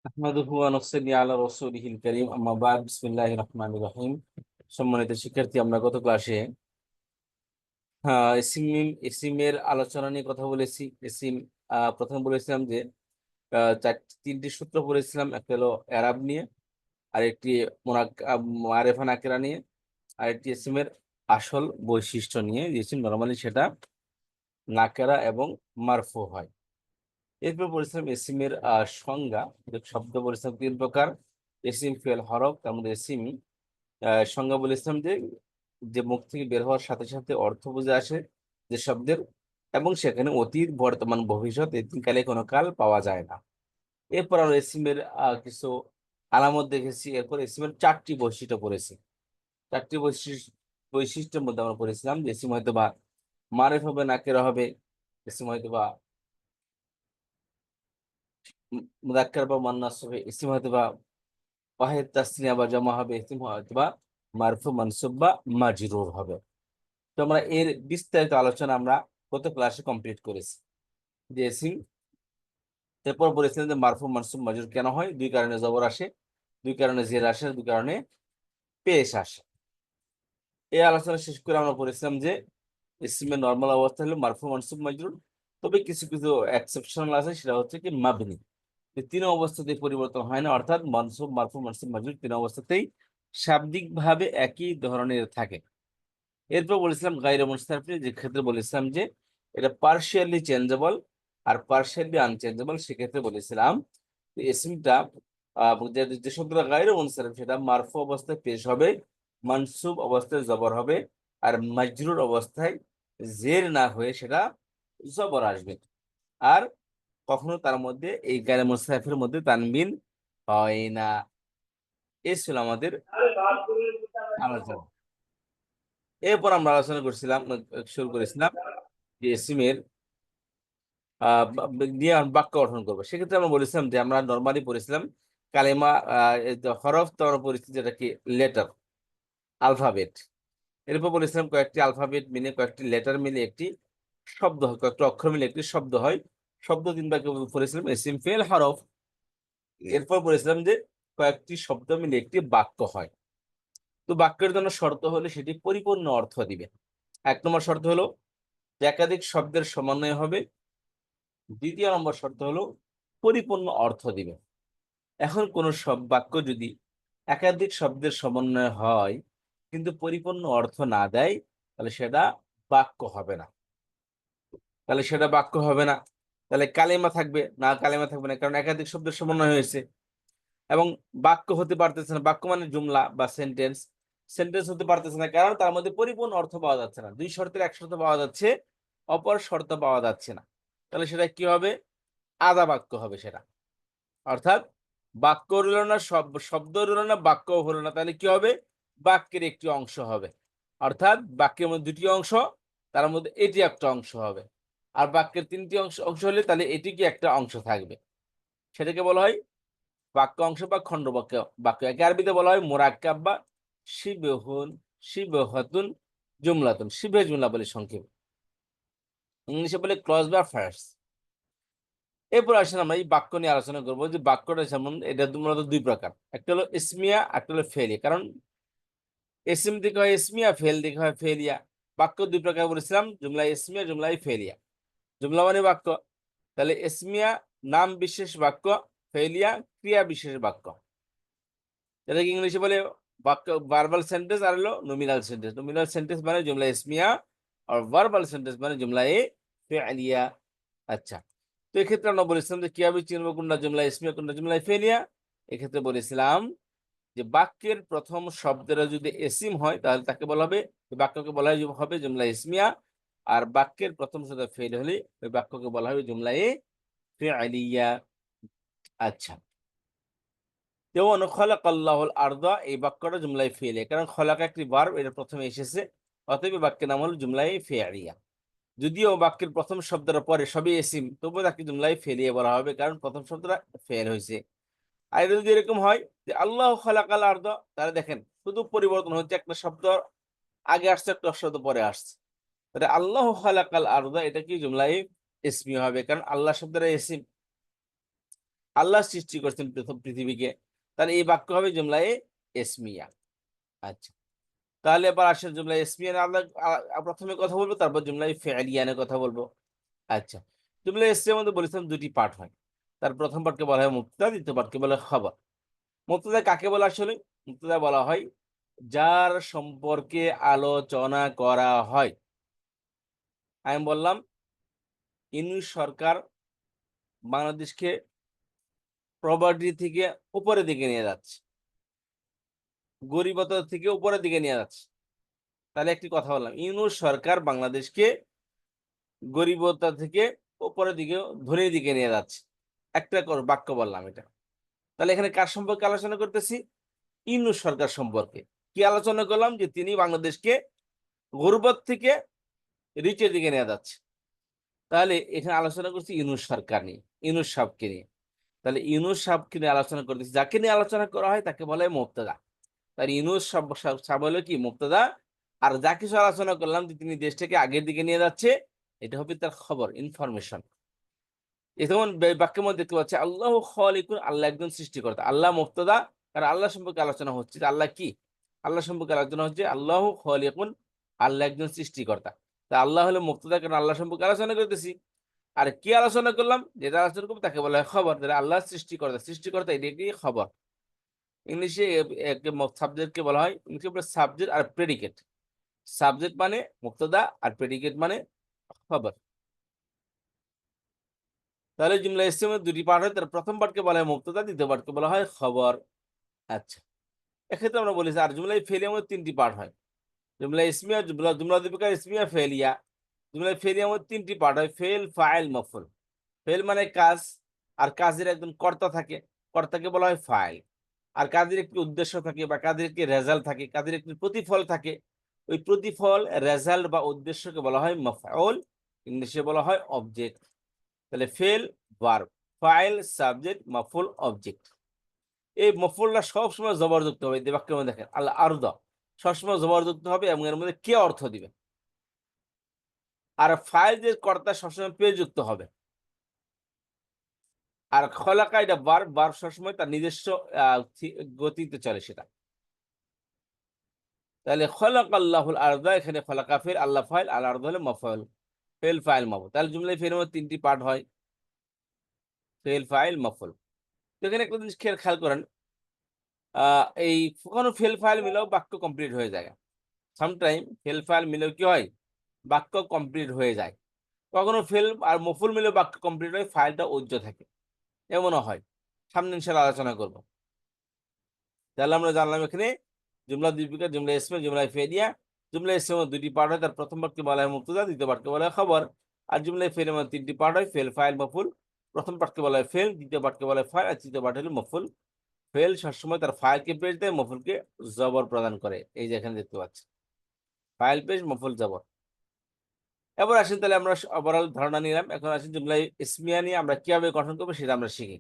আহমাদুহু ওয়া নুসাল্লি আলা রাসূলিহিল কারীম আম্মা বা'দ বিসমিল্লাহির রাহমানির রহিম। সম্মানিত শিক্ষার্থী, আমরা গত ক্লাসে ইসিমের আলোচনা নিয়ে কথা বলেছি। ইসিম প্রথমে বলেছিলাম যে তিনটি সূত্র পড়েছিলাম। একটা হলো এরাব নিয়ে, আরেকটি মারেফা নাকেরা নিয়ে, আরেকটি ইসিমের আসল বৈশিষ্ট্য নিয়ে। ইসিম নরমালি সেটা নাকেরা এবং মারফু হয়। এরপর বলেছিলাম ইসিমের সংজ্ঞা, শব্দ বলেছিলাম তিন প্রকার: ইসিম, ফেল, হরফ। তার মধ্যে ইসিম সংজ্ঞা বলেছিলাম যে যে মুখ থেকে বের হওয়ার সাথে সাথে অর্থ বুঝে আসে যে শব্দের, এবং সেখানে অতীত, বর্তমান, ভবিষ্যৎ এই তিন কালে কোনো কাল পাওয়া যায় না। এরপর আমরা ইসিমের কিছু আলামত দেখেছি। এরপর ইসিমের চারটি বৈশিষ্ট্য পড়েছি। চারটি বৈশিষ্ট্যের মধ্যে আমরা পড়েছিলাম যে ইসিম হয়তো বা মারেফ হবে, নাকেরা হবে, ইসিম হয়তো বা মুযাক্কার বা মুয়ান্নাস হবে, ইসিম হয়তো বা ওয়াহিদ তাসনিয়া বা জামা হবে, ইসিম হয়তো বা মারফু, মানসুব বা মাজরুর হবে। তো আমরা এর বিস্তারিত আলোচনা আমরা গত ক্লাসে কমপ্লিট করেছি। যে ইসিম, এরপর বলেছিলেন যে মারফু, মানসুব, মাজরুর কেন হয়? দুই কারণে জবর আসে, দুই কারণে জের আসে, দুই কারণে পেশ আসে। এই আলোচনা শেষ করে আমরা বলেছিলাম যে ইসিমের নর্মাল অবস্থা হলো মারফু, মানসুব, মাজরুর। তবে কিছু কিছু এক্সেপশনাল আছে, সেটা হচ্ছে কি মাবনি। তিন অবস্থাতেই পরিবর্তন হয় না, অর্থাৎ মনসুব, মারফু, মানসুব, মাজরুর তিন অবস্থাতেই শাব্দিক ভাবে একই ধরনের থাকে। এরপর বলেছিলাম গায়রে মুস্তারফি, যে ক্ষেত্রে বলেছিলাম যে এটা পার্শিয়ালি চেঞ্জেবল আর পার্শিয়ালি আনচেঞ্জেবল। সেক্ষেত্রে বলেছিলাম ইসিমটা যে শব্দটা গায়রে মুনসারিফ সেটা মারফু অবস্থায় পেশ হবে, মানসুব অবস্থায় জবর হবে, আর মাজরুর অবস্থায় জের না হয়ে সেটা জবর আসবে। আর কখনো তার মধ্যে এই গায়রে মুনসারিফের মধ্যে তানবিন হয় না। এই ছিল আমাদের আলোচনা। এরপর আমরা আলোচনা করছিলাম, শুরু করেছিলাম যে ইসিমের নিয়ে আমরা বাক্য গঠন করবো। সেক্ষেত্রে আমরা বলেছিলাম যে আমরা নর্মালি পড়েছিলাম কালেমা, এই যে হরফ, তো আমরা পড়েছি যেটা কি লেটার, আলফাবেট। এরপর বলেছিলাম কয়েকটি আলফাবেট মিলে, কয়েকটি লেটার মিলে একটি শব্দ হয়, কয়েকটি অক্ষর মিলে একটি শব্দ হয়। শব্দ তিন ভাগে পড়েছিলাম: ইসিম, ফেল, হরফ। এরপর বলেছিলাম যে কয়েকটি শব্দ মিলে একটি বাক্য হয়। তো বাক্যের জন্য শর্ত হলে সেটি পরিপূর্ণ অর্থ দিবে। এক নম্বর শর্ত হলো যে একাধিক শব্দের সমন্বয় হবে। দ্বিতীয় নম্বর শর্ত হলো পরিপূর্ণ অর্থ দিবে। এখন কোন সব বাক্য যদি একাধিক শব্দের সমন্বয় হয় কিন্তু পরিপূর্ণ অর্থ না দেয়, তাহলে সেটা বাক্য হবে না। তাহলে কালেমা থাকবে না, কালেমা থাকবে না, কারণ একাধিক শব্দের সমন্বয় হয়েছে। এবং বাক্য হতে পারতেছে না, বাক্য মানে জুমলা বা সেন্টেন্স। সেন্টেন্স হতে পারতেছে না কারণ তার মধ্যে পরিপূর্ণ অর্থ পাওয়া যাচ্ছে না। দুই শর্তের এক শর্ত পাওয়া যাচ্ছে, অপর শর্ত পাওয়া যাচ্ছে না। তাহলে সেটা কি হবে? আধা বাক্য হবে সেটা। অর্থাৎ বাক্য রইল না, শব্দ রইল না, বাক্য হলো না। তাহলে কি হবে? বাক্যের একটি অংশ হবে। অর্থাৎ বাক্যের মধ্যে দুটি অংশ, তার মধ্যে এটি একটা অংশ হবে। আর বাক্যের তিনটি অংশ অংশ হলে তাহলে এটি কি একটা অংশ থাকবে। সেটাকে বলা হয় বাক্য অংশ বা খণ্ড বাক্য। বাক্য একে আরবিতে বলা হয় মুরাক্কাব বা শিবহুন, শিবহাতুন, জুমলাতুন। শিবে জুমলা বলে সংক্ষেপে, ইংলিশে বলে ক্লজ বা ফ্রেজ। এরপর আসলে আমরা এই বাক্য নিয়ে আলোচনা করবো যে বাক্যটা যেমন, এটা মূলত দুই প্রকার: একটা হলো ইসমিয়া, একটা হলো ফেলিয়া। কারণ ইসিম দিকে হয় ইসমিয়া, ফেল দিকে হয় ফেলিয়া। বাক্য দুই প্রকার বলেছিলাম: জুমলা ইসমিয়া, জুমলা ফেলিয়া। জুমলা মানে বাক্য, তাহলে ইসমিয়া নাম বিশেষ বাক্য, ফেলিয়া ক্রিয়া বিশেষ বাক্য। এটাকে ইংলিশে বলে বাক্য ভার্বাল সেন্টেন্স, আর হলো নমিনাল সেন্টেন্স। নমিনাল সেন্টেন্স মানে জুমলা ইসমিয়া, আর ভার্বাল সেন্টেন্স মানে জুমলা ফেলিয়া। আচ্ছা, তো এক্ষেত্রে আমরা বলেছিলাম যে কিভাবে চিনবো কোনটা জুমলা ইসমিয়া, কোনটা জুমলা ফেলিয়া। এক্ষেত্রে বলেছিলাম যে বাক্যের প্রথম শব্দটা যদি এসিম হয় তাহলে তাকে বলা হবে, বাক্যকে বলা হবে জুমলা ইসমিয়া। আর বাক্যের প্রথম শব্দ ফেল হলে ওই বাক্যকে বলা হবে জুমলা ফেলিয়া। আচ্ছা, যেমন খলাকাল্লাহুল আরদা, এই বাক্যটা জুমলাই ফেলে, কারণ খলাকা একটি ভার্ব, এটা প্রথমে এসেছে, অতএব বাক্যের নাম হলো জুমলাই ফেলিয়া। যদিও বাক্যের প্রথম শব্দটা পরে সবই এসিম, তবুও তাকে জুমলাই ফেলিয়া বলা হবে, কারণ প্রথম শব্দটা ফেল হয়েছে। আর এটা যদি এরকম হয় যে আল্লাহ খালাকাল আরদা, তাহলে দেখেন শুধু পরিবর্তন হচ্ছে, একটা শব্দ আগে আসছে, একটা শব্দ পরে আসছে। তাহলে আল্লাহ খালাকাল আরদা এটা কি জুমলাই ইসমি হবে, কারণ আল্লাহ শব্দটা এসিম। আল্লাহ সৃষ্টি করছেন প্রথম পৃথিবীকে, তাহলে এই বাক্য হবে জুমলায়ে ইসমিয়া। আচ্ছা, তাহলে এবার আসেন জুমলায়ে ইসমিয়া নিয়ে আমরা প্রথমে কথা বলবো, তারপর জুমলায়ে ফি'লিয়া নিয়ে কথা বলবো। আচ্ছা, জুমলায়ে ইসমিয়ার মধ্যে বলেছিলাম দুটি পার্ট হয়। তার প্রথম পার্টকে বলা হয় মুবতাদা, দ্বিতীয় পার্টকে বলা হয় খবর। মুবতাদা কাকে বলা আসলে? মুবতাদা বলা হয় যার সম্পর্কে আলোচনা করা হয়। আমি বললাম ইউনূস সরকার বাংলাদেশকে প্রপার্টি থেকে উপরের দিকে নিয়ে যাচ্ছে, গরিবতা থেকে উপরের দিকে নিয়ে যাচ্ছে। তাহলে একটি কথা বললাম, ইউনূস সরকার বাংলাদেশকে গরিবতা থেকে উপরের দিকে ধনীর দিকে নিয়ে যাচ্ছে, একটা বাক্য বললাম এটা। তাহলে এখানে কার সম্পর্কে আলোচনা করতেছি? ইউনূস সরকার সম্পর্কে। কি আলোচনা করলাম? যে তিনি বাংলাদেশকে গরিবত থেকে রিচের দিকে নিয়ে যাচ্ছে। তাহলে এখানে আলোচনা করছি ইউনূস সরকার নিয়ে, ইউনূস সাহেবকে নিয়ে। তাহলে ইউনূস সাহেবকে নিয়ে আলোচনা করতেছি, যাকে নিয়ে আলোচনা করা হয় তাকে বলা হয় মুবতাদা। তার ইউনূস সাহেব হলো কি মুবতাদা, আর যা কিছু আলোচনা করলাম যে তিনি দেশটাকে আগের দিকে নিয়ে যাচ্ছে, এটা হবে তার খবর, ইনফরমেশন। যেমন বাক্যের মধ্যে দেখতে পাচ্ছি আল্লাহু খালিকুন, আল্লাহ একজন সৃষ্টিকর্তা। আল্লাহ মুবতাদা, আর আল্লাহ সম্পর্কে আলোচনা হচ্ছে যে আল্লাহ কি? আল্লাহ সম্পর্কে আলোচনা হচ্ছে আল্লাহু খালিকুন, আল্লাহ একজন সৃষ্টিকর্তা। তা আল্লাহ হলো মুবতাদা, কারণ আল্লাহ সম্পর্কে আলোচনা করতেছি। আর কি আলোচনা করলাম? যেটা আলোচনা করবো তাকে বলা হয় খবর। যারা আল্লাহ সৃষ্টিকর্তা, সৃষ্টিকর্তা এটা কি খবর। ইংলিশে সাবজেক্টকে বলা হয়, ইংলিশে বলে সাবজেক্ট আর প্রেডিকেট। সাবজেক্ট মানে মুবতাদা আর প্রেডিকেট মানে খবর। তাহলে জুমলা ইসমিয়ার দুটি পার্ট হয়, তার প্রথম পার্টকে বলা হয় মুবতাদা, দ্বিতীয় পার্টকে বলা হয় খবর। আচ্ছা, এক্ষেত্রে আমরা বলেছি আর জুমলা ফেলিয়ার মধ্যে তিনটি পার্ট হয়। জুমলা ইসমিয়া, জুমলা দীপিকা ইসমিয়া ফেলিয়া। জুমলা ফেলিয়ার মধ্যে তিনটি পার্ট হয়, ফেল, ফাইল, মফুল। ফেল মানে কাজ, আর কাজের একজন কর্তা থাকে, কর্তাকে বলা হয় ফাইল। আর কাজের একটি উদ্দেশ্য থাকে বা কাজের একটি রেজাল্ট থাকে, কাজের একটি প্রতিফল থাকে। ওই প্রতিফল, রেজাল্ট বা উদ্দেশ্যকে বলা হয় মাফউল, ইংলিশে বলা হয় অবজেক্ট। তাহলে ফেল ভার্ব, ফাইল সাবজেক্ট, মাফউল অবজেক্ট। এই মফুলটা সবসময় জবরযুক্ত হবে। এই বাক্যের মধ্যে দেখেন আল্লাহ আরদা সবসময় জবরযুক্ত হবে এবং এর মধ্যে কে অর্থ দিবে। আর ফাইল যে কর্তা সবসময় পেযুক্ত হবে। আর খলাকা এটা ভার্ব, ভার্ব সবসময় তার নিজস্ব গতিতে চলে সেটা। তাহলে খলাকাল্লাহুল আরদা, এখানে খলাকা ফেল, আল্লাহ ফাইল, আল আরদা হলো মাফউল। Fail file মাফউল। তাহলে জুমলায় ফেলের মধ্যে তিনটি পার্ট হয়, ফেল ফাইল মাফউল। তো এখানে একটা জিনিস খেয়াল করেন, এই কোনো ফেল ফাইল মিলেও বাক্য কমপ্লিট হয়ে যায়। সামটাইম ফেল ফাইল মিলেও কি হয়? বাক্য কমপ্লিট হয়ে যায়। কখনো ফেল আর মফুল মিলেও বাক্য কমপ্লিট হয়, ফাইলটা উজ্জ্ব থাকে, এমনও হয়। সামনে ইনশাআল্লাহ আলোচনা করব। তাহলে আমরা জানলাম এখানে জুমলা দ্বিপিকা, জুমলা ইসমে, জুমলা ফেলিয়া। জুমলা ইসমে দুটি পার্ট হয়, তার প্রথম পার্টকে বলা হয় মুবতাদা, দ্বিতীয় পার্টকে বলা হয় খবর। আর জুমলা ফেলের মধ্যে তিনটি পার্ট হয়, ফেল, ফাইল, মফুল। প্রথম পার্টকে বলা হয় ফেল, দ্বিতীয় পার্টকে বলা হয় ফাইল, আর তৃতীয় পার্ট হলো মফুল। ফেল সবসময় তার ফাইলকে পেশ দেয়, মফুলকে জবর প্রদান করে। এই যে এখানে দেখতে পাচ্ছি ফাইল পেশ, মফুল জবর। এবার আসেন, তাহলে আমরা ওভারঅল ধারণা নিলাম। এখন আসেন জুমলা ইসমিয়া নিয়ে আমরা কিভাবে গঠন করবো সেটা আমরা শিখি।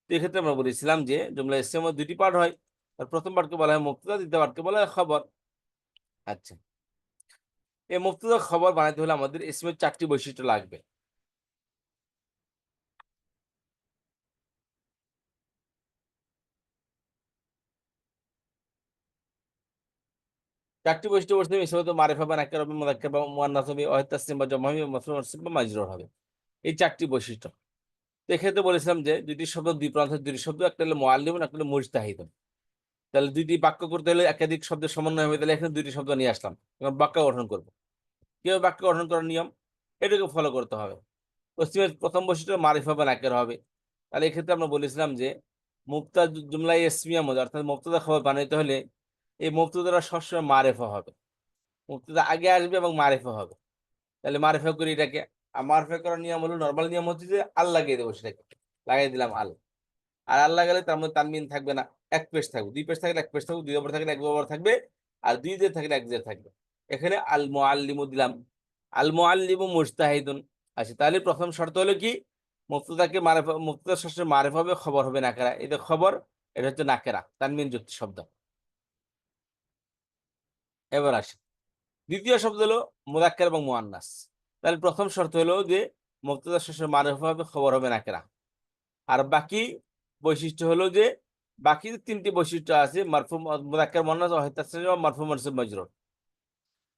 তো এক্ষেত্রে আমরা বলেছিলাম যে জুমলা ইসমিয়ার মধ্যে দুটি পার্ট হয়, তার প্রথম পার্টকে বলা হয় মুবতাদা, দ্বিতীয় পার্টকে বলা হয় খবর। আচ্ছা, এই মুবতাদা খবর বানাইতে হলে আমাদের ইসমের চারটি বৈশিষ্ট্য লাগবে। চারটি বৈশিষ্ট্য বলতে ইসমে তো মারিফা বা নাকিরা হবে, মুযাক্কার বা মুআন্নাস হবে, ওয়াহিদ তাসনিম বা জামা হবে, মাফরুদ মানসুব বা মাজরুর হবে। এই চারটি বৈশিষ্ট্য। তো এক্ষেত্রে বলেছিলাম যে দুইটি শব্দ, দুই প্রান্তের দুইটি শব্দ, একটা হলো মুআল্লিমুন, একটা হলো মুজতাহিদুন। তাহলে দুইটি বাক্য করতে হলে একাধিক শব্দের সমন্বয় হবে। তাহলে এখানে দুইটি শব্দ নিয়ে আসলাম, এখন বাক্য গঠন করব। কিভাবে বাক্য গঠন করার নিয়ম, এটাকে ফলো করতে হবে। পশ্চিমের প্রথম বৈশিষ্ট্য মারিফা বা নাকিরা হবে। তাহলে এক্ষেত্রে আমরা বলেছিলাম যে মুবতাদা জুমলায়ে ইসমিয়ার মধ্যে অর্থাৎ মুবতাদা খবর বানাইতে হলে এই মুবতাদারা সবসময় মারিফা হবে। মুবতাদা আগে আসবে এবং মারিফা হবে। তাহলে মারিফা করি এটাকে। আর মারিফা করার নিয়ম হলো, নরমাল নিয়ম হচ্ছে যে আল লাগিয়ে দেবো সেটাকে, লাগাই দিলাম আল। আর আল লাগালে তার মধ্যে তানবিন থাকবে না, এক পেশ থাকবে। দুই পেশ থাকলে এক পেশ থাকবে, দুই জবর থাকলে এক জবর থাকবে, আর দুই জের থাকলে এক জের থাকবে। এখানে আল মুআল্লিমু দিলাম, আল মুআল্লিমু মুজতাহিদুন। আচ্ছা, তাহলে প্রথম শর্ত হলো কি? মুবতাদাকে মারিফা, মুবতাদা সবসময় মারিফা হবে, খবর হবে নাকেরা। এটা খবর, এটা হচ্ছে নাকেরা, তানবিন যুক্ত শব্দ। এবার আসে দ্বিতীয় শব্দ হলো মুযাক্কার এবং মুআন্নাস। তাহলে প্রথম শর্ত হলো যে মুবতাদা সবসময় মারিফা হবে, খবর হবে নাকেরা। আর বাকি বৈশিষ্ট্য হলো যে বাকি যে 3টি বৈশিষ্ট্য আছে মারফু মুযাক্কার মুআন্নাস ওয়াহিদ তাসনীস বা মারফু মানসুব মাজরুর।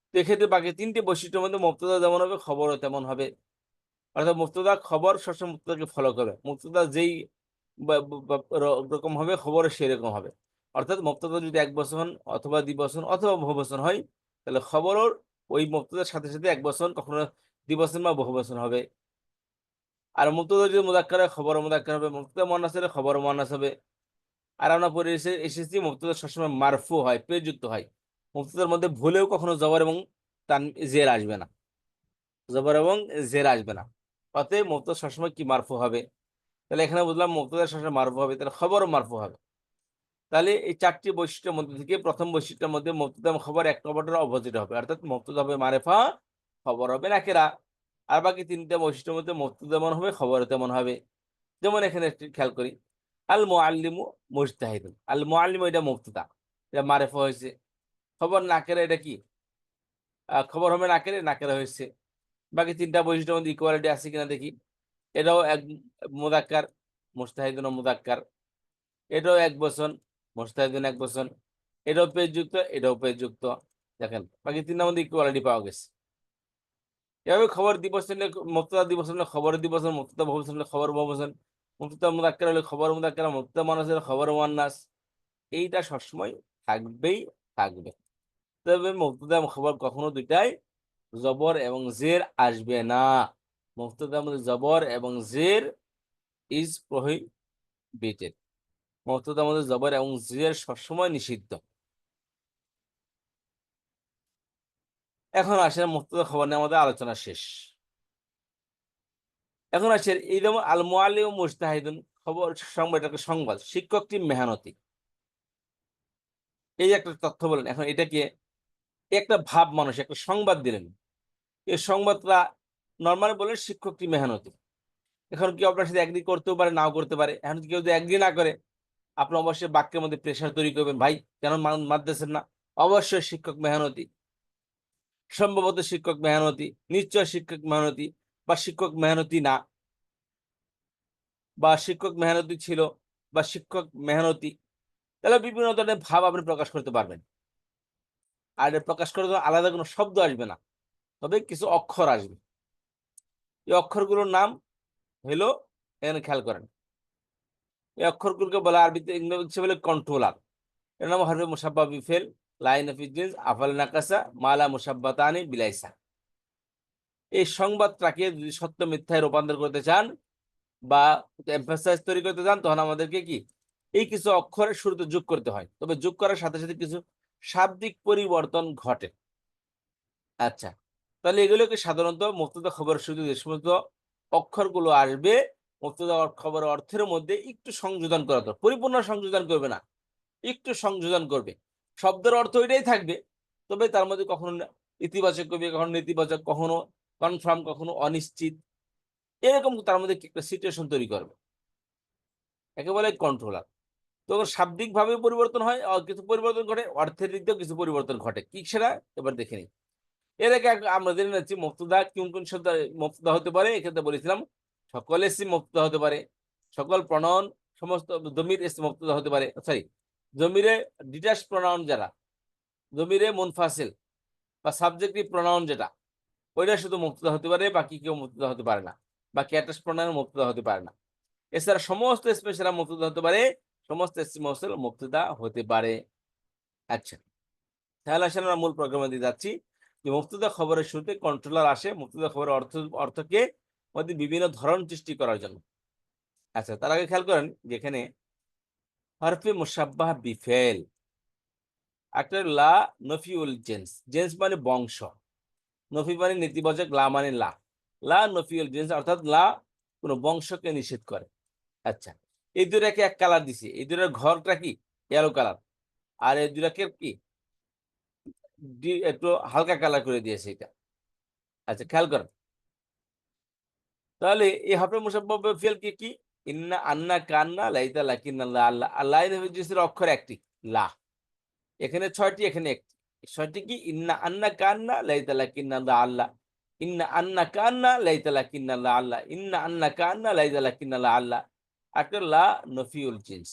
তো এক্ষেত্রে বাকি 3টি বৈশিষ্ট্যের মধ্যে মুবতাদা যেমন হবে খবরও তেমন হবে। অর্থাৎ মুবতাদা খবর সবসময় মুবতাদাকে ফলো করবে। মুবতাদা যেই বা বা রকম হবে খবরও সেরকম হবে। অর্থাৎ মুবতাদা যদি একবচন অথবা দ্বিবচন অথবা বহুবচন হয় তাহলে খবরও ওই মুবতাদার সাথে, সাথে একবচন কখনো দ্বিবচন বা বহুবচন হবে। আর মুবতাদা যদি মুযাক্কার হয় খবরও মুযাক্কার হবে, মুবতাদা মুআন্নাস হলে খবরও মুআন্নাস হবে। আর আমরা পড়ে এসেছি মুবতাদা সবসময় মারফু হয়, পেশযুক্ত হয়। মুবতাদার মধ্যে ভুলেও কখনো জবর এবং জের আসবে না। জবর এবং জের আসবে না। অতএব মুবতাদা সবসময় কি মারফু হবে। তাহলে এখানে বুঝলাম মুবতাদা সবসময় মারফু হবে, তাহলে খবরও মারফু হবে। তাহলে এই 4টি বৈশিষ্ট্যের মধ্যে থেকে প্রথম বৈশিষ্ট্যের মধ্যে মুবতাদা এবং খবর এক অপরের অপোজিট হবে। অর্থাৎ মুবতাদা হবে মারিফা, খবর হবে নাকিরা। আর বাকি 3টা বৈশিষ্ট্যের মধ্যে মুবতাদা যেমন হবে খবরও তেমন হবে। যেমন এখানে একটু খেয়াল করি, আল মুআল্লিমু মুজতাহিদুন। আল মুআল্লিমু এটা মুবতাদা, এটা মারিফা হয়েছে। খবর নাকিরা, এটা কি খবর হবে নাকিরা, নাকিরা হয়েছে। বাকি 3টা বৈশিষ্ট্যের মধ্যে ইকুয়ালিটি আছে কিনা দেখি। এটাও এক মুযাক্কার, মুজতাহিদুন ও মুযাক্কার। এটাও এক বচন, মুজতাহিদুন এক বচন। এটাও পেশযুক্ত, এটাও পেশযুক্ত। দেখেন বাকি 3টার মধ্যে ইকুয়ালিটি পাওয়া গেছে। এভাবে খবর দ্বিবচন হলে মুবতাদা দ্বিবচন হলে খবর দ্বিবচন, মুবতাদা বহুবচন হলে খবর বহুবচন, মুবতাদা মুযাক্কার হলে খবর মুযাক্কার, মুবতাদা মুআন্নাস হলে খবর মুআন্নাস। এইটা সবসময় থাকবেই থাকবে। তবে মুবতাদা এবং খবর কখনো দুইটাই জবর এবং জের আসবে না। মুবতাদার মধ্যে জবর এবং জের ইজ প্রহিবিটেড। মুবতাদার মধ্যে জবর এবং জের সবসময় নিষিদ্ধ। এখন আসেন মুবতাদা খবর নিয়ে আমাদের আলোচনা শেষ। এখন আসেন এই যেমন আল মুআল্লিম মুজতাহিদুন, খবর সংবাদ, এটাকে সংবাদ, শিক্ষকটি মেহনতি। এই যে একটা তথ্য বলেন, এখন এটাকে একটা ভাব মানুষ একটা সংবাদ দিলেন। এই সংবাদটা নরমালি বলেন শিক্ষকটি মেহনতি। এখন কেউ আপনার সাথে এগ্রি করতেও পারে, নাও করতে পারে। এখন কেউ যদি এগ্রি না করে, আপনি অবশ্যই বাক্যের মধ্যে প্রেশার তৈরি করবেন, ভাই কেন মানতেছেন না? অবশ্যই শিক্ষক মেহনতি, সম্ভবত শিক্ষক মেহনতি, নিশ্চয় শিক্ষক মেহনতি, বা শিক্ষক মেহনতি না, বা শিক্ষক মেহনতি ছিল, বা শিক্ষক মেহনতি। তাহলে বিভিন্ন ধরনের ভাব আপনি প্রকাশ করতে পারবেন। আর এটা প্রকাশ করার জন্য আলাদা কোনো শব্দ আসবে না, তবে কিছু অক্ষর আসবে। এই অক্ষরগুলোর নাম হলো, এখানে খেয়াল করেন, এই অক্ষরগুলোকে বলা আরবিতে ইংরেজি বলে কন্ট্রোলার। এর নাম হরফে মুসাব্বা বিফেল, লাইন অফ জিন্স, আফাল নাকাসা, মালা মুসাব্বাতানি বিলাইসা। এই সংবাদটাকে যদি সত্য মিথ্যায় রূপান্তর করতে চান বা এমফাসাইজ তৈরি করতে চান, তখন আমাদেরকে কি এই কিছু অক্ষরের শুরুতে যোগ করতে হয়। তবে যোগ করার সাথে সাথে কিছু শাব্দিক পরিবর্তন ঘটে। আচ্ছা, তাহলে এগুলোকে সাধারণত মুবতাদা খবরের শুরুতে যে সমস্ত অক্ষরগুলো আসবে, মুবতাদা খবরের অর্থের মধ্যে একটু সংযোজন করা দরকার। পরিপূর্ণ সংযোজন করবে না, একটু সংযোজন করবে। শব্দের অর্থ ওইটাই থাকবে, তবে তার মধ্যে কখনো ইতিবাচক করবে, কখনো নেতিবাচক, কখনো কনফার্ম, কখনো অনিশ্চিত, এরকম তার মধ্যে একটা সিচুয়েশন তৈরি করবে। একে বলে কন্ট্রোলার। তো শাব্দিকভাবে পরিবর্তন হয়, কিছু পরিবর্তন ঘটে, অর্থের দিক দিয়েও কিছু পরিবর্তন ঘটে। কি সেটা এবার দেখে নিই। এর আগে আমরা জেনে নিচ্ছি মুবতাদা কোন কোন শব্দ মুবতাদা হতে পারে। এক্ষেত্রে বলেছিলাম সকল ইসম মুবতাদা হতে পারে, সকল প্রনাউন, সমস্ত যমির ইসম মুবতাদা হতে পারে। সরি, যমিরে ডিটাচ প্রনাউন যারা, যমিরে মুনফাসিল বা সাবজেক্টিভ প্রনাউন যেটা, ওইটা শুধু মুবতাদা হতে পারে, বাকি কেউ মুবতাদা হতে পারে না। বাকি অ্যাটাচ প্রনাউন মুবতাদা হতে পারে না। এছাড়া সমস্ত ইসমে সেরা মুবতাদা হতে পারে, সমস্ত ইসম মৌসুল মুবতাদা হতে পারে। আচ্ছা, তাহলে আসলে আমরা মূল প্রোগ্রামে দিয়ে যাচ্ছি যে মুবতাদা খবরের শুরুতে কন্ট্রোলার আসে মুবতাদা খবরের অর্থকে মধ্যে বিভিন্ন ধরন সৃষ্টি করার জন্য। আচ্ছা, তার আগে খেয়াল করেন যে এখানে হরফে মুসাব্বাহ বিফেল, একটা লা নফিউল জেন্স, জেন্স মানে বংশ, নফি মানে নেতিবাচক, লা মানে লা নফিউল জেন্স অর্থাৎ লা কোনো বংশকে নিষেধ করে। আচ্ছা, এই দুটাকে এক কালার দিছি, এই দুটার ঘরটা কি ইয়েলো কালার, আর এই দুটাকে কি একটু হালকা কালার করে দিয়েছে এটা। আচ্ছা, খেয়াল করেন, তাহলে এই হরফে মুসাব্বাহ ফেল কি কি, ইন্না, আন্না, কান্না, লাইতা, লাকিন্না, লা, আল্লাহ। আল্লাহ এর অক্ষর একটি, লা। এখানে 6টি, এখানে একটি। 6টি কি, ইন্না, আন্না, কান্না, লাইতা, লাকিন্না, লা, আল্লাহ। ইন্না, আন্না, কান্না, লাইতা, লাকিন্না, লা, আল্লাহ। ইন্না, আন্না, কান্না, লাইতা, লাকিন্না, লা, আল্লাহ। একটা লা নফিউল জিন্স।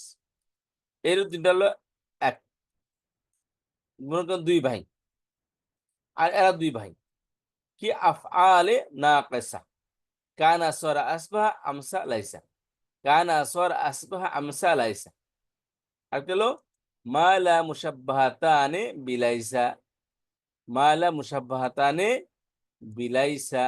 এর তিনটা হলো এক, মনে করেন দুই ভাই, আর এরা দুই ভাই কি আফআলে নাকিসা, কানা সরা আসবাহা আমসা লাইসা, কানা সরা আসবাহা আমসা লাইসা। আরেকটা হলো মালা মুসাব্বাহাতানে বিলাইসা, মালা মুসাব্বাহাতানে বিলাইসা,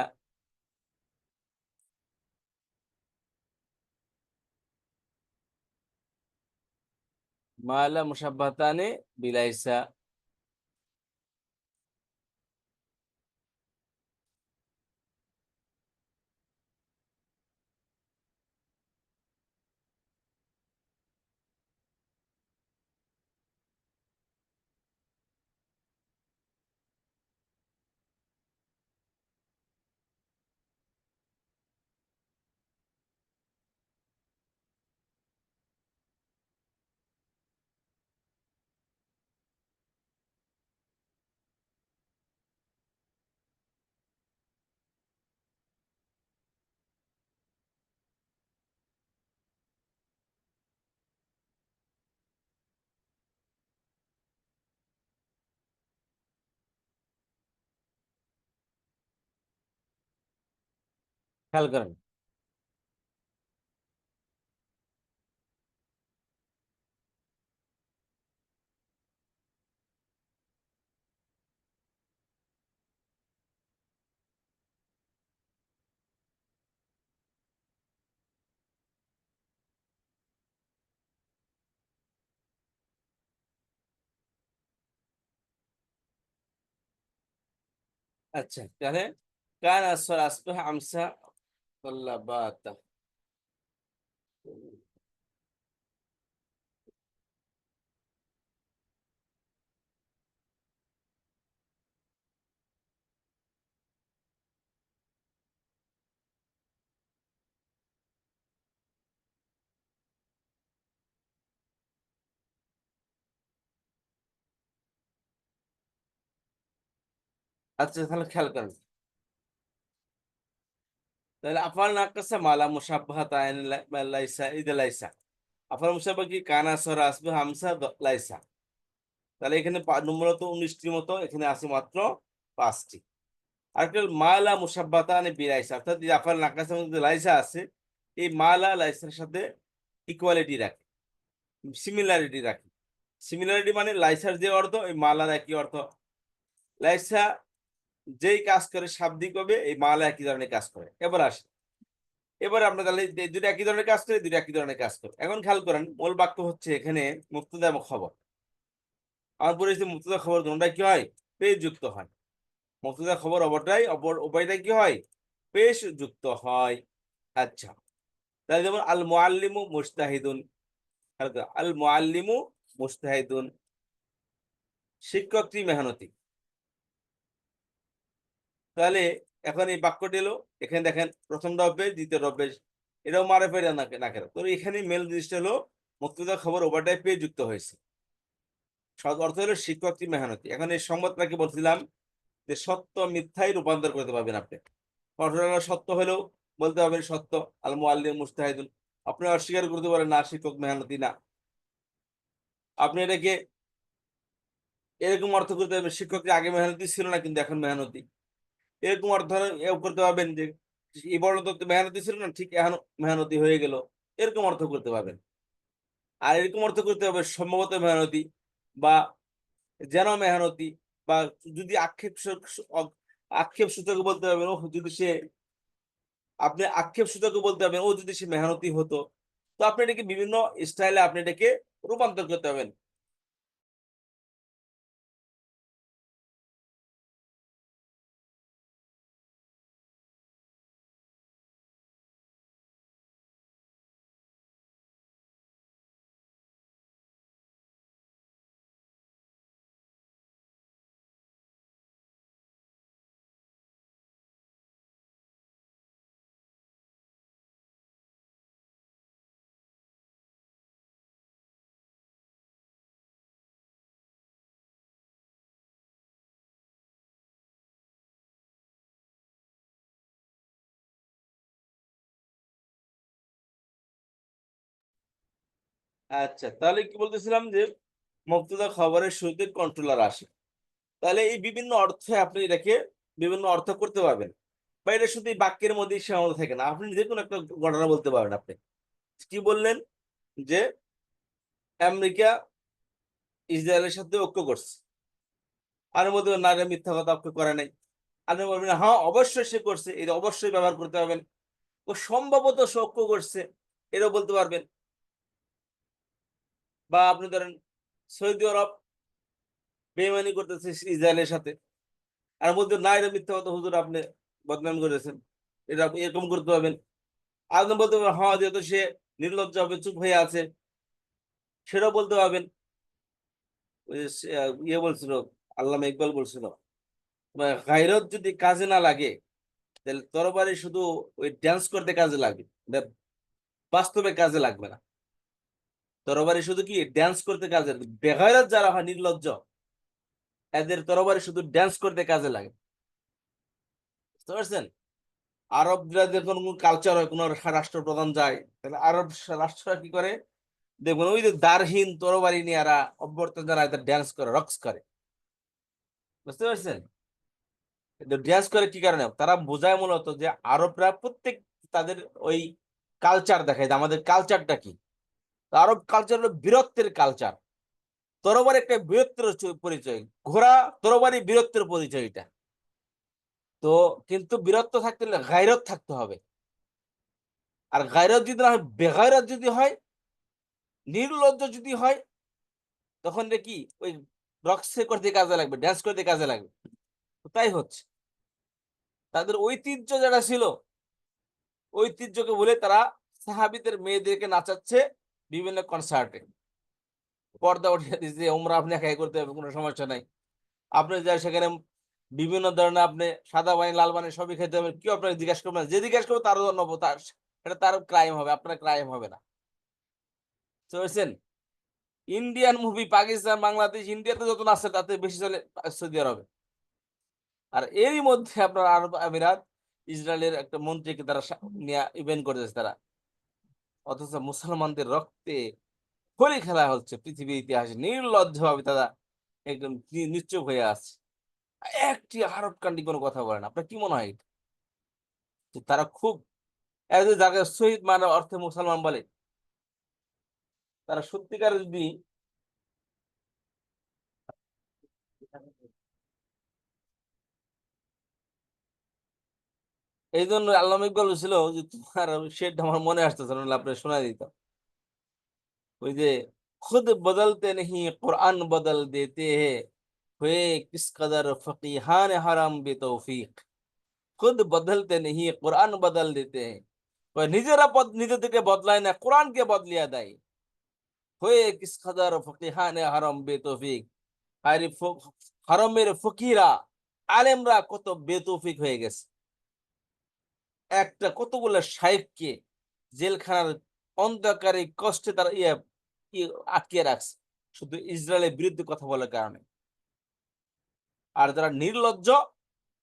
মালা মুসাব্বাহাতানে বিলাইসা। খেয়াল করেন। আচ্ছা তাহলে কানা সরা আসবাহা আমসা বাতা। আচ্ছা তাহলে খেয়াল করেন, তাহলে আফআল নাকাসা মালা মুসাব্বাহাতান লাইসা ইদা লাইসা, আফআল মুসাব্বাহ কি কানা সরা আসবাহা আমসা লাইসা। তাহলে এখানে মূলত 19টির মতো, এখানে আছে মাত্র 5টি। আরেকটা হলো মালা মুসাব্বাতানে বিলাইসা, অর্থাৎ যে আফআল নাকাসের মধ্যে লাইসা আছে, এই মালা লাইসার সাথে ইকুয়ালিটি রাখে, সিমিলারিটি রাখে। সিমিলারিটি মানে লাইসার যে অর্থ এই মালার একই অর্থ। লাইসা যেই কাজ করে শাব্দিক হবে, এই মালা একই ধরনের কাজ করে। এবার আসে, এবার আমরা তাহলে এই দুটো একই ধরনের কাজ করে, দুটো একই ধরনের কাজ করে। এখন খেয়াল করেন মূল বাক্য হচ্ছে এখানে মুক্তদা এবং খবর। আমার পরিচিত মুক্তদা খবর দুটোটাই কি হয়, পেশ যুক্ত হয়। মুক্তদা খবর অপরটাই অপর উভয়টাই কি হয়, পেশ যুক্ত হয়। আচ্ছা, তাহলে যেমন আল মুআল্লিমু মুজতাহিদুন, আল মুআল্লিমু মুজতাহিদুন, শিক্ষকটি মেহনতি। তাহলে এখন এই বাক্যটি এলো, এখানে দেখেন প্রথমটা অভ্যেস, দ্বিতীয় অভ্যেস, এটাও মারফের না কেন, তো এখানে মেল জিনিসটা হলো মুক্তদা খবর ওভারটাই পেয়ে যুক্ত হয়েছে। সদ অর্থ হলো শিক্ষকটি মেহনতি। এখন এই সংবাদটাকে বলছিলাম যে সত্য মিথ্যায় রূপান্তর করতে পারবেন আপনি। ঘটনা সত্য হলেও বলতে পারবেন সত্য, আল মুআল্লিম মুজতাহিদুন। আপনি অস্বীকার করতে পারেন না, শিক্ষক মেহনতি না। আপনি এটাকে এরকম অর্থ করতে পারবেন, শিক্ষকটি আগে মেহনতি ছিল না কিন্তু এখন মেহনতি। এরকম অর্থ এও করতে পারবেন যে এই বড় তো মেহনতি ছিল না, ঠিক এখন মেহনতি হয়ে গেল, এরকম অর্থ করতে পারবেন। আর এরকম অর্থ করতে হবে সম্ভবত মেহনতি, বা যেন মেহনতি, বা যদি আক্ষেপ সূচক বলতে পারবেন, ও যদি সে, আপনি আক্ষেপ সূচক বলতে পারবেন ও যদি সে মেহনতি হতো। তো আপনি এটাকে বিভিন্ন স্টাইলে আপনি এটাকে রূপান্তর করতে পারবেন। আচ্ছা, তাহলে কি বলতেছিলাম যে মুক্তদা খবরের শুরুতে কন্ট্রোলার আসে। তাহলে এই বিভিন্ন অর্থে আপনি এটাকে বিভিন্ন অর্থ করতে পারবেন, বা এটা শুধু এই বাক্যের মধ্যেই সীমাবদ্ধ থাকে না, আপনি যে কোনো একটা ঘটনা বলতে পারবেন। আপনি কি বললেন যে আমেরিকা ইসরায়েলের সাথে ঐক্য করছে, আর মধ্যে নারী মিথ্যা কথা ঐক্য করে নাই। আপনি বলবেন হ্যাঁ অবশ্যই সে করছে, এটা অবশ্যই ব্যবহার করতে পারবেন। ও সম্ভবত সে ঐক্য করছে, এটাও বলতে পারবেন। বা আপনি ধরেন সৌদি আরব বেইমানি করতেছে ইসরায়েলের সাথে, আর মধ্যে না এটা মিথ্যা কথা হুজুর আপনি বদনাম করেছেন, এটা আপনি এরকম করতে পারবেন। আপনি বলতে পারবেন হ্যাঁ যেহেতু সে নির্লজ্জ হবে চুপ হয়ে আছে, সেটাও বলতে পারবেন। ওই যে ইয়ে বলছিল, আল্লামা ইকবাল বলছিল, গায়রত যদি কাজে না লাগে তাহলে তরবারি শুধু ওই ড্যান্স করতে কাজে লাগবে, এটা বাস্তবে কাজে লাগবে না। তরবারি শুধু কি ড্যান্স করতে কাজে লাগবে, বেগায়রত যারা হয় নির্লজ্জ, এদের তরবারি শুধু ড্যান্স করতে কাজে লাগে। বুঝতে পারছেন? আরবরা যখন কোন কালচার হয়, কোন রাষ্ট্রপ্রধান যায়, তাহলে আরব রাষ্ট্ররা কি করে দেখবেন, ওই যে দারহীন তরবারি নিয়ে এরা অভ্যর্থনা জানায়, ড্যান্স করে, রক্স করে। বুঝতে পারছেন? ড্যান্স করে কি কারণে? তারা বোঝায় মূলত যে আরবরা প্রত্যেক তাদের ওই কালচার দেখায় যে আমাদের কালচারটা কি। তো আরব কালচার হলো বীরত্বের কালচার। তরবারি একটা বীরত্বের পরিচয়। ঘোড়া তরবারি বীরত্বের পরিচয় এটা। তো কিন্তু বীরত্ব থাকতে হলে গায়রত থাকতে হবে। আর গায়রত যদি না হয়, বেগায়রত যদি হয়, নির্লজ্জ যদি হয়, তখন রে কি ওই রক্সে করতে কাজে লাগবে, ড্যান্স করতে কাজে লাগবে। তো তাই হচ্ছে। তাদের ঐতিহ্য যারা ছিল, ঐতিহ্যকে বলে তারা সাহাবীদের মেয়েদেরকে নাচাচ্ছে বিভিন্ন কনসার্টে। পর্দা উঠিয়ে দিচ্ছে, ওমরা আপনি একাই করতে হবে, কোনো সমস্যা নাই। আপনি যা সেখানে বিভিন্ন ধরনের আপনি সাদা পানি, লাল পানি সবই খেতে হবে। কেউ আপনাকে জিজ্ঞাসা করবে না। যে জিজ্ঞাসা করবে তারও জন্য তার এটা তার ক্রাইম হবে, আপনার ক্রাইম হবে না। বুঝতে পেরেছেন? ইন্ডিয়ান মুভি পাকিস্তান, বাংলাদেশ, ইন্ডিয়াতে যত আছে তাতে বেশি চলে সৌদি আরবে। আর এরই মধ্যে আপনার আরব আমিরাত ইসরায়েলের একটা মন্ত্রীকে তারা নিয়ে ইভেন্ট করতেছে তারা। অথচ মুসলমানদের রক্তে হোলি খেলা হচ্ছে পৃথিবীর ইতিহাসে, নির্লজ্জভাবে তারা একদম নিশ্চুপ হয়ে আছে। একটি আরব কান্ট্রি কোনো কথা বলে না। আপনার কি মনে হয় এটা? যে তারা খুব যাকে শহীদ মানে অর্থে মুসলমান বলে, তারা সত্যিকার যদি এই জন্য আল্লামা ইকবাল ছিল যে তোমার শেরটা আমার মনে আসতেছে না, আপনি শোনাই দিতাম। ওই যে খুদ বদলতে নেহি কোরআন বদল দেতে হে হুয়ে কিস কদর ফকিহান হারাম বেতৌফিক। খুদ বদলতে নেহি কোরআন বদল দিতে হে, ওই নিজেরা নিজেদেরকে বদলায় না, কোরআনকে বদলিয়ে দেয়। হয়ে কিস কদর ফকিহান হারাম বেতৌফিক। আরে হারমের ফকিরা, আলেমরা কত বেতৌফিক হয়ে গেছে। একটা কতগুলো শাইখকে জেলখানার অন্ধকারে কষ্টে তারা আটকে রাখছে শুধু ইসরায়েলের বিরুদ্ধে কথা বলার কারণে। আর যারা নির্লজ্জ,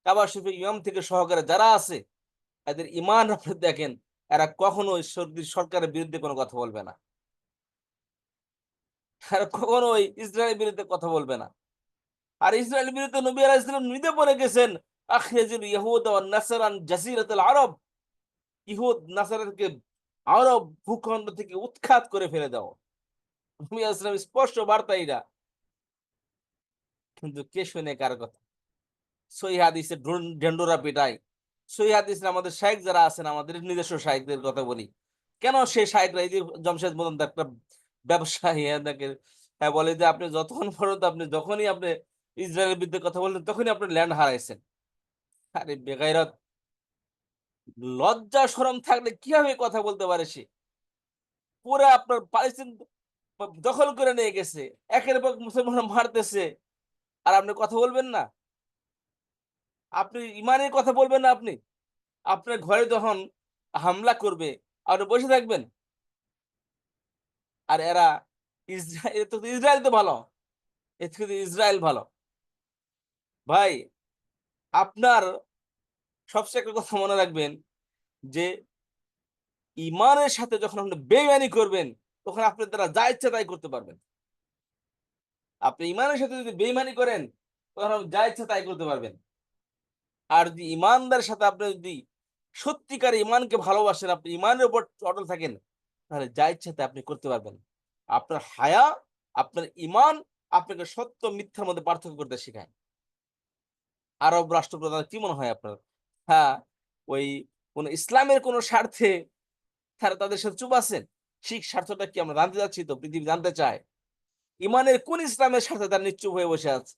কাবা শরীফের ইমাম থেকে সহকারে যারা আছে, এদের ইমান আপনি দেখেন, এরা কখনো সরকারের বিরুদ্ধে কোনো কথা বলবে না। এরা কখনোই ইসরায়েলের বিরুদ্ধে কথা বলবে না। আর ইসরায়েলের বিরুদ্ধে নবী আলাইহিস সালাম নিজে বলে গেছেন, আখরিজুল ইয়াহুদ ওয়ান নাসারান জাসিরাতুল আরব, ইহুদ নাসারাকে আরব ভূখণ্ড থেকে উৎখাত করে ফেলে দাও। নবী আলাইহিস সালাম স্পষ্ট বার্তা এটা। কিন্তু কে শুনে কার কথা? সহিহ হাদিসে ঢেন্ডুরা পিটায়। সহিহ হাদিসে আমাদের শাইখ যারা আছেন, আমাদের নিজস্ব শাইখদের কথা বলি। কেন সেই শাইখরা, এই যে জমশেদ মদন একটা ব্যবসায়ী, হ্যাঁ বলে যে আপনি যতক্ষণ পর্যন্ত আপনি যখনই আপনি ইসরায়েলের বিরুদ্ধে কথা বললেন তখনই আপনি ল্যান্ড হারাইছেন। আরে বেগাইরত, লজ্জা শরম থাকলে কিভাবে কথা বলতে পারে সে? পুরা আপনার পালেস্তিন দখল করে নিয়ে গেছে, একের পর এক মুসলমান মারতেছে, আর আপনি কথা বলবেন না? আপনি ইমানের কথা বলবেন না আপনি? আপনার ঘরে যখন হামলা করবে, আপনি বসে থাকবেন? আর এরা ইসরায়েল তো, ইসরায়েল তো ভালো। এর থেকে তো ইসরায়েল ভালো। ভাই, আপনার সবচেয়ে একটা কথা মনে রাখবেন যে ইমানের সাথে যখন আপনি বেইমানি করবেন, তখন আপনি তারা যা ইচ্ছা তাই করতে পারবেন। আপনি ইমানের সাথে যদি বেঈমানি করেন তখন আপনি যা ইচ্ছা তাই করতে পারবেন। আর যদি ইমানদারের সাথে আপনি যদি সত্যিকার ইমানকে ভালোবাসেন, আপনি ইমানের উপর অটল থাকেন, তাহলে যা ইচ্ছা তাই আপনি করতে পারবেন। আপনার হায়া, আপনার ইমান আপনাকে সত্য মিথ্যার মধ্যে পার্থক্য করতে শেখায়। আরব রাষ্ট্রপ্রধান কি মনে হয় আপনার? হ্যাঁ, ওই কোন ইসলামের কোন স্বার্থে তারা তাদের সাথে চুপ আছেন? সেই স্বার্থটা কি আমরা জানতে চাচ্ছি তো, পৃথিবী জানতে চায়। ইমানের কোন ইসলামের স্বার্থে তারা নিশ্চুপ হয়ে বসে আছে?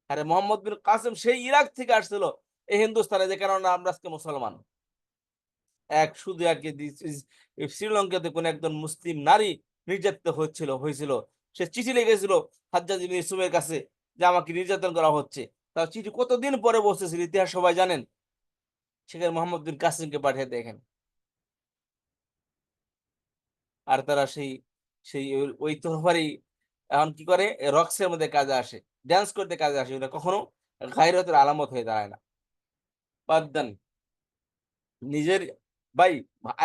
আরে মোহাম্মদ বিন কাসেম সেই ইরাক থেকে আসছিল এই হিন্দুস্তানে, যে কারণে আমরা আজকে মুসলমান। শুধু শ্রীলঙ্কাতে কোন একজন মুসলিম নারী নির্যাতিত হয়েছিল। সে চিঠি লিখেছিল হাজ্জাজ ইবনে ইউসুফের কাছে যে আমাকে নির্যাতন করা হচ্ছে। তার চিঠি কতদিন পরে বসেছিল, ইতিহাস সবাই জানেন। সেখানে মোহাম্মদ বিন কাসিমকে পাঠিয়ে দেখেন। আর তারা সেই সেই ওই তরবারি এখন কি করে, রক্সের মধ্যে কাজে আসে, ড্যান্স করতে কাজে আসে। এটা কখনো গায়রতের আলামত হয়ে দাঁড়ায় না। বাদ দেন নিজের ভাই,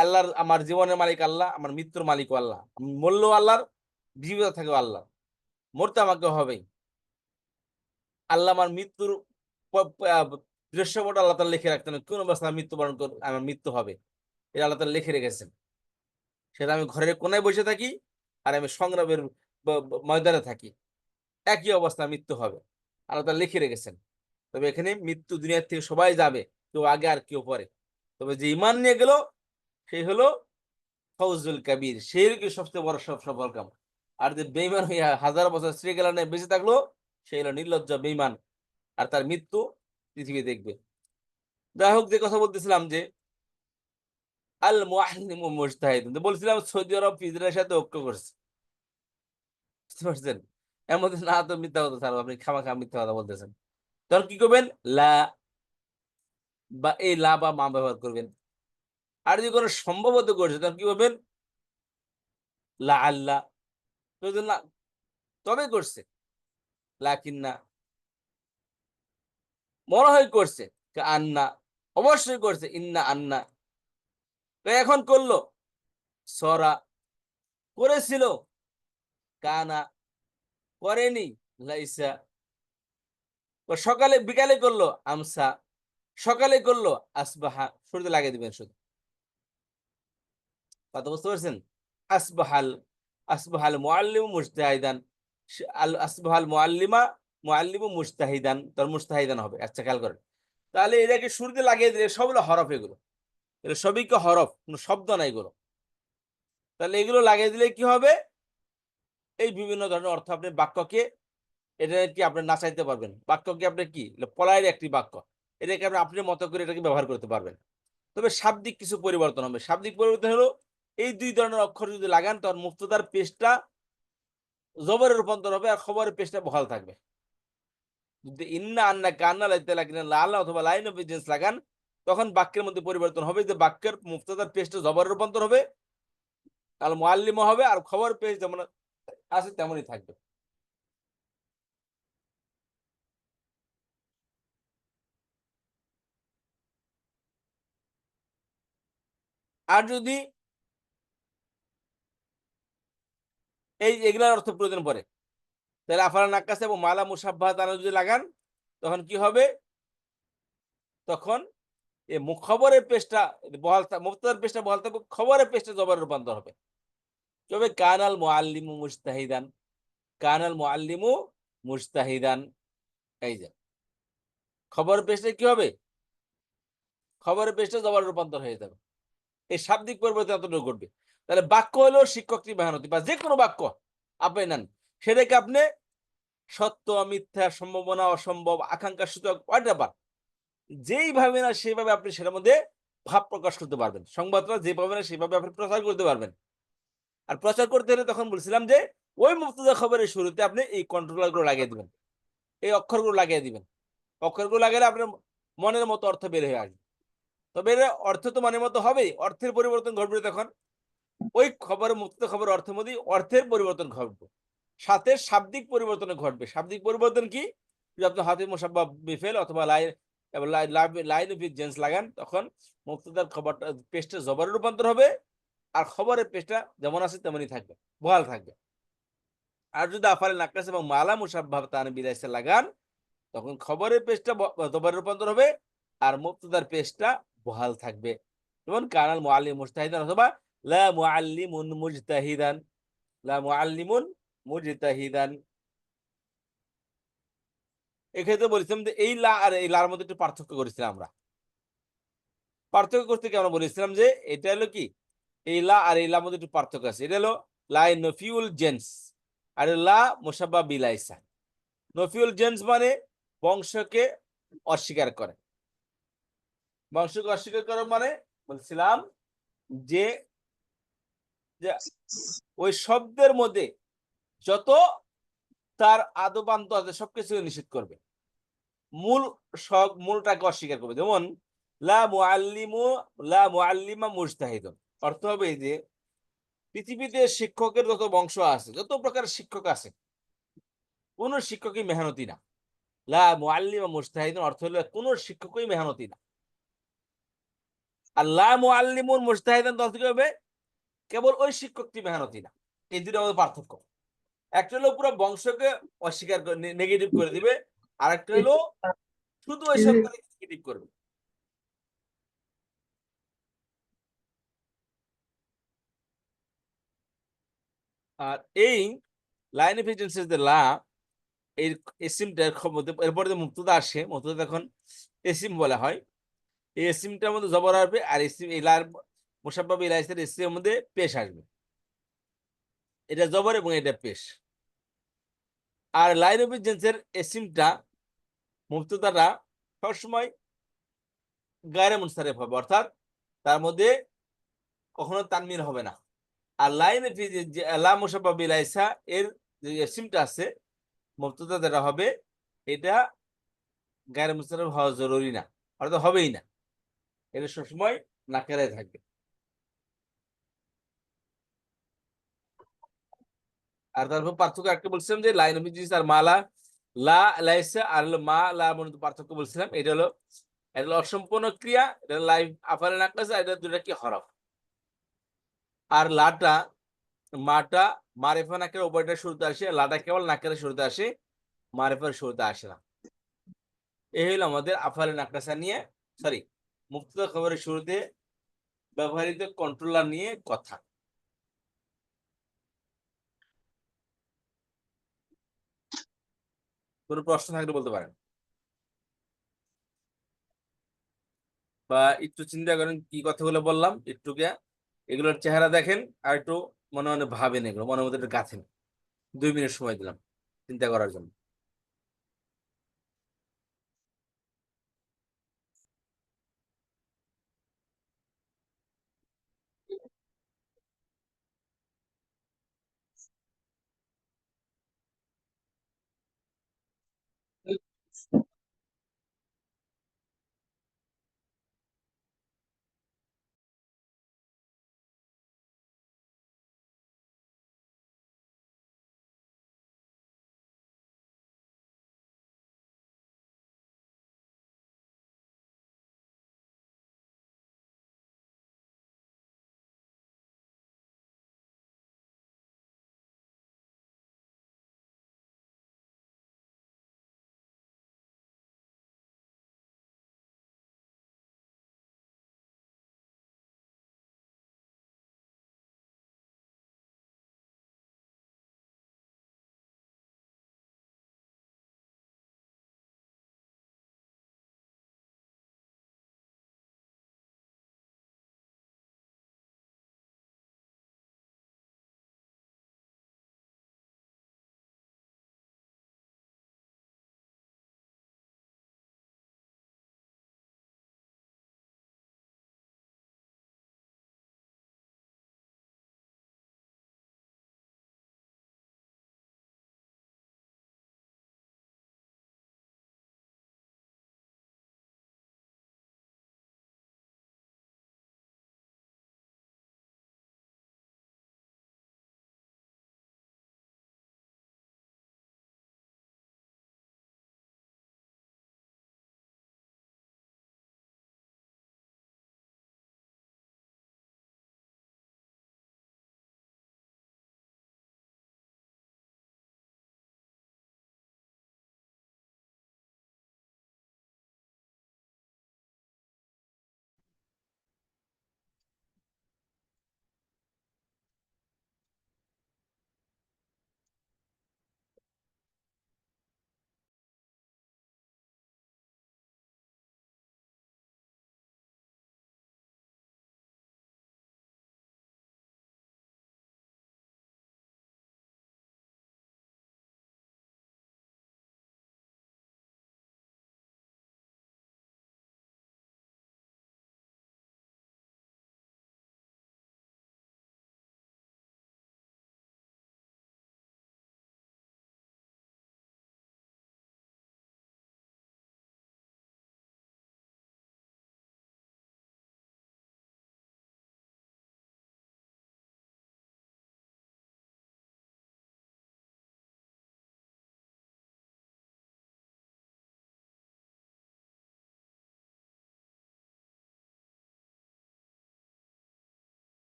আল্লাহর, আমার জীবনের মালিক আল্লাহ, আমার মৃত্যুর মালিকও আল্লাহ। আমি মরলেও আল্লাহর, জীবিত থাকেও আল্লাহ। মরতে আমাকে হবেই। আল্লাহ আমার মৃত্যুর দৃশ্যপট আল্লাহ তাআলা লিখে রাখতেন, কোন অবস্থায় মৃত্যুবরণ আমার মৃত্যু হবে, এটা আল্লাহ তাআলা লিখে রেখেছেন। সেটা আমি ঘরের কোনায় বসে থাকি আর আমি সংগ্রামের ময়দানে থাকি, একই অবস্থা মৃত্যু হবে, আল্লাহ তাআলা লিখে রেখেছেন। তবে এখানে মৃত্যু দুনিয়ার থেকে সবাই যাবে, কেউ আগে আর কেউ পরে। তবে যে ইমান নিয়ে গেল সেই হলো ফৌজুল কাবীর, সেই কি সবচেয়ে বড় সফল কাম। আর যে বেঈমান হইয়া হাজার বছর শ্রীগেলানে বেঁচে থাকলো, সে হলো নির্লজ্জ বেঈমান, আর তার মৃত্যু পৃথিবী দেখবে। যাই হোক, যে কথা বলতেছিলাম যে আল মুআল্লিমু মুজতাহিদুন, বলছিলাম সৌদি আরব ইসরায়েলের সাথে ঐক্য করছে, বুঝতে পারছেন? এর মধ্যে না তো মিথ্যা কথা ছাড়া আপনি খামাখা মিথ্যা কথা বলতেছেন। তখন কি করবেন? লা, বা এই লা বা মা ব্যবহার করবেন। আর যদি কোনো সম্ভবত করছে তখন কি করবেন? লাআল্লাহ, প্রয়োজন না, তবে করছে। লাকিন্না, মনে হয় করছে। কাআন্না, অবশ্যই করছে। ইন্না, আন্না, তো এখন করলো। সরা, করেছিল। কানা, করেনি। লাইসা, তো সকালে বিকালে করলো। আমসা, সকালে করলো। আসবাহা, শুরুতে লাগিয়ে দিবেন শুধু। কথা বুঝতে পারছেন? আসবাহাল, আসবাহাল মুআল্লিমু মুজতাহিদান, আল আসবাহাল মুআল্লিমা, মুআল্লিমু মুজতাহিদান, তার মুজতাহিদান হবে। আচ্ছা, খেয়াল করেন। তাহলে এটাকে শুরুতে লাগিয়ে দিলে সবগুলো হরফ, এগুলো এগুলো সবই কি হরফ, কোনো শব্দ নাই এগুলো। তাহলে এগুলো লাগিয়ে দিলে কি হবে? এই বিভিন্ন ধরনের অর্থ আপনি বাক্যকে, এটা কি আপনি নাচাইতে পারবেন। বাক্যকে আপনি কি পলায়ের একটি বাক্য, এটাকে আপনি আপনার মতো করে এটাকে ব্যবহার করতে পারবেন। তবে শাব্দিক কিছু পরিবর্তন হবে। শাব্দিক পরিবর্তন হলো এই দুই ধরনের অক্ষর যদি লাগান তখন মুফতাদার পেশটা জবরে রূপান্তর হবে আর খবরের পেশটা বহাল থাকবে। যদি ইন্না, আন্না, কান্না, লাইতে লাগিনা লাল অথবা লাইন অফ জিন্স লাগান তখন বাক্যের মধ্যে পরিবর্তন হবে, যে বাক্যের মুফতাদার পেশটা জবরে রূপান্তর হবে, আল মুআল্লিমা হবে, আর খবরের পেশ যেমন আছে তেমনই থাকবে। আর যদি এগুলার অর্থ প্রয়োজন পড়ে, তাহলে আফারা নাক্কাসা এবং মালা মুসাব্বাহা তারা যদি লাগান তখন কি হবে? তখন এই খবরের পেজটা বহাল মুফতাদার পেজটা বহাল থাকবে, খবরের পেজটা জবরে রূপান্তর হবে। তবে কানাল মুআল্লিমু মুজতাহিদান, কানাল মুআল্লিমু মুজতাহিদান, এই যে খবরের পেজটা কি হবে? খবরের পেজটা জবরে রূপান্তর হয়ে যাবে। এই শাব্দিক পরিবর্তন এতটুকু ঘটবে। তাহলে বাক্য হলো শিক্ষকটি মেহনতি, বা যে কোনো বাক্য আপনি নেন, সেটাকে আপনি সত্য, মিথ্যা, সম্ভাবনা, অসম্ভব, আকাঙ্ক্ষা সূচক হোয়াটএভার যেইভাবে না সেইভাবে আপনি সেটার মধ্যে ভাব প্রকাশ করতে পারবেন। সংবাদটা যেভাবে না সেভাবে আপনি প্রচার করতে পারবেন। আর প্রচার করতে হলে তখন বলছিলাম যে ওই মুক্তদা খবরের শুরুতে আপনি এই কন্ট্রোলার গুলো লাগিয়ে দিবেন, এই অক্ষরগুলো লাগিয়ে দিবেন। অক্ষরগুলো লাগালে আপনার মনের মতো অর্থ বের হয়ে আসবে। তবে এর অর্থ তো মনের মতো হবেই, অর্থের পরিবর্তন ঘটবে তখন। ওই খবরের মুক্ত খবর অর্থের মধ্যেই অর্থের পরিবর্তন ঘটবে, সাথে শাব্দিক পরিবর্তন ঘটবে। শাব্দিক পরিবর্তন কি? যদি আপনি হাতে মুসাব্বা বিফেল অথবা লাইন অফ জেন্স লাগান তখন মুক্তদার খবরটা পেস্টে জবরে রূপান্তর হবে, আর খবরের পেশটা যেমন আছে তেমনই থাকবে, বহাল থাকবে। আর যদি আফালে নাকাস এবং মালা মুসাব্বাহ তানবির এসে লাগান, তখন খবরের পেশটা জবরে রূপান্তর হবে আর মুবতাদার পেশটা বহাল থাকবে। যেমন কানাল মুআল্লিম মুজতাহিদান অথবা লা মুআল্লিমুন মুজতাহিদান, লা মুআল্লিমুন মুজতাহিদান। এক্ষেত্রে বলেছিলাম যে এই লা আর এই লার মধ্যে একটু পার্থক্য করেছিলাম আমরা। পার্থক্য করতে কি আমরা বলেছিলাম যে এটা হলো কি এই লা আর এই লার মধ্যে একটু পার্থক্য আছে। এটা হলো লা নফিউল জেন্স আর লা মুসাব্বা বিলাইসা। নফিউল জেন্স মানে বংশকে অস্বীকার করে। বংশকে অস্বীকার করা মানে বলছিলাম যে, যে ওই শব্দের মধ্যে যত তার আদবান্ত আছে সবকিছু নিষেধ করবে। মূল মূলটাকে অস্বীকার করবে। যেমন লা মুআল্লিমু লা মুআল্লিমা মুজতাহিদুন। অর্থ হবে এই যে পৃথিবীতে শিক্ষকের যত বংশ আছে, যত প্রকার শিক্ষক আছে, কোন শিক্ষকই মেহনতি না। লা মুআল্লিমা মুজতাহিদুন অর্থ হলো কোন শিক্ষকই মেহনতি না। আর লা মুআল্লিমুন মুজতাহিদান অর্থ কি হবে? কেবল ওই শিক্ষকটি মেহনতি না। এই দুটোর মধ্যে পার্থক্য। একটা হলো পুরো বংশকে অস্বীকার করে নেগেটিভ করে দিবে। আরেকটা হলো শুধু ওই সবটাকে নেগেটিভ করবে। আর এই লাইন অফ এজেন্সির যে লা এই এসিমটার এরপরে যে মুক্তদা আসে, মুক্তদা এখন এসিম বলা হয়। এই এসিমটার মধ্যে জবর আসবে আর এসিম এই লার মুসাব্বাব ইলাইসের এসিমের মধ্যে পেশ আসবে। এটা জবর এবং এটা পেশ। আর লাইন অফ এজেন্সির এসিমটা মুক্তদাটা সবসময় গায়রে মুনসারিফ হবে, অর্থাৎ তার মধ্যে কখনো তানমিন হবে না। আর লাইন অফ যে লা মুসাব্বাব ইলাইসা এর যে এসিমটা আছে মুক্তদা যেটা হবে এটা গায়রে মুনসারিফ হওয়া জরুরি না, অর্থাৎ হবেই না। এটা সবসময় নাকেরায় থাকবে। আর তারপর পার্থক্য একটা বলছিলাম যে লাইন অফ জিনিস আর মালা লা লাইসা আর হলো মা লা মধ্যে পার্থক্য বলছিলাম। এটা হলো অসম্পূর্ণ ক্রিয়া, এটা লাইভ আফালে নাকাসা, এটা দুটা কি হরফ। আর লাটা মাটা মারিফা নাকের উভয়টার শুরুতে আসে, লাটা কেবল নাকের শুরুতে আসে, মারিফার শুরুতে আসে না। এই হলো আমাদের আফালে নাকাসা নিয়ে, সরি, মুক্তদা খবরের শুরুতে ব্যবহৃত কন্ট্রোলার নিয়ে কথা। কোনো প্রশ্ন থাকলে বলতে পারেন, বা একটু চিন্তা করেন কি কথাগুলো বললাম, একটু এগুলোর চেহারা দেখেন আর একটু মনে মনে ভাবেন, এগুলো মনের মধ্যে একটু গাঁথেন। 2 মিনিট সময় দিলাম চিন্তা করার জন্য।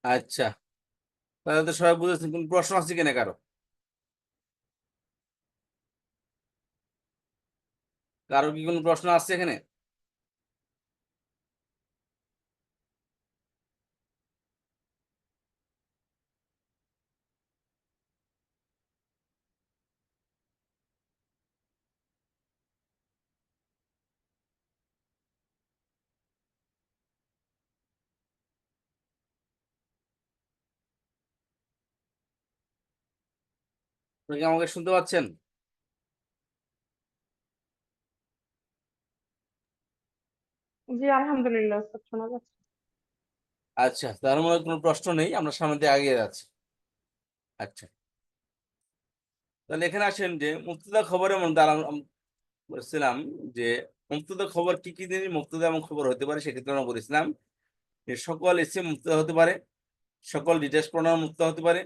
আচ্ছা, তাহলে তো সবাই বুঝেছেন। কোন প্রশ্ন আছে কিনা কারো? কারো কি কোনো প্রশ্ন আছে এখানে? আপনি কি আমাকে শুনতে পাচ্ছেন? জি আলহামদুলিল্লাহ স্যার, শোনা যাচ্ছে। আচ্ছা, তার মনে হয় কোনো প্রশ্ন নেই, আমরা সামনে দিয়ে এগিয়ে যাচ্ছি। আচ্ছা, তাহলে এখানে আসেন যে মুক্তিযোদ্ধা খবরের মধ্যে বলছিলাম যে মুক্তিযোদ্ধা খবর কি কি জিনিস মুক্তিযোদ্ধা এবং খবর হতে পারে, সেক্ষেত্রে আমরা বলেছিলাম যে সকল ইসিম মুক্তিযোদ্ধা হতে পারে, সকল ডিটেলস প্রণয়ন মুক্ত হতে পারে,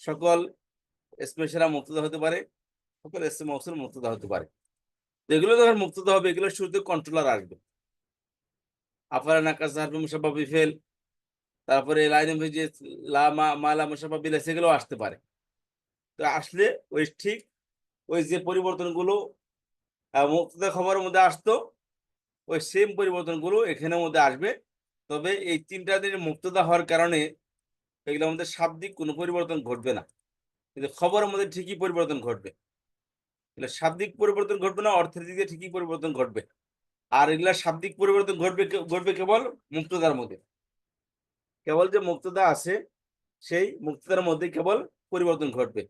সকল স্পেশাল মুক্তিযোদ্ধা হতে পারে, সকল এসএম মৌসুল মুক্তিযোদ্ধা হতে পারে। তো এগুলো যখন মুক্তিযোদ্ধা হবে, এগুলো শুরুতে কন্ট্রোলার আসবে। আফারা নাকাজ হারফে মুসাফা বিফেল, তারপরে লাইনে যে মালা মুসাফা বিলা, সেগুলো আসতে পারে। তো আসলে ওই ঠিক ওই যে পরিবর্তনগুলো মুক্তিযোদ্ধা খবরের মধ্যে আসতো, ওই সেম পরিবর্তনগুলো এখানের মধ্যে আসবে। তবে এই তিনটা দিন মুক্তদা হওয়ার কারণে এগুলোর মধ্যে শাব্দিক কোনো পরিবর্তন ঘটবে না, কিন্তু খবরের মধ্যে ঠিকই পরিবর্তন ঘটবে। এগুলো শাব্দিক পরিবর্তন ঘটবে না, অর্থের দিকে ঠিকই পরিবর্তন ঘটবে। আর এগুলা শাব্দিক পরিবর্তন ঘটবে ঘটবে কেবল মুক্তদার মধ্যে। কেবল যে মুক্তদা আছে, সেই মুক্তদার মধ্যে কেবল পরিবর্তন ঘটবে।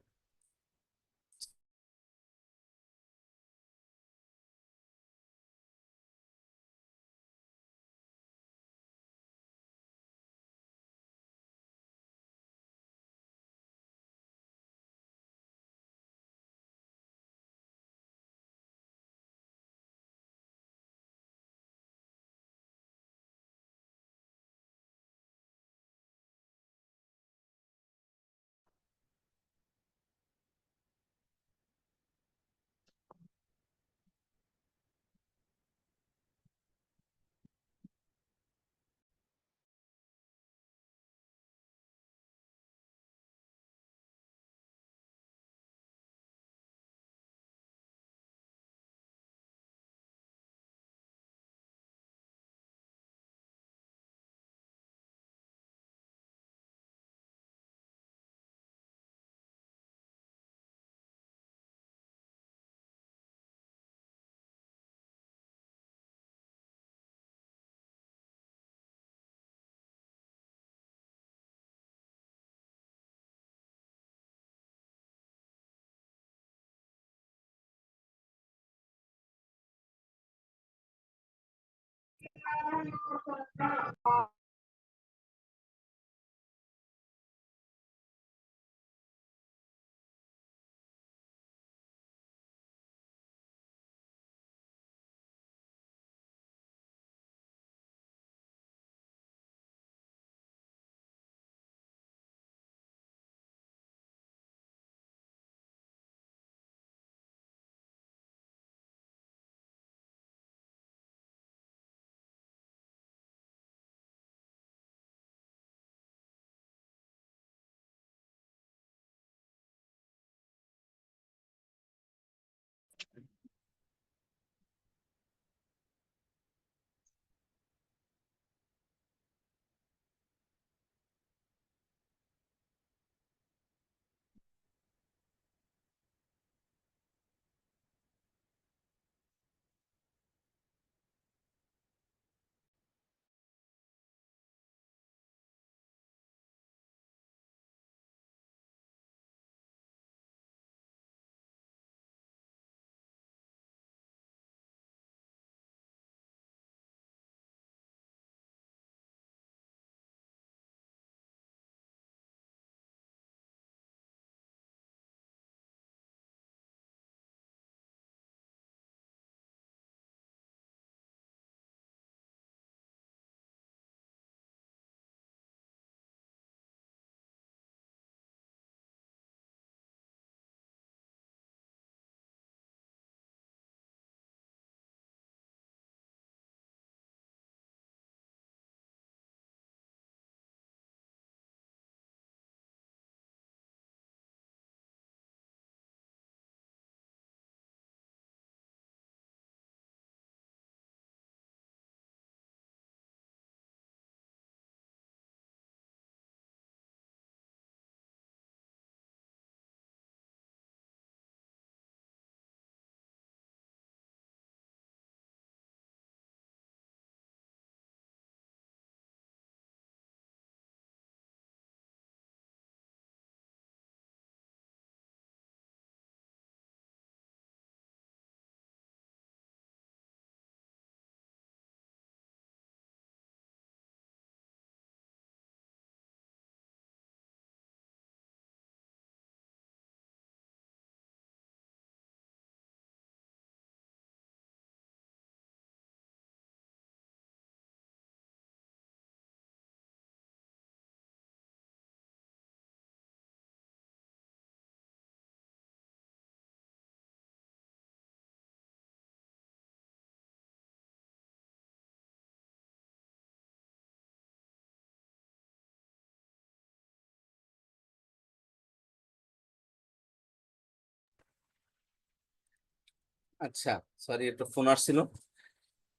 আচ্ছা, সরি, একটা ফোন আসছিল।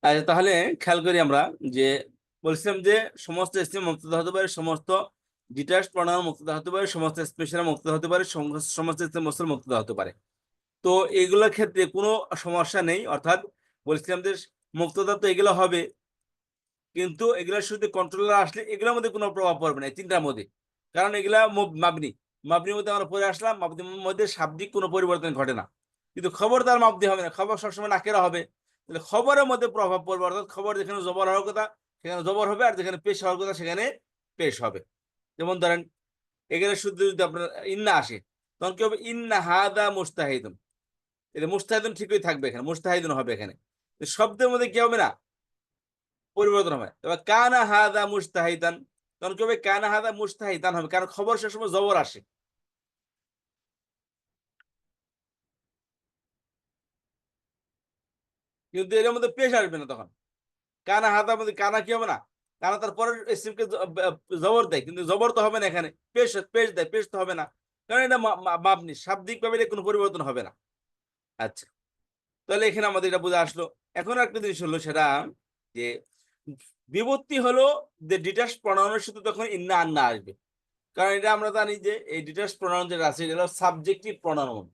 আচ্ছা, তাহলে খেয়াল করি আমরা যে বলছিলাম যে সমস্ত স্ট্রিম মুক্তদা হতে পারে, সমস্ত ডিটাচ প্রণাম মুক্তদা হতে পারে, সমস্ত স্পেশাল মুক্তদা হতে পারে, সমস্ত স্ট্রিম মসল মুক্তদা হতে পারে। তো এগুলোর ক্ষেত্রে কোনো সমস্যা নেই, অর্থাৎ বলছিলাম যে মুক্তদা তো এগুলো হবে, কিন্তু এগুলোর সাথে কন্ট্রোলার আসলে এগুলোর মধ্যে কোনো প্রভাব পড়বে না এই তিনটার মধ্যে, কারণ এগুলা মাবনি। মাবনির মধ্যে আমরা পড়ে আসলাম, মাবনির মধ্যে শাব্দিক কোনো পরিবর্তন ঘটে না, কিন্তু খবরদার মাবনি হবে না, খবর সবসময় নাকেরা হবে। তাহলে খবরের মধ্যে প্রভাব পড়বে, অর্থাৎ খবর যেখানে জবর হওয়ার কথা সেখানে জবর হবে, আর যেখানে পেশ হওয়ার কথা সেখানে পেশ হবে। যেমন ধরেন এখানে শুদ্ধ যদি আপনার ইন্না আসে, তখন কি হবে? ইন্না হাদা মুস্তাহিদুন, এটা মুস্তাহিদুন ঠিকই থাকবে, এখানে মুস্তাহিদুন হবে। এখানে শব্দের মধ্যে কি হবে না, পরিবর্তন হবে। তবে কানা হাদা মুস্তাহিদান, তখন কি হবে? কানা হাদা মুস্তাহিদান হবে, কারণ খবর সে সময় জবর আসে, কিন্তু এর মধ্যে পেশ আসবে না তখন। কানা হাদার মধ্যে কানা কি হবে না, কানা তারপরে ইসিমকে জবর দেয়, কিন্তু জবর তো হবে না এখানে, পেশ পেশ দেয়, পেশ তো হবে না, কারণ এটা মাবনি, শাব্দিক ভাবে কোনো পরিবর্তন হবে না। আচ্ছা, তাহলে এখানে আমাদের এটা বোঝা আসলো। এখন একটা জিনিস হলো সেটা যে বিভক্তি হলো যে ডিটাচ প্রণয়নের সাথে তখন ইন্না আন্না আসবে, কারণ এটা আমরা জানি যে এই ডিটাচ প্রনাউন যেটা আছে এটা হলো subjective pronoun,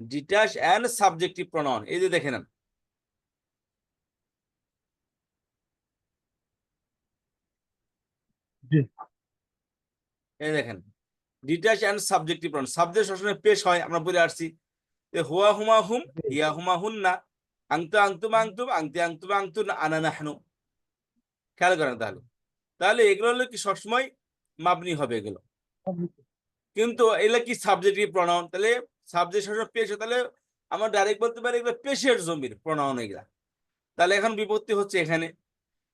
detach and subjective pronoun. এই যে দেখে নেন, জি। এই দেখেন detach and subjective pronoun, subject সবসময় পেশ হয়, আমরা বলে আসছি যে হুয়া হুমা হুম, ইয়া হুমা হুন্না, আংতু আংতুম আংতুম, আংতি আংতুম আংতু, আনা নাহনু। খেয়াল করেন তাহলে, তাহলে এগুলো হলো কি সবসময় মাবনি হবে এগুলো, কিন্তু এগুলো কি সাবজেক্টিভ প্রনাউন, তাহলে সাবজেক্ট সবসময় পেশ হয়, তাহলে আমরা ডাইরেক্ট বলতে পারি এগুলো পেশের জমির প্রনাউন এগুলা। তাহলে এখন বিপত্তি হচ্ছে এখানে,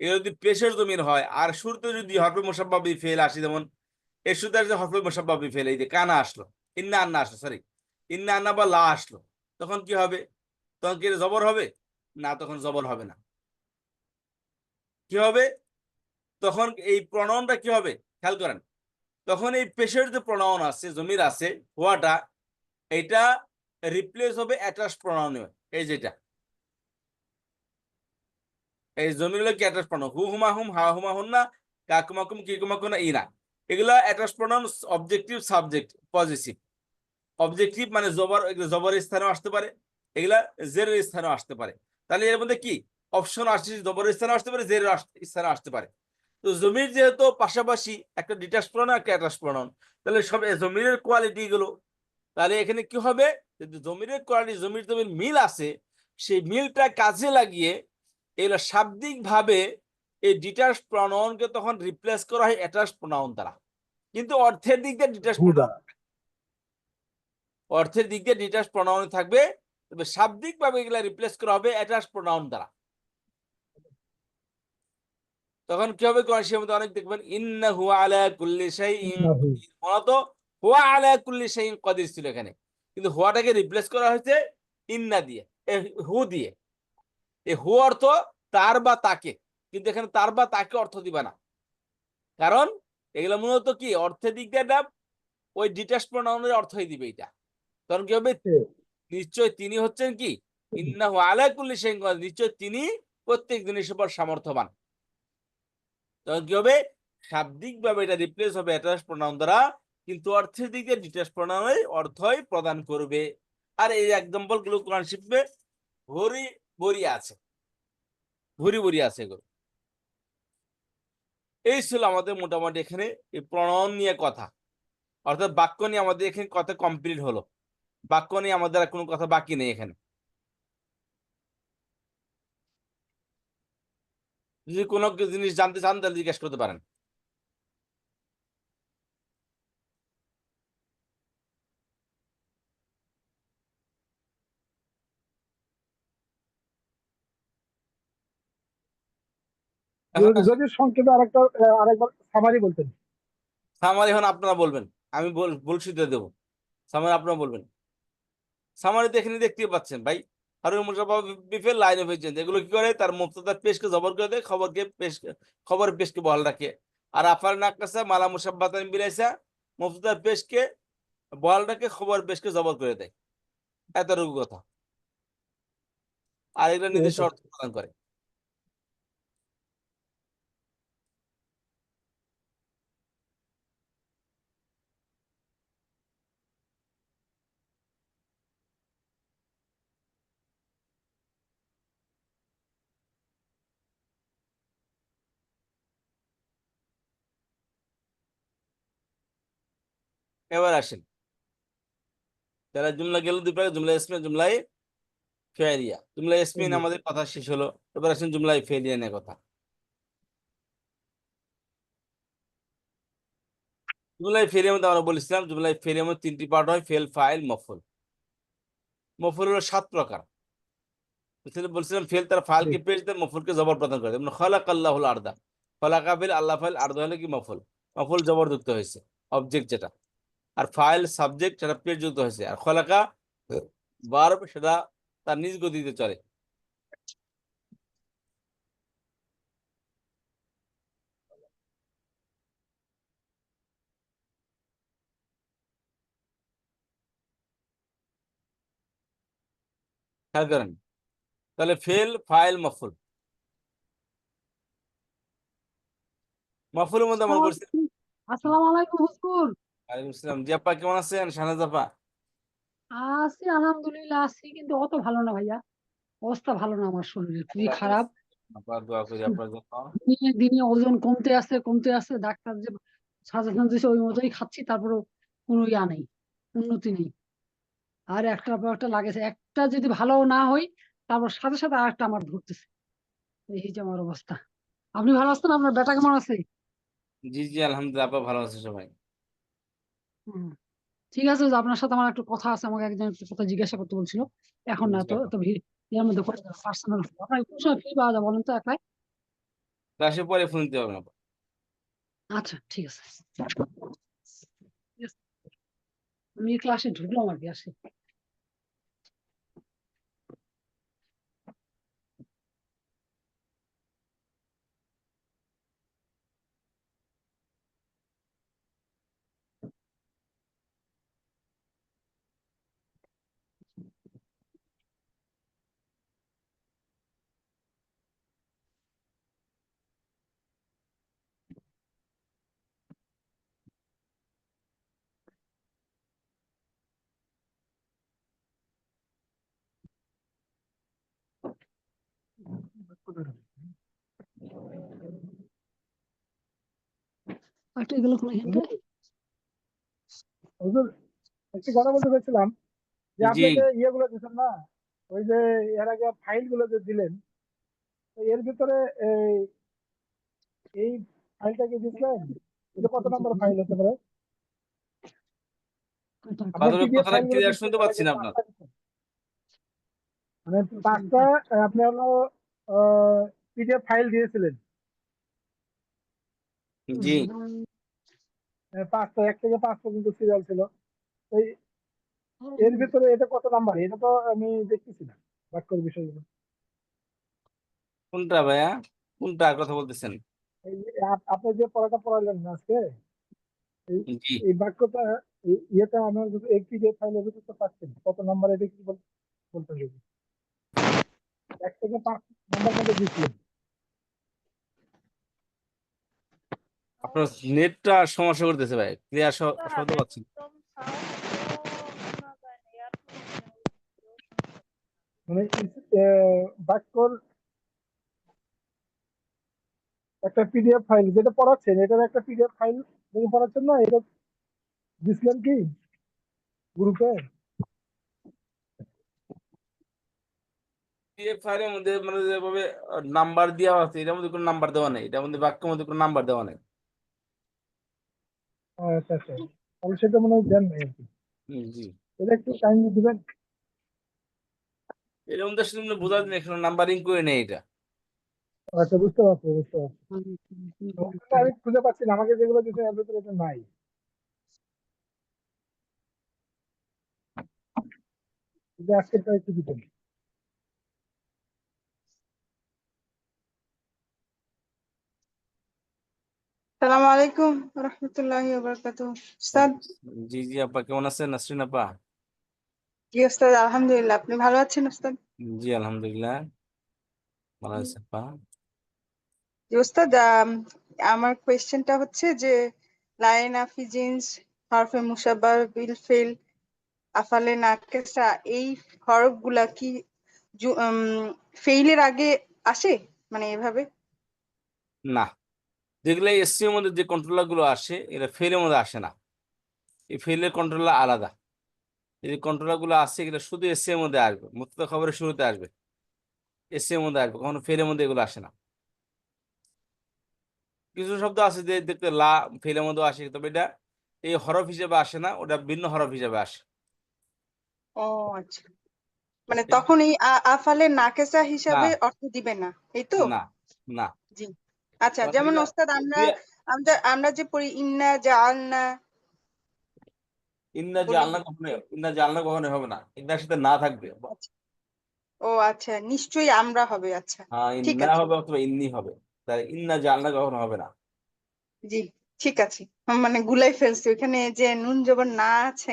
এগুলো যদি পেশের জমির হয় আর শুরুতে যদি হরফে মুসাব্বাবি ফেল আসে, যেমন এর শুরুতে আসলে হরফে মুসাব্বাবি ফেল, এই যে কানা আসলো, ইন্না আন্না আসলো, সরি ইন্না আন্না বা লা আসলো, তখন কি হবে? তখন কি জবর হবে? না, তখন জবর হবে না। কি হবে তখন? এই প্রণয়নটা কি হবে খেয়াল করেন, তখন এই পেশের যে প্রণয়ন আছে, জমির আছে হওয়াটা, এটা রিপ্লেস হবে অ্যাটাচ প্রণয়নে। এই যেটা এই জমির হলো কি অ্যাটাচ প্রণয়ন, হু হুমা হুম, হা হুমা হুন না, কাকুমাকুম কিকুমাকুম না, ইনা, এগুলা অ্যাটাচ প্রণয়ন, অবজেক্টিভ সাবজেক্ট পজিটিভ। অবজেক্টিভ মানে জবর, জবরের স্থানেও আসতে পারে, এগুলা জেরের স্থানেও আসতে পারে। তাহলে এর মধ্যে কি অপশন আসছে? জবরের স্থানে আসতে পারে, জেরের স্থানে আসতে পারে। তো জমির যেহেতু পাশাপাশি একটা ডিটাচ প্রণয়ন একটা অ্যাটাচ প্রণয়ন, তাহলে সব জমিরের কোয়ালিটি গুলো, তাহলে এখানে কি হবে? যদি জমিরের কোয়ালিটি জমির জমির মিল আছে, সেই মিলটা কাজে লাগিয়ে এগুলো শাব্দিক ভাবে এই ডিটাচ প্রনাউনকে তখন রিপ্লেস করা হয় অ্যাটাচ প্রনাউন দ্বারা, কিন্তু অর্থের দিক দিয়ে ডিটাচ হু প্রনাউন, দ্বারা। অর্থের দিক দিয়ে ডিটাচ প্রনাউন থাকবে, তবে শাব্দিক ভাবে এগুলা রিপ্লেস করা হবে অ্যাটাচ প্রনাউন দ্বারা। তখন কি হবে? কোরআনের মধ্যে অনেক দেখবেন ইন্নাহু আলা কুল্লি শাইইন ইন্নাহু। কাদির, মূলত হুয়া আলা কুল্লি শাইইন কাদির ছিল এখানে, কিন্তু হুয়াটাকে রিপ্লেস করা হয়েছে ইন্না দিয়ে, হু দিয়ে। এই হু অর্থ তার বা তাকে, কিন্তু এখানে তার বা তাকে অর্থ দিবা না, কারণ এগুলো মূলত কি অর্থের দিক দিয়ে ওই ডিটাচ প্রনাউনের অর্থই দিবে এটা। তখন কি হবে? নিশ্চয় তিনি হচ্ছেন কি, ইন্নাহু আলা কুল্লি শাইইন কাদির, নিশ্চয় তিনি প্রত্যেক জিনিসের উপর সামর্থ্যবান। তখন কি হবে? শাব্দিক ভাবে এটা রিপ্লেস হবে অ্যাটাচ প্রনাউন দ্বারা, কিন্তু অর্থের দিক দিয়ে ডিটাচ প্রনাউনের অর্থই প্রদান করবে। আর এই এক্সাম্পল গুলো কোরআন শিখবে ভরি ভরি আছে, ভরি ভরি আছে এগুলো। এই ছিল আমাদের মোটামুটি এখানে এই প্রণয়ন নিয়ে কথা, অর্থাৎ বাক্য নিয়ে আমাদের এখানে কথা কমপ্লিট হলো। বাক্য নিয়ে আমাদের আর কোনো কথা বাকি নেই এখানে। যদি কোনো জিনিস জানতে চান তাহলে জিজ্ঞেস করতে পারেন। এখন যদি সংক্ষেপে আরেকবার সামারি বলতেন। সামারি এখন আপনারা বলবেন, আমি বলছি দেবো। সামারি আপনারা বলবেন। সামারিতে এখানে দেখতে পাচ্ছেন ভাই, হারুন মুশাররফ বিফের লাইন অফ চেঞ্জ, এগুলো কি করে? তার মুবতাদার পেশকে জবর করে দেয়, খবরের পেশকে বহাল রাখে। আর আফার নাকাসা মালা মুসাব্বাতান বিলাইসা, মুবতাদার পেশকে বহাল রাখে, খবর পেশকে জবর করে দেয়। এতটুকু কথা। আর এগুলো নিজস্ব অর্থ প্রদান করে। এবার আসেন, তাহলে জুমলা গেল দুই প্রকার, জুমলা ইসমিয়া, জুমলাই ফেরিয়া। জুমলা ইসমিন আমাদের কথা শেষ হলো, এবার আসেন জুমলাই ফেরিয়া নিয়ে কথা। জুমলাই ফেরিয়ার মধ্যে আমরা বলেছিলাম, জুমলাই ফেরিয়ার মধ্যে তিনটি পার্ট হয়, ফেল, ফাইল, মফুল। মফুল হলো 7 প্রকার। বলছিলাম ফেল তার ফাইলকে পেশ দেয়, মফুলকে জবর প্রদান করে। যেমন খালাক আল্লাহুল আরদা, খালাকা ফেল, আল্লাহ ফাইল, আরদা হলে কি মফুল। মফুল জবর যুক্ত হয়েছে, অবজেক্ট যেটা। আর ফাইল সাবজেক্ট, সেটা পেশ যুক্ত হয়েছে। আর খালাকা ভার্ব, সেটা তার নিজ গতিতে চলে। খেয়াল করেন, তাহলে ফেল, ফাইল, মফুল। মফুলের মধ্যে আমরা বলছি। আসসালামু আলাইকুম হুজুর। ওয়ালাইকুম আসসালাম। জি আপা, কেমন আছেন? শাহনাজ আপা। আছি আলহামদুলিল্লাহ, আছি কিন্তু অত ভালো না ভাইয়া, অবস্থা ভালো না, আমার শরীর খুবই খারাপ। আপনার দোয়া করি আপনার জন্য। দিনে দিনে ওজন কমতে আছে কমতে আছে, ডাক্তার যে সাজেশন দিয়েছে ওই মতোই খাচ্ছি, তারপরে কোনো ইয়া নেই, উন্নতি নেই। আর একটার পর একটা লাগেছে, একটা যদি ভালো না হই তারপর সাথে সাথে আর একটা আমার ধরতেছে। এই যে আমার অবস্থা। আপনি ভালো আছেন? আপনার বেটা কেমন আছে? জি জি আলহামদুলিল্লাহ, আপা ভালো আছে সবাই। হুম, ঠিক আছে, যে আপনার সাথে আমার একটু কথা আছে, আমাকে একজন একটু কথা জিজ্ঞাসা করতে বলছিল। এখন না, জি তো আপা। তো এর মধ্যে পার্সোনাল। আপনার কোন সময় ফ্রি পাওয়া যায় বলেন তো একলাই? ক্লাসে পরে ফোন দিতে হবে না। আচ্ছা, ঠিক আছে। Yes, আমি ক্লাসে ঢুকলাম আর কি, আসি। একটু এগুলো কোনো হিন্ট? হুজুর, একটি কথা বলতে চাইছিলাম যে জি, আপনি যে ইয়েগুলো দিচ্ছেন না, ওই যে এর আগে ফাইল গুলো যে দিলেন, তো এর ভিতরে এই এই ফাইলটা কি দিচ্ছেন? এটা কত নম্বর ফাইল হতে পারে? আপনি বাদলের পিডিএফ কথাটা ফাইল গুলো ক্লিয়ার দিচ্ছেন, শুনতে এর পাচ্ছি আগে না আপনার। 5টা দিচ্ছেন, মানে 5টা আপনি হলো পিডিএফ ফাইল দিয়েছিলেন। জি, 5টা, 1 থেকে 5 পর্যন্ত সিরিয়াল ছিল। তো এর ভিতরে এটা কত নাম্বার? এটা তো আমি দেখতেছি না বাক্যের বিষয়গুলো। কোনটা ভাইয়া, কোনটা কথা বলতেছেন? এই যে আপনি যে পড়াটা পড়ালেন না আজকে, এই জি, এই বাক্যটা, ইয়েটা আমার এই পিডিএফ ফাইলের ভিতরে তো পাচ্ছেন কত নাম্বার, এটা কি বলতে হবে? 1 থেকে 5 নাম্বার মধ্যে দিচ্ছিলেন। আপনার নেটটা সমস্যা করতেছে ভাই, ক্লিয়ার শব্দ পাচ্ছি না। মানে বাক্যর একটা পিডিএফ ফাইল যেটা পড়াচ্ছেন, এটার একটা পিডিএফ ফাইল যেটা পড়াচ্ছেন না, এটা দিচ্ছিলেন কি গ্রুপে? পিডিএফ ফাইলের মধ্যে মানে যেভাবে নাম্বার দেওয়া আছে, এটার মধ্যে কোনো নাম্বার দেওয়া নেই, এটার মধ্যে বাক্যের মধ্যে কোনো নাম্বার দেওয়া নেই। আচ্ছা আচ্ছা, তাহলে সেটা মনে হয় দেন নাই আর কি। জি, এটা একটু কাইন্ডলি দিবেন। এটার মধ্যে আসলে বোঝা যায় না, এখানে নাম্বারিং করে নেই এটা। আচ্ছা, বুঝতে পারছি বুঝতে পারছি। ওখানে আমি খুঁজে পাচ্ছি না, আমাকে যেগুলো দিচ্ছেন এর ভিতরে এটা নাই। এটা আজকেরটা একটু দিতেন। সালামু আলাইকুম রহমতুল্লাহি ওয়া বারাকাতুহু। উস্তাদ, জি জি আপা, কেমন আছেন নাসরিন আপা? জি উস্তাদ, আলহামদুলিল্লাহ। আপনি ভালো আছেন উস্তাদ? জি আলহামদুলিল্লাহ ভালো আছে আপা। জি ওস্তাদ, আমার কোয়েশ্চেনটা হচ্ছে যে লাইন আফিজিনস, হরফে মুশাব্বাহ বিল ফিল, আফালে নাকেসা, এই হরফগুলা কি ফেইলের আগে আসে, মানে এভাবে? না, যেগুলো এসসি এর মধ্যে যে কন্ট্রোলার গুলো আসে এটা ফেলের মধ্যে আসে না, এই ফেলের কন্ট্রোলার আলাদা। এই যে কন্ট্রোলার গুলো আসছে এগুলো শুধু এসসি এর মধ্যে আসবে, মুক্তদা খবরের শুরুতে আসবে, এসসি এর মধ্যে আসবে, কখনো ফেলের মধ্যে এগুলো আসে না। কিছু শব্দ আছে যে দেখতে লা ফেলের মধ্যে আসে, তবে এটা এই হরফ হিসেবে আসে না, ওটা ভিন্ন হরফ হিসেবে আসে। ও আচ্ছা, মানে এই- তখন এই আফালে নাকেসা না হিসাবে অর্থ দিবে না, এই তো? না না, জি আচ্ছা, মানে যেমন এগুলা ওস্তাদ আমরা দিয়ে- আমরা আমরা যে পড়ি ইন্না জাআলনা, ইন্না যে বলি। আল্লাহ কখনো, ইন্না যে আল্লাহ কখনো হবে না, ইন্নার সাথে না থাকবে। আচ্ছা, ও আচ্ছা, নিশ্চয়ই আমরা হবে, আচ্ছা হ্যাঁ ঠিক ইন্না আছে। হবে অথবা ইন্নি হবে, তাই ইন্না যে আল্লাহ কখনো হবে না। জি ঠিক আছে, মানে গুলাই ফেলছি, ওখানে যে নুন জবর না আছে,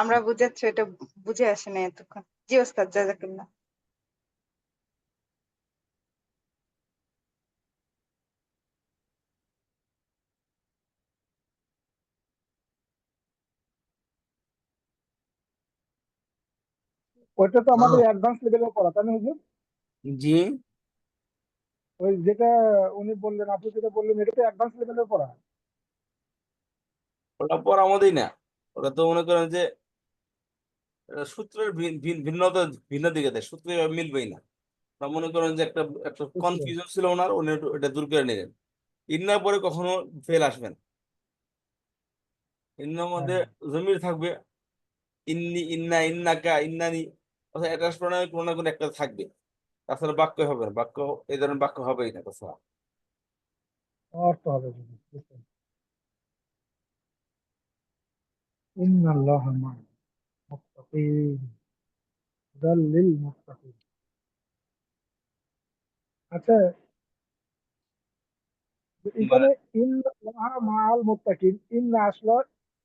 আমরা বুঝাচ্ছি, এটা বুঝে আসে না এতক্ষণ। জি ওস্তাদ, জাযাকাল্লাহ। ওইটা তো আমাদের অ্যাডভান্স লেভেলের পড়া, তাই না হুজুর? জি ওই যেটা উনি বললেন, আপনি যেটা বললেন, এটা তো অ্যাডভান্স লেভেলের পড়া। ওটা পড়া আমাদেরই না, ওটা তো মনে করেন যে সূত্রের ভিন্নতা, ভিন্ন দিকে দেয়, সূত্রে মিলবেই না। তা মনে করেন যে একটা একটা বুঝতে কনফিউশন ছিল ওনার, উনি এটা দূর করে নিলেন। ইন্নার পরে কখনো ফেল আসবে না, ইন্নার মধ্যে হ্যাঁ, জমির থাকবে, ইন্নি, ইন্না, ইন্নাকা, ইন্নানি, অর্থাৎ এটা প্রণয় কোনো না কোনো একটা থাকবে, তাছাড়া বাক্য হবে না, বাক্য এই ধরনের বাক্য হবেই না তাছাড়া। অর্থ হবে হুজুর, বুঝতে পেরেছি। ইন্নাল্লাহা মা'আল মুত্তাকিন, হুদাল লিল মুত্তাকিন। আচ্ছা, মানে এখানে ইন্নাল্লাহা মা'আল মুত্তাকিন, ইন্না আসলো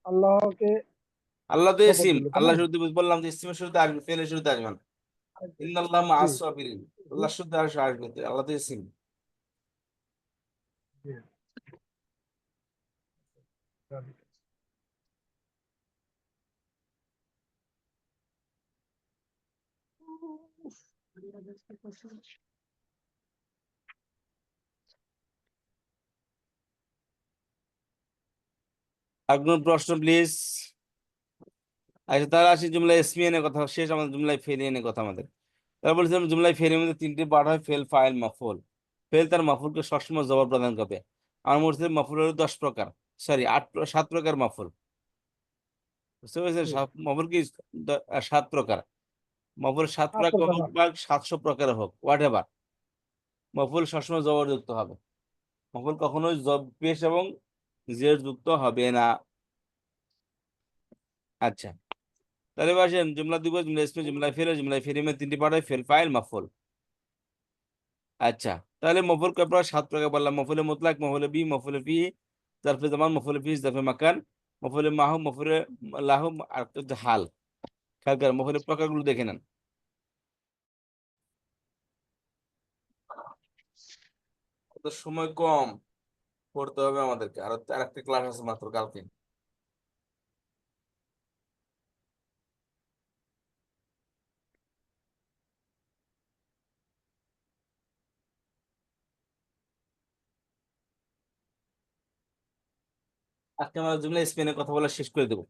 আল্লাহকে আল্লাহ তো শপথ ইসিম, দিল, তাই না? আল্লাহ শুরুতে বললাম যে ইসিমের শুরুতে আসবে, ফেলের শুরুতে আসবে না। ইন্নাল্লাহ জি মা'আস সাবিরিন, আল্লাহ শুরুতে আসবে, আল্লাহ তো ইসিম। জি। আর কোনো প্রশ্ন প্লিজ? আচ্ছা তাহলে আসি জুমলা ইসমিয়া নিয়ে কথা শেষ, আমাদের জুমলাই ফেলিয়ে নিয়ে কথা আমাদের। তারপর বলছিলাম জুমলাই ফেলির মধ্যে তিনটি পার্ট হয়, ফেল, ফাইল, মাফুল। ফেল তার মাফুলকে সবসময় জবাব প্রদান করবে। আমার মধ্যে মাফুল হলো 10 প্রকার, সরি 7 প্রকার মাফুল। বুঝতে পেরেছেন? জি। মাফুল কি 7 প্রকার। মাফুল 7 প্রকার আত্মপ্রকাশ। হোক বা 700 প্রকার হোক, হোয়াট এভার, মাফুল সবসময় জবর যুক্ত হবে। মাফুল কখনোই পেশ এবং জের যুক্ত হবে না। আচ্ছা তাহলে আসেন জুমলা দিব, জুমলা ইসমে, জুমলা ফেলে, জুমলা ফেরিমে তিনটি পার্ট হয়, ফেল, ফাইল, মাফুল। আচ্ছা তাহলে মফুল কে আমরা 7 প্রকার বললাম, মফুলে মুতলাক, মফুলে বি, মফুলে ফি, জারফে জামান, মফুলে ফি, জারফে মাকান, মফুলে মাহু, মফুলে লাহু, আর একটা হচ্ছে হাল। খেয়াল করেন মফুলের প্রকারগুলো দেখে নেন। তো সময় কম, পড়তে হবে আমাদেরকে, আরেকটা ক্লাস আছে মাত্র কালকে। আজকে আমরা জুমলা স্পেনে কথা বলা শেষ করে দেবো।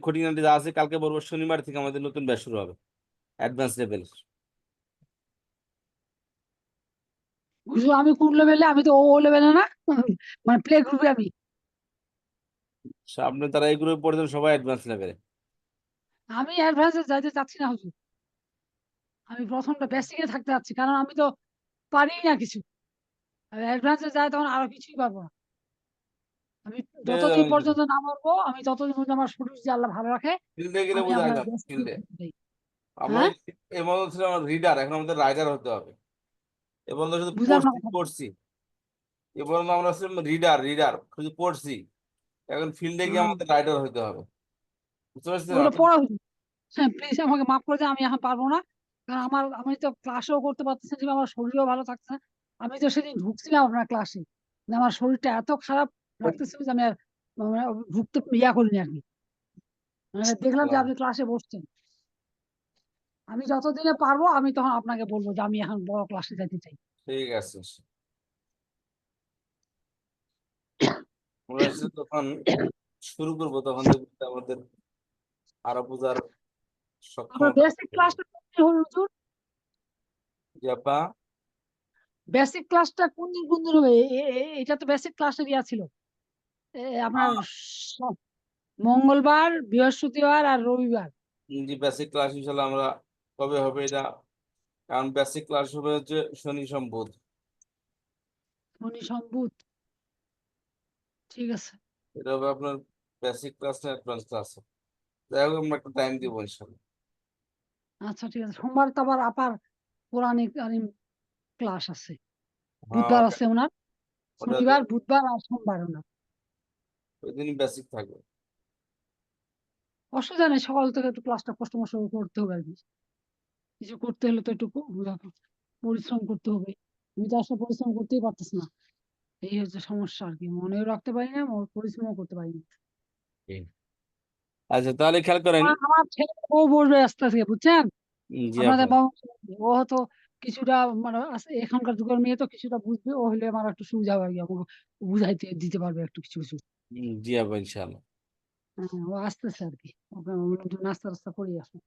খুঁটিনাটি যা আছে কালকে বলবো, শনিবার থেকে আমাদের নতুন ব্যাচ শুরু হবে, অ্যাডভান্স লেভেল। বুঝলো আমি কোন লেভেলে? আমি তো ও লেভেলে না, মানে প্লে গ্রুপে আমি। আপনি তারা এই গ্রুপে পড়েছেন সবাই অ্যাডভান্স লেভেলে। আমি অ্যাডভান্সে যাইতে চাচ্ছি না হুজুর, আমি প্রথমটা বেসিকে থাকতে চাচ্ছি, কারণ আমি তো পারি না কিছু। অ্যাডভান্সে যাই তখন আরো কিছুই পারবো না। আমি যতদিন পর্যন্ত না পারবো, আমি ততদিন পর্যন্ত আমার শরীর যে আল্লাহ ভালো রাখে, ফিল্ডে গেলে আমি বোঝা আমার যাবে বেস্ট ফিল্ডে। চাই। আমরা হ্যাঁ, এর মধ্যে ছিলাম রিডার, এখন আমাদের রাইডার হতে হবে। এ পর্যন্ত শুধু বুঝলাম না পড়ছি কথা। পড়ছি, এ পর্যন্ত আমরা ছিলাম রিডার, রিডার শুধু পড়ছি, এখন ফিল্ডে গিয়ে হ্যাঁ, আমাদের রাইডার হতে হবে। বুঝতে পারছেন ওগুলো আপনি? পড়া হুজুর। হ্যাঁ প্লিজ আমাকে মাফ করে দেন, আমি এখন পারবো না। কারণ আমি তো ক্লাসেও করতে পারতেছি না, আমার শরীরও ভালো থাকছে না। আমি তো সেদিন ঢুকছিলাম আপনার ক্লাসে, আমার শরীরটা এত খারাপ লাগতেছিল যে আমি আর মানে ঢুকতে করিনি আর কি। মানে দেখলাম যে আপনি ক্লাসে বসছেন, আমি যতদিনে পারবো আমি তখন আপনাকে বলবো যে আমি এখন বড় ক্লাসে যেতে চাই। ঠিক আছে, আমরা এসে তখন শুরু করবো, তখন দেখবো যে আমাদের আরো বোঝার আপনার সক্ষমতা বেসিক ক্লাসটা কোন দিন হলো হুজুর? জি আপা। বেসিক ক্লাসটা কোন দিন হবে? এটা তো বেসিক ক্লাসের ইয়া ছিল, আপনার স- মঙ্গলবার, বৃহস্পতিবার আর রবিবার। জি বেসিক ক্লাস ইনশাল্লাহ আমরা কবে হবে এটা, কারণ বেসিক ক্লাস হবে হচ্ছে শনি সোম বুধ। শনি সোম বুধ, ঠিক আছে। এটা হবে আপনার বেসিক ক্লাস না অ্যাডভান্স ক্লাস। যাই হোক আমরা একটা টাইম দিব ইনশাল্লাহ। আচ্ছা ঠিক আছে, সোমবার তো আবার আপার কোরআনিক ক্লাস আছে, হ্যাঁ বুধবার ওটা আছে ওনার, ওটা তো শনিবার বুধবার আর সোমবার ওনার। ওই দিনই বেসিক থাকবে। অসুবিধা নেই, সকাল থেকে একটু ক্লাসটা কষ্ট মষ্ট করে করতে হবে আর কি। কিছু করতে হলে তো একটু পরিশ্রম করতে হবে। আমি তো আসলে পরিশ্রম করতেই পারতেছি না, এই হচ্ছে সমস্যা আর কি। মনেও রাখতে পারি না, পরিশ্রমও করতে পারি না। আচ্ছা তাহলে খেয়াল করেন। আমার ছেলে ও বসবে আস্তে আস্তে, বুঝছেন? জি আপনাদের আপা। ও হয়তো কিছুটা মানে এখনকার যুগের মেয়ে তো কিছুটা বুঝবে, ও হলে আমার একটু সুবিধা হবে আর কি, আমাকে বুঝাইতে দিতে পারবে একটু কিছু কিছু। জি আপা ইনশাল্লাহ। হ্যাঁ, ও আসতেছে আর কি, ওকে আমি বললাম যে নাস্তা টাস্তা করে আসো।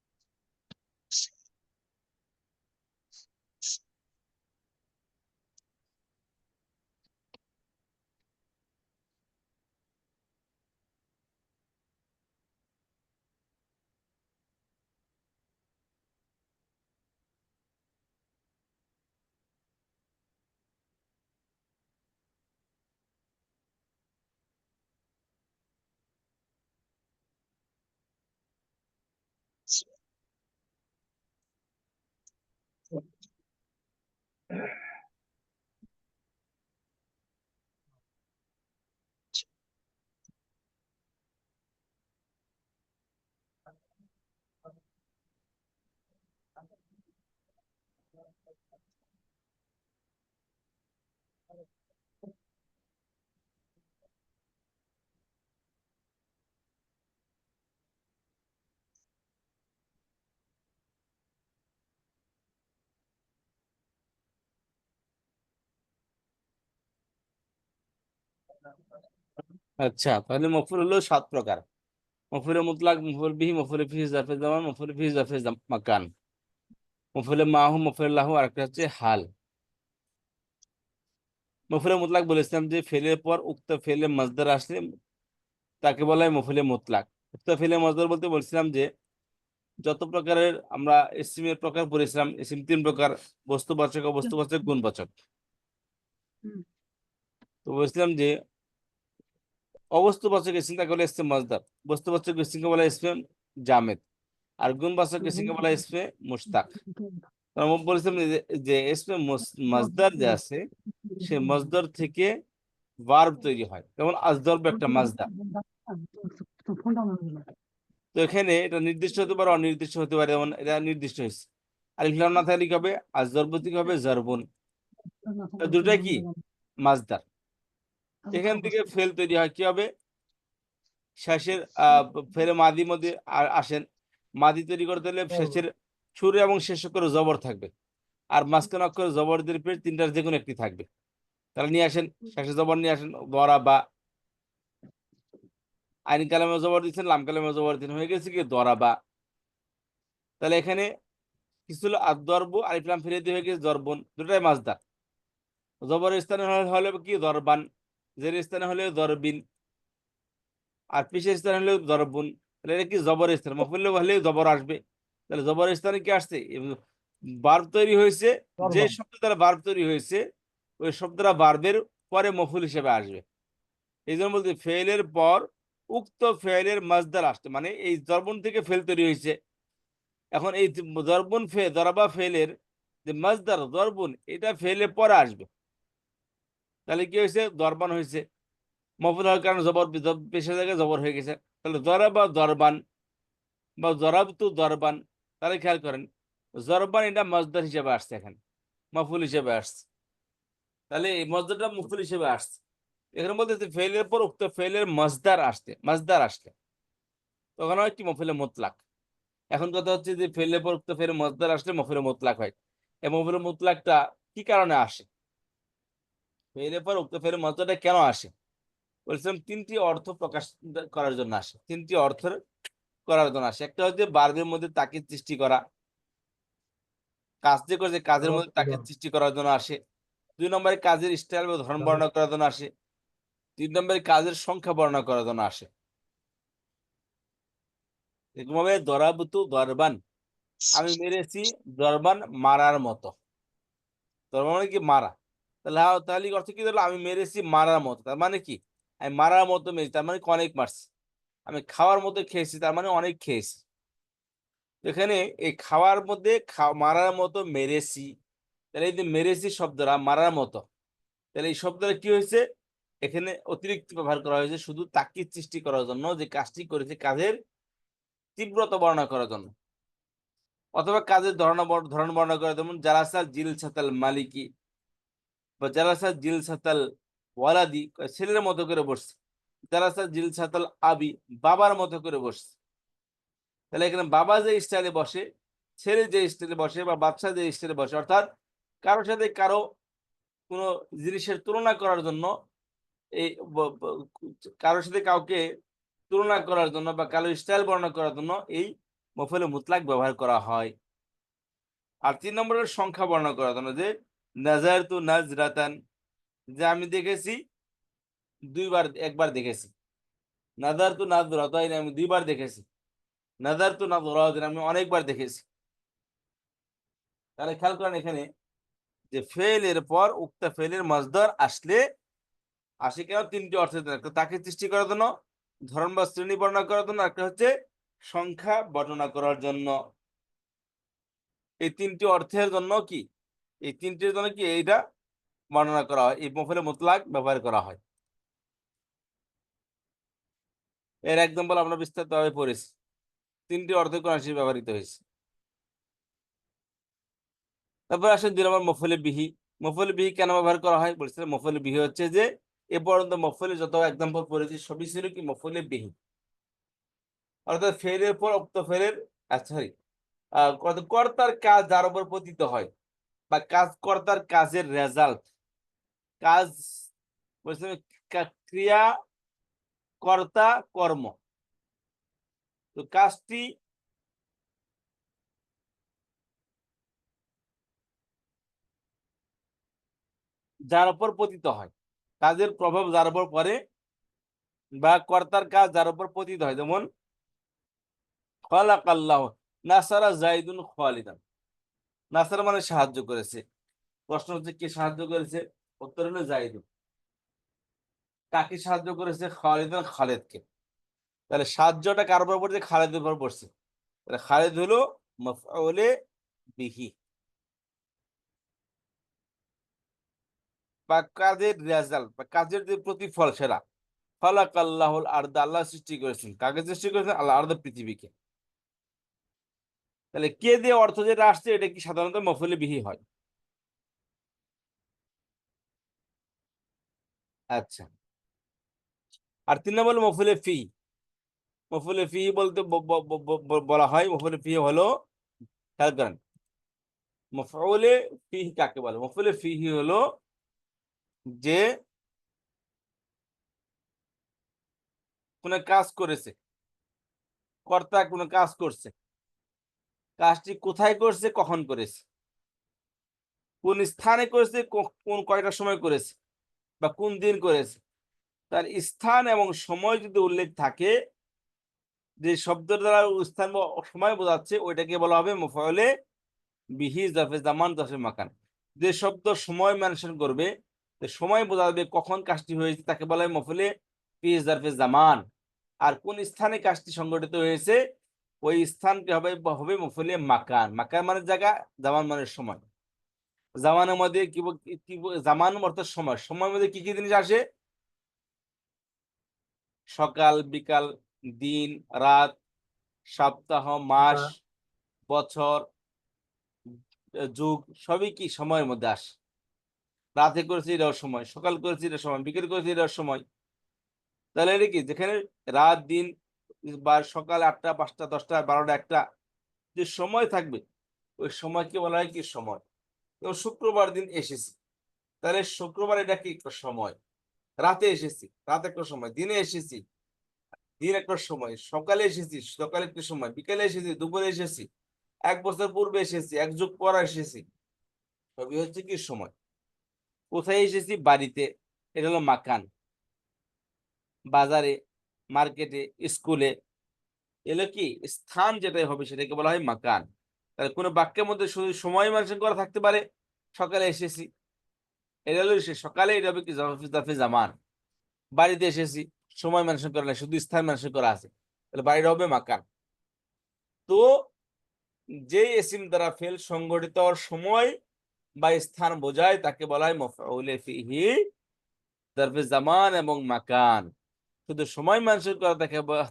আচ্ছা তাহলে মফুল হলো 7 প্রকার: মফুলে মুতলাক, মফুল বিহি, মফুলে ফিহি জারফে জামান, মফুলে ফিহি জারফে মাকান, মফুলে মাহু, মফুলে লাহু, আর একটা হচ্ছে হাল। মফুলে মুতলাক বলেছিলাম যে ফেলের পর উক্ত ফেলে মজদার আসলে তাকে বলা হয় মফুলে মুতলাক। উক্ত ফেলে মজদার বলতে বলছিলাম যে যত প্রকারের আমরা ইসিমের প্রকার পড়েছিলাম, ইসিম 3 প্রকার: বস্তুবাচক, অবস্তুবাচক, গুণবাচক। হুম, তো বলছিলাম যে অবস্তুবাচক ইসিমটাকে বলে ইসমে মজদার, বস্তুবাচক ইসিমকে বলা হয় ইসমে জামেদ, আর গুণবাচক ইসিমকে বলা হয় ইসমে মুশতাক। আমরা বলেছিলাম যে ইসমে মজদার যে আছে সে মজদার থেকে ভার্ব তৈরি হয়, যেমন আজদর্ব একটা মাজদার। ফোনটা আমার দিল। তো এখানে এটা নির্দিষ্ট হতে পারে, অনির্দিষ্ট হতে পারে, যেমন এটা নির্দিষ্ট হয়েছে। আলিফ লাম না থাকলে কি হবে? আজদর্ব থেকে হবে জরবুন। তো দুটাই কি? মাজদার। এখান থেকে ফেল তৈরি হয় কি হবে? শেষের ফেলে মাদি মধ্যে আসেন, মাদি তৈরি করতে হলে শেষের শুরু এবং শেষ অক্ষরে জবর থাকবে, আর মাঝখানে অক্ষরে জবরদের পেয়ে 3টার যে কোনো একটি থাকবে। তাহলে নিয়ে আসেন, শেষে জবর নিয়ে আসেন, বরা বা। আইন কালামে জবর দিচ্ছেন, লাম কালামে জবর দিচ্ছেন, হয়ে গেছে কি দরা বা। তাহলে এখানে কিছু হলো আদর্ব, আলিফ লাম ফিরে দিয়ে হয়ে গেছে জরবন, দুটাই মাজদার। জবরের স্থানে হলে কি দরবান, জের স্থানে হলে দরবিন, আর পিসের স্থানে হলে দরবুন। তাহলে এটা কি জবর স্থান, মফুল হলে জবর আসবে। তাহলে জবর স্থানে কি আসছে? বার্ব তৈরি হয়েছে, যে শব্দ দ্বারা বার্ব তৈরি হয়েছে ওই শব্দটা বার্বের পরে মফুল হিসেবে আসবে। এই জন্য বলতে ফেলের পর উক্ত ফেলের মাজদার আসছে, মানে এই জরবন থেকে ফেল তৈরি হয়েছে। এখন এই জরবন দরবা ফেলের যে মাজদার জরবুন, এটা ফেলের পরে আসবে। তাহলে কি হয়েছে? দরবান হয়েছে। মফুল হওয়ার কারণে জবর পেশের জায়গায় জবর হয়ে গেছে। তাহলে দরাবা দরবান বা জরাবতু দরবান। তাহলে খেয়াল করেন জরবান এটা মজদার হিসেবে আসছে, এখানে মফুল হিসেবে আসছে। তাহলে এই মজদারটা মফুল হিসেবে আসছে। এখানে বলতে ফেলের পর উক্ত ফেলের মজদার আসলে তখন হয় কি মফুলে মুতলাক। এখন কথা হচ্ছে যে ফেলের পর উক্ত ফেলের মজদার আসলে মফুলে মুতলাক হয়। এই মফুলে মুতলাকটা কি কারণে আসে, ফেলের পর উক্ত ফেলের মজদারটা কেন আসে? বলছিলাম তিনটি অর্থ প্রকাশ করার জন্য আসে, তিনটি অর্থের করার জন্য আসে। একটা হচ্ছে বার্বের মধ্যে তাকিদ সৃষ্টি করা, কাজ যে করেছে কাজের মধ্যে তাকিদ সৃষ্টি করার জন্য আসে। 2 নম্বরে কাজের স্টাইল বা ধরন বর্ণনা করার জন্য আসে। 3 নম্বরে কাজের সংখ্যা বর্ণনা করার জন্য আসে। এরকমভাবে দরাবতু দরবান, আমি মেরেছি, দরবান মারার মতো। দরবান মানে কি মারা, তাহলে অর্থ কি হলো, আমি মেরেছি মারার মতো, তার মানে কি আমি মারার মতো মেরেছি, তার মানে কি অনেক মারছি। আমি খাওয়ার মতো খেয়েছি, তার মানে অনেক খেয়েছি। এখানে এই খাওয়ার মধ্যে মারার মতো মেরেছি, তাহলে এই যে মেরেছি শব্দটা মারার মতো, তাহলে এই শব্দটা কি হয়েছে, এখানে অতিরিক্ত ব্যবহার করা হয়েছে শুধু তাকিদ সৃষ্টি করার জন্য, যে কাজটি করেছে কাজের তীব্রতা বর্ণনা করার জন্য, অথবা কাজের ধরন বর্ণনা করার জন্য। জালাসা জিল সাতাল মালিকি বা জালাসা জিল সাতাল ওয়ালাদি, ছেলের মতো করে বসছে। জালাসা জিল সাতাল আবি, বাবার মতো করে বসছে। তাহলে এখানে বাবা যে স্টাইলে বসে, ছেলে যে স্টাইলে বসে, বা বাচ্চা যে স্টাইলে বসে, অর্থাৎ কারোর সাথে কারো কোনো জিনিসের তুলনা করার জন্য, এই কারোর সাথে কাউকে তুলনা করার জন্য বা কারো স্টাইল বর্ণনা করার জন্য এই মফুলে মুতলাক ব্যবহার করা হয়। আর 3 নম্বরের সংখ্যা বর্ণনা করার জন্য, যে নাজার তু নাজরাতান, যে আমি দেখেছি একবার দেখেছি। নাজার তু নাজরাতাইন, আমি 2বার দেখেছি। নাজার তু নাজরাতাইন, আমি অনেকবার দেখেছি। তাহলে খেয়াল করেন এখানে যে ফেলের পর উক্ত ফেলের মজদার আসে কেন, 3টি অর্থের জন্য। একটা তাকে সৃষ্টি করার জন্য, ধরন বা শ্রেণী বর্ণনা করার জন্য, একটা হচ্ছে সংখ্যা বর্ণনা করার জন্য। এই 3টি অর্থের জন্য কি, এই 3টির জন্য কি এইটা বর্ণনা করা হয়, এই মফুলে মুতলাক ব্যবহার করা হয়। এর এক্সাম্পল আমরা বিস্তারিতভাবে পড়েছি, 3টি অর্থ কোন হিসেবে ব্যবহৃত হয়েছে। তারপর আসেন 2 নম্বর মফুলে বিহি। মফুলে বিহি কেন ব্যবহার করা হয় বলছিলাম, মফুলে বিহি হচ্ছে যে এ পর্যন্ত মফুলে যত এক্সাম্পল পড়েছি সবই ছিল কি মফুলে বিহি, অর্থাৎ ফেলের পর উক্ত ফেলের সরি কর্তার কাজ যার উপর পতিত হয়, বা কর্তার কাজের রেজাল্ট, কাজ বলছিলাম ক্রিয়া কর্তা কর্ম, তো কাজটি যার উপর পতিত হয়, কাজের প্রভাব যার উপর পড়ে, বা কর্তার কাজ যার উপর পতিত হয়। যেমন খালাকাল্লাহ নাসারা জাইদুন খালিদান, নাসারা মানে সাহায্য করেছে। প্রশ্ন হচ্ছে কে সাহায্য করেছে, উত্তর হলো জাইদুন। কাকে সাহায্য করেছে, খালিদান, খালেদকে। তাহলে সাহায্যটা কার উপর পড়ছে, খালেদের উপর পড়ছে। তাহলে খালেদ হলো মাফউলে বিহি, বা কাজের রেজাল্ট বা কাজের যে প্রতিফল সেটা। খালাকাল্লাহুল আরদ, আল্লাহ সৃষ্টি করেছেন। কাকে সৃষ্টি করেছেন, আল্লাহ আরদ, পৃথিবীকে। তাহলে কে দিয়ে অর্থ যেটা আসছে এটা কি সাধারণত মফউলে বিহি হয়। আচ্ছা, আর 3 নম্বর মফউলে ফি। মফউলে ফি বলতে বলা হয়, মফউলে ফি হলো, খেয়াল করেন মফউলে ফি কাকে বলে। মফউলে ফি হলো যে কোন কাজ করেছে, কর্তা কোন কাজ করছে, কাজটি কোথায় করছে, কখন করেছে, কোন স্থানে করেছে, কোন কয়টার সময় করেছে, বা কোন দিন করেছে। তার স্থান এবং সময় যদি উল্লেখ থাকে, যে শব্দের দ্বারা স্থান বা সময় বোঝাচ্ছে, ওইটাকে বলা হবে মফউলে বিহি জারফে জামান জারফে মাকান। যে শব্দ সময় মেনশন করবে, যে সময় বোঝাবে কখন কাজটি হয়েছে, তাকে বলা হয় মফউলে বিহি জারফে জামান। আর কোন স্থানে কাজটি সংঘটিত হয়েছে, ওই স্থানটি হবে হবে মফউলে মাকান। মাকান মানে জায়গা, জামান মানে সময়। জামানের মধ্যে কি জামান অর্থাৎ সময়, সময়ের মধ্যে কি কি জিনিস আসে, সকাল বিকাল, দিন রাত, সপ্তাহ মাস, বছর, যুগ সবই কি সময়ের মধ্যে আসে। রাতে করেছি এটাও সময়, সকাল করেছি এটা সময়, বিকেল করেছি এটাও সময়। তাহলে এটা কি, যেখানে রাত দিন বা সকাল 8টা 5টা 10টা 12টা 1টা যে সময় থাকবে, ওই সময়কে বলা হয় কি সময়। যেমন শুক্রবার দিন এসেছি, তাহলে শুক্রবার এটা কি একটা সময়। রাতে এসেছি, রাত একটা সময়। দিনে এসেছি, দিন একটা সময়। সকালে এসেছি, সকালে একটা সময়। বিকেলে এসেছি, দুপুরে এসেছি। 1 বছর পূর্বে এসেছি, 1 যুগ পর এসেছি, সবই হচ্ছে কি সময়। কোথায় এসেছি? বাড়িতে, এটা হলো মাকান। বাজারে, মার্কেটে, স্কুলে, এগুলো কি স্থান যেটাই হবে সেটাকে বলা হয় মাকান। তাহলে কোনো বাক্যের মধ্যে শুধু সময় মেনশন করা থাকতে পারে, সকালে এসেছি, এটা হলো সকালে, এটা হবে কি জাফি জামান। বাড়িতে এসেছি, সময় মেনশন করা নাই, শুধু স্থান মেনশন করা আছে, তাহলে বাড়িটা হবে মাকান। তো যে ইসিম দ্বারা ফেল সংগঠিত হওয়ার সময় বা স্থান বোঝায় তাকে বলা হয় মাফউলে ফিহি জারফে জামান এবং মাকান। শুধু সময় মেনশন করা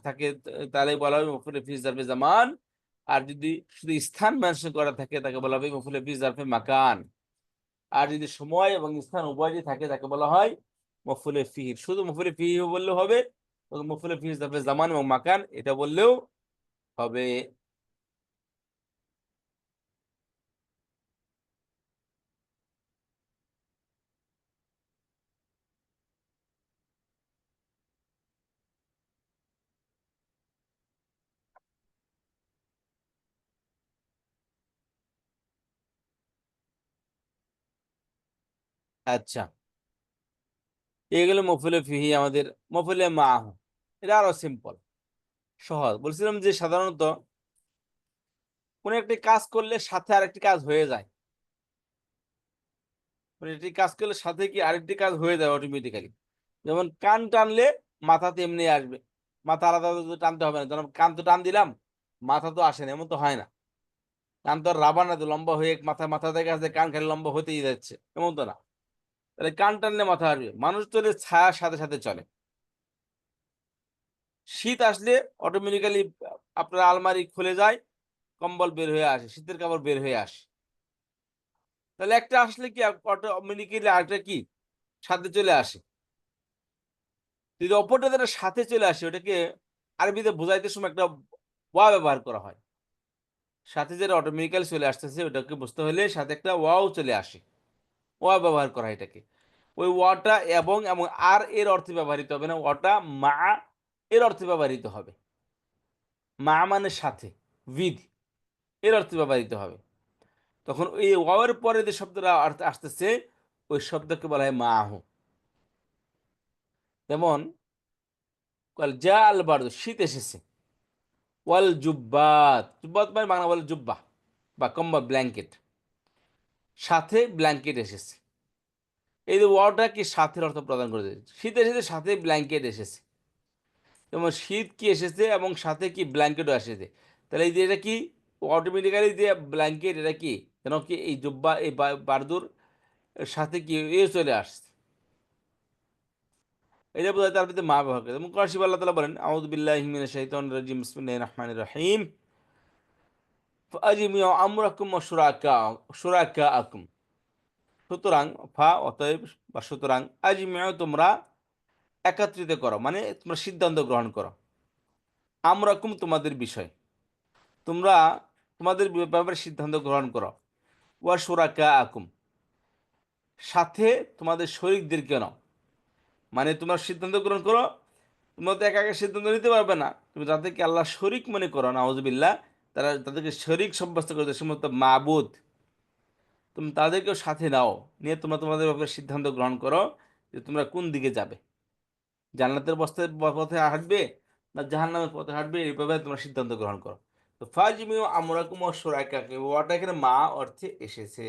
থাকে তাহলে বলা হবে মাফউলে ফিহি জারফে জামান। আর যদি শুধু স্থান মেনশন করা থাকে তাকে বলা হবে মাফউলে ফিহি জারফে মাকান। আর যদি সময় এবং স্থান উভয়ই থাকে তাকে বলা হয় মফউলে ফিহি। শুধু মফউলে ফিহি বললেও হবে, মফউলে ফিহি জারফে জামান এবং মাকান এটা বললেও হবে। আচ্ছা, এগুলো মফউলে ফিহি আমাদের। মফউলে মাহু এটা আরো সিম্পল, সহজ। বলছিলাম যে সাধারণত কোন একটি কাজ করলে সাথে আরেকটি কাজ হয়ে যায়, মানে একটি কাজ করলে সাথে কি আরেকটি কাজ হয়ে যায় অটোমেটিক্যালি। যেমন কান টানলে মাথা তেমনি আসবে, মাথা আলাদা আলাদা টানতে হবে না। যেমন কান তো টান দিলাম, মাথা তো আসে না, এমন তো হয় না। কান তো আর রাবার না, তো লম্বা হয়ে মাথা থেকে আসলে কান খালি লম্বা হতেই যাচ্ছে, এমন তো না। তাহলে কান টানলে মাথা আসবে। মানুষ চলে ছায়ার সাথে সাথে চলে। শীত আসলে অটোমেটিক্যালি আপনার আলমারি খুলে যায়, কম্বল বের হয়ে আসে, শীতের কাপড় বের হয়ে আসে। তাহলে একটা আসলে কি অটোমেটিক্যালি আরেকটা কি সাথে চলে আসে। যদি অপরটা যেটা সাথে চলে আসে, ওটাকে আরবিতে বোঝাইতে সময় একটা ওয়া ব্যবহার করা হয়। সাথে যেটা অটোমেটিক্যালি চলে আসতেছে ওটাকে বুঝতে হলে সাথে একটা ওয়াও চলে আসে, ওয়া ব্যবহার করা হয় এটাকে। ওই ওয়াটা এবং এবং আর এর অর্থে ব্যবহৃত হবে না, ওয়াটা মা এর অর্থে ব্যবহৃত হবে। মা মানে সাথে, উইথ এর অর্থে ব্যবহৃত হবে। তখন এই ওয়াওয়ের পরে যে শব্দটা আসতেছে ওই শব্দকে বলা হয় মাহু। যেমন যা আল বারদু, শীত এসেছে। ওয়াল জুব্বাত, জুব্বাত মানে বাংলা বলে জুব্বা বা কম্বল, ব্ল্যাঙ্কেট। সাথে ব্ল্যাঙ্কেট এসেছে। এই যে ওয়াওটা কি সাথের অর্থ প্রদান করেছে। শীত এসেছে, সাথে ব্ল্যাঙ্কেট এসেছে। যেমন শীত কি এসেছে এবং সাথে কি ব্ল্যাঙ্কেটও এসেছে। তাহলে এই যে এটা কি অটোমেটিক্যালি যে ব্ল্যাঙ্কেট, এটা কি যেন কি এই জুব্বা এই বারদুর সাথে কি এ চলে আসছে। এটা বোঝায় তার ভিতরে মা ব্যবহার করে। এবং কোরআন শরীফে আল্লাহ তাআলা বলেন আউযু বিল্লাহি মিনাশ শাইতানির রাজিম বিসমিল্লাহির রাহমানির রাহিম ফাআজমিউ আমরাকুম ওয়া শুরাকাআকুম। সুতরাং অতএব বা সুতরাং আজমিউ তোমরা একত্রিত করো, মানে তোমরা সিদ্ধান্ত গ্রহণ করো। আমরাকুম তোমাদের বিষয়, তোমরা তোমাদের ব্যাপারে সিদ্ধান্ত গ্রহণ করো। ওয়া শুরাকাআকুম সাথে তোমাদের শরীকদেরকে নাও, মানে তোমরা সিদ্ধান্ত গ্রহণ করো। তোমরা তো একা একা সিদ্ধান্ত নিতে পারবে না, তুমি যাদেরকে আল্লাহ শরিক মনে করো নাউজুবিল্লাহ, তাদেরকে শরিক সাব্যস্ত করে দেয় সমস্ত মাবুদ, তুমি তাদেরকেও সাথে নাও, নিয়ে তোমরা তোমাদের ব্যাপারে সিদ্ধান্ত গ্রহণ করো যে তোমরা কোন দিকে যাবে, জান্নাতের পথে হাঁটবে না জাহান্নামের পথে হাঁটবে, এই ব্যাপারে তোমরা সিদ্ধান্ত গ্রহণ করো। তো ফাজমিউ আমরাকুম ওয়া শুরাকাকুম, ওয়াটা এখানে মা অর্থে এসেছে।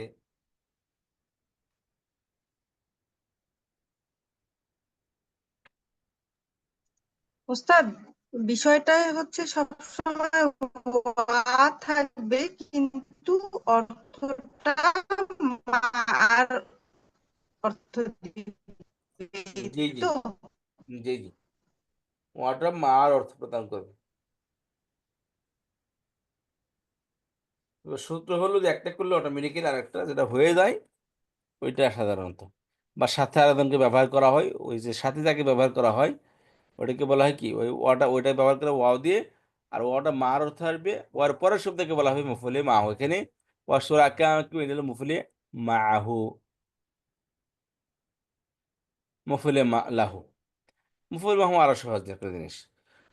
উস্তাদ, বিষয়টা হচ্ছে সবসময় ওয়া থাকবে কিন্তু অর্থটা আর অর্থ দিবে জি জি তো। জি জি, ওয়াটা মার অর্থ প্রদান করবে। তবে সূত্র হলো যে একটা করলে অটোমেটিক্যালি আরেকটা যেটা হয়ে যায় ওইটা সাধারণত, বা সাথে আরেকজনকে ব্যবহার করা হয়, ওই যে সাথে যাকে ব্যবহার করা হয় ওটাকে বলা হয় কি, ওই ওইটা ব্যবহার করে ওয়াও দিয়ে, আর ওয়াটা মার অর্থ আসবে, ওয়ার পরের শব্দকে বলা হবে মফুলে মাহু। এখানে ওয়া শুরাকা কি হয়ে গেল মফুলে মাহু, মফুলে মা লাহু। মফুল মাহু আরো সহজ একটা জিনিস।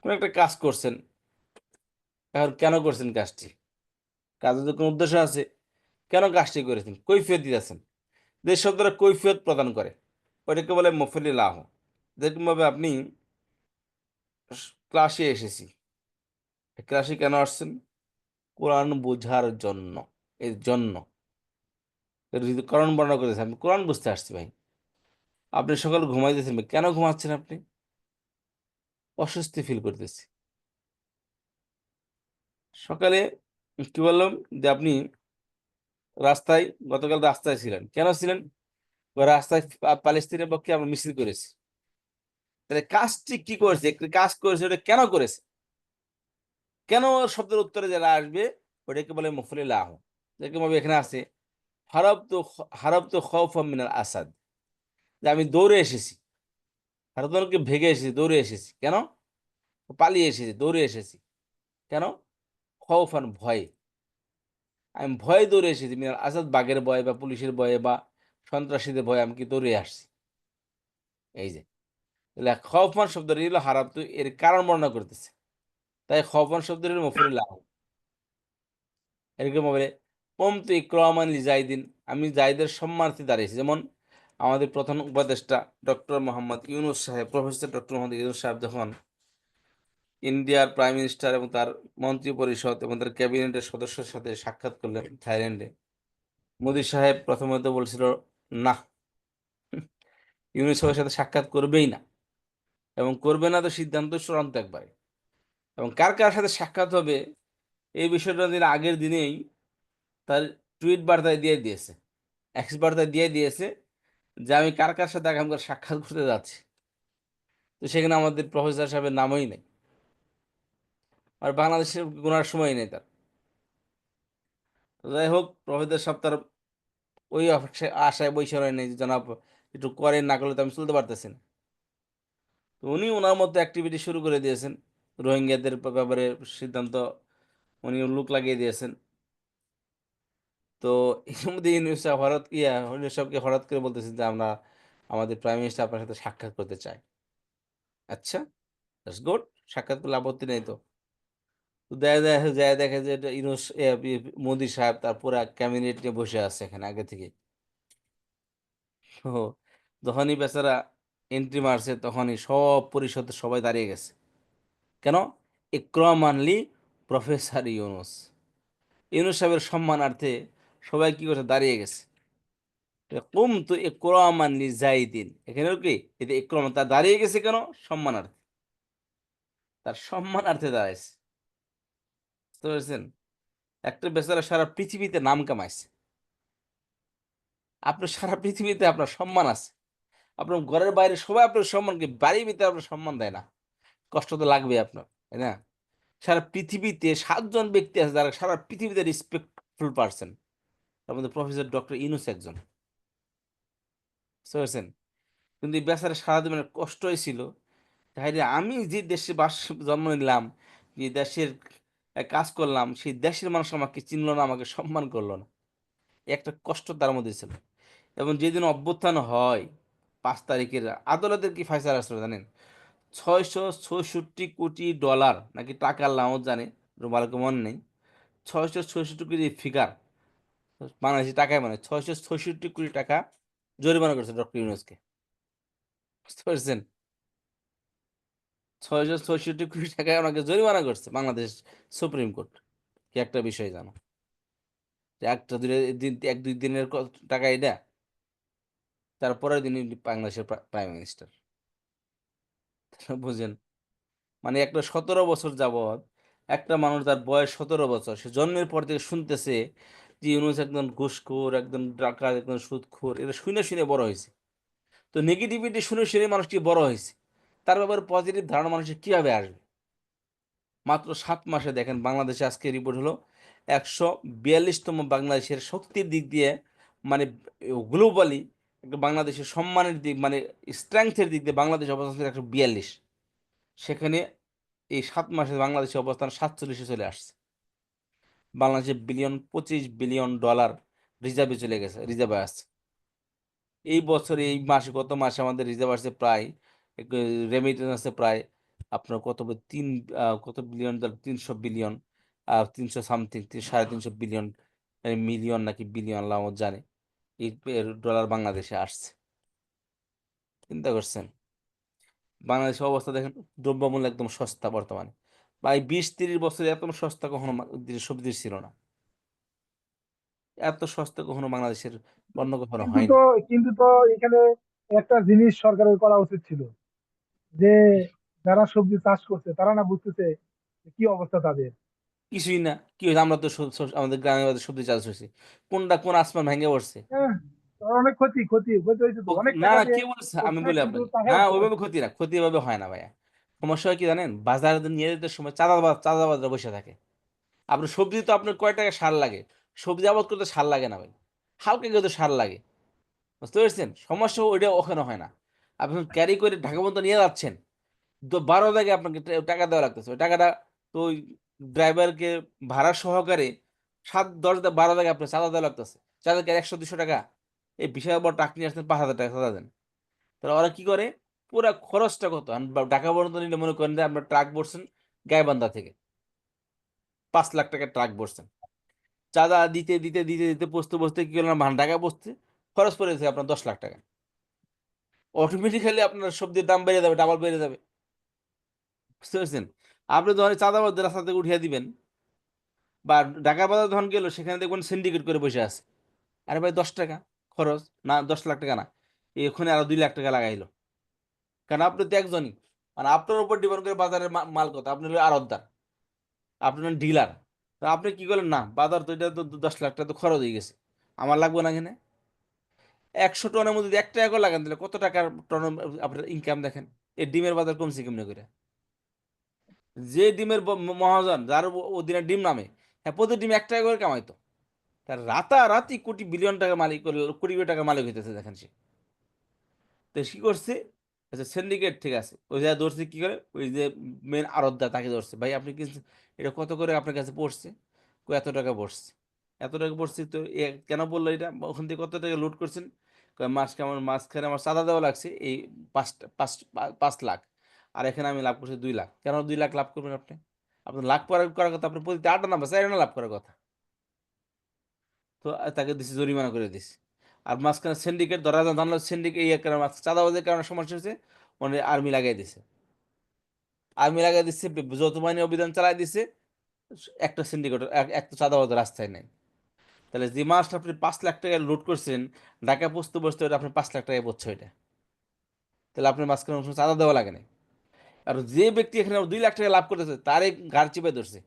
কোন একটা কাজ করছেন, এখন কেন করছেন কাজটি, কাজের তো কোনো উদ্দেশ্য আছে, কেন কাজটি করেছেন, কৈফিয়ত দিতেছেন, যে শব্দটা কৈফিয়ত প্রদান করে ওইটাকে বলে মফুলে লাহু। যেরকম ভাবে আপনি ক্লাসে এসেছি, ক্লাসে কেন আসছেন, কোরআন বোঝার জন্য, এর জন্য, এর যদি কোরআন বর্ণনা করেছে আমি কোরআন বুঝতে আসছি ভাই। আপনি সকালে ঘুমাইতেছেন ভাই, কেন ঘুমাচ্ছেন আপনি, অস্বস্তি ফিল করতেছি। সকালে কি বললাম যে আপনি রাস্তায়, গতকাল রাস্তায় ছিলেন, কেন ছিলেন, ওই রাস্তায় প্যালেস্তিনের পক্ষে আমরা মিছিল করেছি। তাহলে কাজটি কি করেছে, একটি কাজ করেছে, ওটা কেন করেছে, কেন শব্দের উত্তরে যারা আসবে ওটাকে বলে মফুলে লাহ। যেরকম ভাবে এখানে আছে হারাবতু খাউফাম মিনাল আসাদ, যে আমি দৌড়ে এসেছি, হারাবতুকে ভেগে এসেছি, দৌড়ে এসেছি, কেন, পালিয়ে এসেছি, দৌড়ে এসেছি, কেন, খাউফান ভয়ে, আমি ভয়ে দৌড়ে এসেছি, মিনাল আসাদ বাঘের ভয়ে বা পুলিশের ভয়ে বা সন্ত্রাসীদের ভয়ে আমি কি দৌড়ে আসছি। এই যে তাহলে খাউফান শব্দটি হলো হারাবতু, এর কারণ বর্ণনা করতেছে, তাই খাউফান শব্দটি হলো মফুলে লাহ। এরকম ভাবে কমতু ইকরামান লিজাইদিন, আমি জাইদের সম্মানার্থে দাঁড়িয়েছি। যেমন আমাদের প্রধান উপদেষ্টা ডক্টর মোহাম্মদ ইউনুস সাহেব, প্রফেসর ডক্টর মোহাম্মদ ইউনুস সাহেব যখন ইন্ডিয়ার প্রাইম মিনিস্টার এবং তার মন্ত্রী পরিষদ এবং তার ক্যাবিনেটের সদস্যের সাথে সাক্ষাৎ করলেন থাইল্যান্ডে, মোদি সাহেব প্রথমত বলছিল না, ইউনুস সাহেবের সাথে সাক্ষাৎ করবেই না, এবং করবে না তো সিদ্ধান্ত চূড়ান্ত একবারে। এবং কার কার সাথে সাক্ষাৎ হবে এই বিষয়টা দিন আগের দিনেই তার টুইট বার্তায় দিয়ে দিয়েছে, এক্স বার্তায় দিয়ে দিয়েছে যে আমি কার কার সাথে আগামীকাল সাক্ষাৎ করতে যাচ্ছি। তো সেখানে আমাদের প্রফেসর সাহেবের নামই নেই, আর বাংলাদেশের গোনার সময় নেই তার। তো যাই হোক, প্রফেসর সাহেব তার ওই আশায় বৈশা নেই যে জনাব একটু করেন, না করলে তো আমি চলতে পারতেছি না। তো উনি ওনার মতো অ্যাক্টিভিটি শুরু করে দিয়েছেন, রোহিঙ্গাদের ব্যাপারে সিদ্ধান্ত উনি লুক লাগিয়ে দিয়েছেন। তো এর মধ্যে ইউনুস সাহেব ইউনুস সাহেবকে হঠাৎ করে বলতেছেন যে আমরা আমাদের প্রাইম মিনিস্টার আপনার সাথে সাক্ষাৎ করতে চাই। আচ্ছা, দ্যাটস গুড, সাক্ষাৎ করলে আপত্তি নেই তো। তো দেখে যে এটা মোদি সাহেব তার পুরা ক্যাবিনেট নিয়ে বসে আছে এখানে আগে থেকে। তো যখনই বেচারা এন্ট্রি মারছে তখনই সব পরিষদ সবাই দাঁড়িয়ে গেছে, কেন, ইকরামানলি প্রফেসর ইউনুস, ইউনুস সাহেবের সম্মানার্থে সবাই কি করছে, দাঁড়িয়ে গেছে। কুম তো ইকরামানলি জাইদিন, এখানে কি এতে ইকরাম, তার দাঁড়িয়ে গেছে কেন, সম্মানার্থে, তার সম্মানার্থে দাঁড়াইছে। বুঝতে পেরেছেন, একটা বেচারা সারা পৃথিবীতে নাম কামাইছে, আপনার সারা পৃথিবীতে আপনার সম্মান আছে, আপনার ঘরের বাইরে সবাই আপনার সম্মানকে, বাড়ির ভিতরে আপনার সম্মান দেয় না, কষ্ট তো লাগবে আপনার, তাই না। সারা পৃথিবীতে 7 জন ব্যক্তি আছে যারা সারা পৃথিবীতে রেসপেক্টফুল পারসন, তার মধ্যে প্রফেসর ডক্টর ইউনুস একজন। বুঝতে পেরেছেন, কিন্তু এই বেচারা সারা জীবনের কষ্টই ছিল, তাহলে আমি যে দেশে জন্ম নিলাম, যে দেশের কাজ করলাম, সেই দেশের মানুষ আমাকে চিনলো না, আমাকে সম্মান করলো না, একটা কষ্ট তার মধ্যে ছিল। এবং যেদিন অভ্যুত্থান হয় 5 তারিখের, আদালতের কি ফয়সালা আসলো জানেন, $666 কোটি নাকি টাকার লামত জানে, ভালো করে মনে নেই, 666 কোটি ফিগার বাংলাদেশি টাকায়, মানে 666 কোটি টাকা জরিমানা করেছে ডক্টর ইউনুসকে। বুঝতে পারছেন, 666 কোটি টাকায় ওনাকে জরিমানা করছে বাংলাদেশ সুপ্রিম কোর্ট। কি একটা বিষয় জানো, যে একটা দিন, 1-2 দিনের টাকা এটা, তারপরের দিনই বাংলাদেশের প্রাইম মিনিস্টার। বুঝেন, মানে একটা 17 বছর যাবৎ একটা মানুষ, তার বয়স 17 বছর, সে জন্মের পর থেকে শুনতেছে যে ইউনুস একজন ঘুষখোর, একজন ডাকাত, একজন সুদখোর, এটা শুনে শুনে বড় হয়েছে। তো নেগেটিভিটি শুনে শুনে মানুষটি বড় হয়েছে, তার ব্যাপারে পজিটিভ ধারণা মানুষের কিভাবে আসবে। মাত্র 7 মাসে দেখেন বাংলাদেশে আজকে রিপোর্ট হলো 142তম বাংলাদেশের শক্তির দিক দিয়ে, মানে গ্লোবালি বাংলাদেশের সম্মানের দিক, মানে স্ট্রেংথের দিক দিয়ে বাংলাদেশ অবস্থান ছিল 142। সেখানে এই 7 মাসে বাংলাদেশের অবস্থান 47-এ চলে আসছে। বাংলাদেশের $25 বিলিয়ন রিজার্ভে চলে গেছে, রিজার্ভে আসছে। এই বছর এই মাসে, গত মাসে আমাদের রিজার্ভ আসছে প্রায়, রেমিটেন্স আছে প্রায় আপনার কত billion, 300 billion, 300 something, 350 billion, million নাকি বিলিয়ন আল্লাহ আমার জানে, এই ডলার বাংলাদেশে আসছে। চিন্তা করছেন বাংলাদেশের অবস্থা দেখেন, দ্রব্যমূল্য একদম সস্তা বর্তমানে। প্রায় 20-30 বছরে এত সস্তা কখনো সবজি ছিল না, এত সস্তা কখনো বাংলাদেশের পণ্য কখনো কিন্তু হয়নি। তো কিন্তু তো এখানে একটা জিনিস সরকারের করা উচিত ছিল, যে যারা সবজি চাষ করছে তারা না বুঝতেছে যে কি অবস্থা তাদের। কিছুই না, কি হয়েছে, আমরা তো আমাদের গ্রামে বাড়ি সবজি চাষ হয়েছে, কোন আসমান ভেঙে পড়ছে? হ্যাঁ, তার অনেক ক্ষতি ক্ষতি ক্ষতি হয়েছে তো, অনেক না টাকা না, দিয়ে কে বলছে, আমি করছে বলি কিন্তু আপনাকে, টাকা হ্যাঁ উঠছে না। ওইভাবে ক্ষতি না, ক্ষতি এভাবে হয় না ভাইয়া। সমস্যা হয় কি জানেন, বাজারে নিয়ে যেতে সময় চাঁদাবাজরা বসে থাকে। আপনার সবজি তো আপনার কয় টাকা সার লাগে, সবজি আবাদ করতে সার লাগে না ভাই, হালকা কিন্তু সার লাগে। বুঝতে পেরেছেন, সমস্যা ওইটা ওখানে হয় না। আপনি ক্যারি করে ঢাকা পর্যন্ত নিয়ে যাচ্ছেন, তো 12 জায়গায় আপনাকে টাকা দেওয়া লাগতেছে, ওই টাকাটা তো ওই ড্রাইভারকে ভাড়া সহকারে 7, 10, 12 জায়গায় আপনার চাঁদা দেওয়া লাগতেছে। চাঁদা 100-200 টাকা। এই বিশাল বড় ট্রাক নিয়ে আসতেন, 5,000 টাকা চাঁদা দেন। তাহলে ওরা কি করে, পুরা খরচটা কত, ঢাকা পর্যন্ত নিলে মনে করেন যে আপনার ট্রাক ভরছেন গাইবান্ধা থেকে, 5 লাখ টাকার ট্রাক ভরছেন, চাঁদা দিতে দিতে দিতে দিতে বসতে বসতে কি করলাম, ঢাকা বসতে খরচ পড়েছে আপনার 10 লাখ টাকা। অটোমেটিক্যালি আপনার সবজির দাম বেড়ে যাবে, ডাবল বেড়ে যাবে। বুঝতে পারছেন, আপনি যখন চাঁদাবাদ রাস্তা থেকে উঠিয়ে দিবেন, বা ঢাকা বাজার যখন গেল সেখানে দেখবেন সিন্ডিকেট করে বসে আছে, আরে ভাই 10 টাকা খরচ, না 10 লাখ টাকা না, এখানে আরো 2 লাখ টাকা লাগাইলো। কারণ আপনি তো একজনই, মানে আপনার উপর ডিপেন্ড করে বাজারের মাল কত, আপনি হলো আড়তদার, আপনি হলেন ডিলার। তো আপনি কি করলেন, না বাজার তো এটা তো 10 লাখ টাকা তো খরচ হয়ে গেছে, আমার লাগবে না এখানে। 100 টনের মধ্যে যদি 1 টাকা করে লাগান তাহলে কত টাকার টন আপনার ইনকাম দেখেন। এই ডিমের বাজার কমছে কেমনে করে, যে ডিমের মহাজন যার দিনে ডিম নামে, হ্যাঁ প্রতি ডিম 1 টাকা করে কামাইতো, তার রাতারাতি কোটি বিলিয়ন টাকা মালিক, কোটি কোটি টাকা মালিক হইতেছে দেখেন সে। তো কি করছে, আচ্ছা সিন্ডিকেট ঠিক আছে, ওই যে ধরছে কি করে, ওই যে মেন আড়তদার তাকে ধরছে, ভাই আপনি কি এটা কত করে আপনার কাছে পড়ছে, এত টাকা পড়ছে, এত টাকা পড়ছে, তো কেন বললো এটা, ওখান থেকে কত টাকা লুট করছেন, মাঝখানে আমার চাঁদা দেওয়া লাগছে এই 5 লাখ, আর এখানে আমি লাভ করছি 2 লাখ, কেন 2 লাখ লাভ করবেন আপনি? আপনার লাভ করার কথা, আপনার প্রতি 8 না বা 4 আনা লাভ করার কথা। তো তাকে দিছে, জরিমানা করে দিছে। আর মাঝখানে সিন্ডিকেট ধরা জানলো, সিন্ডিকেট এই কারণে চাঁদাবাজের কারণে সমস্যা হয়েছে, মানে আর্মি লাগাই দিছে, আর্মি লাগাই দিচ্ছে, যৌথ বাহিনী অভিযান চালাই দিছে, একটা সিন্ডিকেট একটা চাঁদাবাজ রাস্তায় নেই। তাহলে যে মাসটা আপনি 5 লাখ টাকা লুট করছেন, ঢাকা বসতে বসতে ওটা আপনি 5 লাখ টাকায় পড়ছে ওইটা, তাহলে আপনার মাঝখানে কোনো চাঁদা দেওয়া লাগে না। আর যে ব্যক্তি এখানে 2 লাখ টাকা লাভ করতেছে তারই ঘাড় চিপে ধরছে,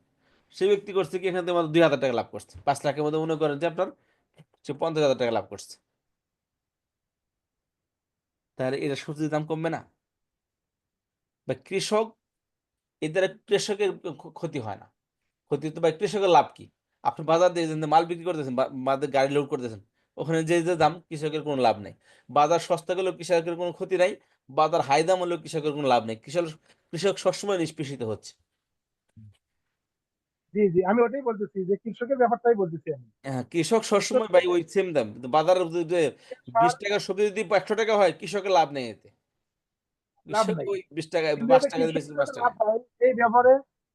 সেই ব্যক্তি করছে কি, এখানে থেকে মাত্র 2,000 টাকা লাভ করছে, 5 লাখের মধ্যে মনে করেন যে আপনার সে 50,000 টাকা লাভ করছে, তাহলে এটা সবজির দাম কমবে না? বা কৃষক, এর দ্বারা কৃষকের ক্ষতি হয় না, ক্ষতি তো ভাই কৃষকের লাভ কি? আপনি বাজার দিয়ে যে মাল বিক্রি করতেছেন, বাজার গাড়ি লোড করতেছেন, ওখানে যে যে দাম, কৃষকের কোনো লাভ নেই। বাজার সস্তা গেলেও কৃষকের কোনো ক্ষতি নাই, বাজার হাই দাম হলেও কৃষকের কোনো লাভ নেই, কৃষক সবসময় নিষ্পেষিত হচ্ছে। জি জি, আমি ওটাই বলতেছি যে কৃষকের ব্যাপারটাই বলতেছি আমি। হ্যাঁ, কৃষক কৃষক সবসময় ভাই ওই সেম দাম, কিন্তু বাজারের যে সার 20 টাকার সবজি যদি 100 টাকা হয়, কৃষকের লাভ নেই এতে, লাভ কৃষক নাই, ওই 20 টাকা, কিন্তু পাঁচ এতে টাকা বেশি, কৃষকের যাতে 5 টাকা। লাভ হয় এই ব্যাপারে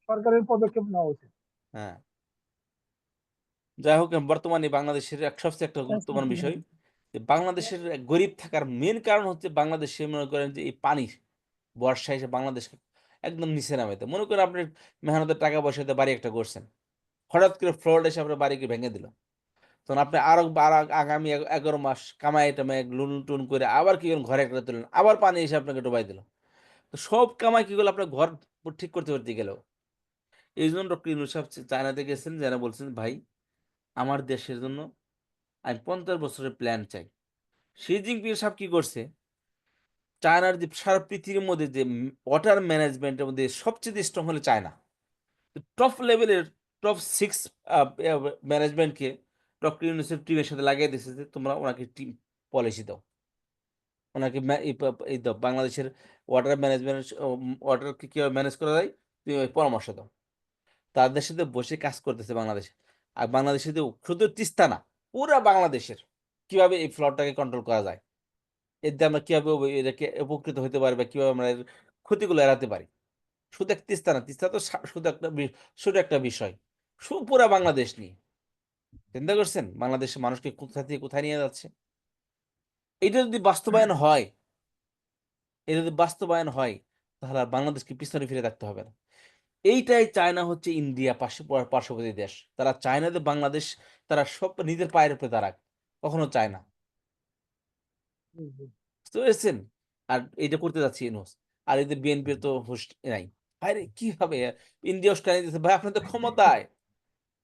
সরকারের পদক্ষেপ নেওয়া উচিত। হ্যাঁ, যাই হোক, বর্তমানে বাংলাদেশের সবচেয়ে একটা গুরুত্বপূর্ণ বিষয়, যে বাংলাদেশের গরিব থাকার মেন কারণ হচ্ছে, বাংলাদেশে মনে করেন যে এই পানি, বর্ষায় এসে বাংলাদেশকে একদম নিচে নামাইতে, মনে করেন আপনি মেহনতের টাকা পয়সাতে বাড়ি একটা করছেন, হঠাৎ করে ফ্লড এসে আপনার বাড়িকে ভেঙে দিল, তখন আপনি আরো আগামী 11 মাস কামাই টামাই লুন টুন করে আবার কি করলেন, ঘরে একটা তুললেন, আবার পানি এসে আপনাকে ডুবাই দিল। তো সব কামাই কি করলো, আপনার ঘর ঠিক করতে করতে গেল। এই জন্য ডক্টর ইউনূস সাহেব চায়নাতে গেছেন, যারা বলছেন ভাই আমার দেশের জন্য আমি 50 বছরের প্ল্যান চাই। শি জিনপিং সাহেব কি করছে, চায়নার যে সারা পৃথিবীর মধ্যে যে ওয়াটার ম্যানেজমেন্টের মধ্যে সবচেয়ে স্ট্রং হলো চায়না। টপ লেভেলের টপ 6 ম্যানেজমেন্টকে ডক্টর ইউনূসের টিমের সাথে লাগিয়ে দিয়েছে যে তোমরা ওনাকে টিম পলিসি দাও। ওনাকে এই দাও বাংলাদেশের ওয়াটার ম্যানেজমেন্ট ওয়াটারকে কিভাবে ম্যানেজ করা যায় তুমি ওই পরামর্শ দাও। তাদের সাথে বসে কাজ করতেছে বাংলাদেশে। আর বাংলাদেশে শুধু তিস্তা না, পুরা বাংলাদেশের কিভাবে এই ফ্লডটাকে কন্ট্রোল করা যায়। এতে আমরা কিভাবে এটাকে উপকৃত হতে পারি বা কিভাবে আমরা এর ক্ষতিগুলো এড়াতে পারি। শুধু এক তিস্তা না, তিস্তা তো শুধু একটা ছোট একটা বিষয়। পুরা বাংলাদেশ নিয়ে। চিন্তা করছেন বাংলাদেশের মানুষকে কোথা থেকে কোথায় নিয়ে যাচ্ছে? এটা যদি বাস্তবায়ন হয়, এটা যদি বাস্তবায়ন হয়, তাহলে আর বাংলাদেশকে পিছনে ফিরে থাকতে হবে না। এইটাই চায়না হচ্ছে ইন্ডিয়া পার্শ্ববর্তী দেশ। তারা চায় না যে বাংলাদেশ তারা সব নিজের পায়ের উপরে দাঁড়াক, কখনো চায় না। হুম, হুম। বুঝতে পেরেছেন? আর এটা করতে যাচ্ছে ইউনূস। আর এদের বিএনপির তো হুঁশ নাই। ভাইরে কি হবে? ইন্ডিয়া উস্কানি দিচ্ছে, ভাই আপনি তো ক্ষমতায়।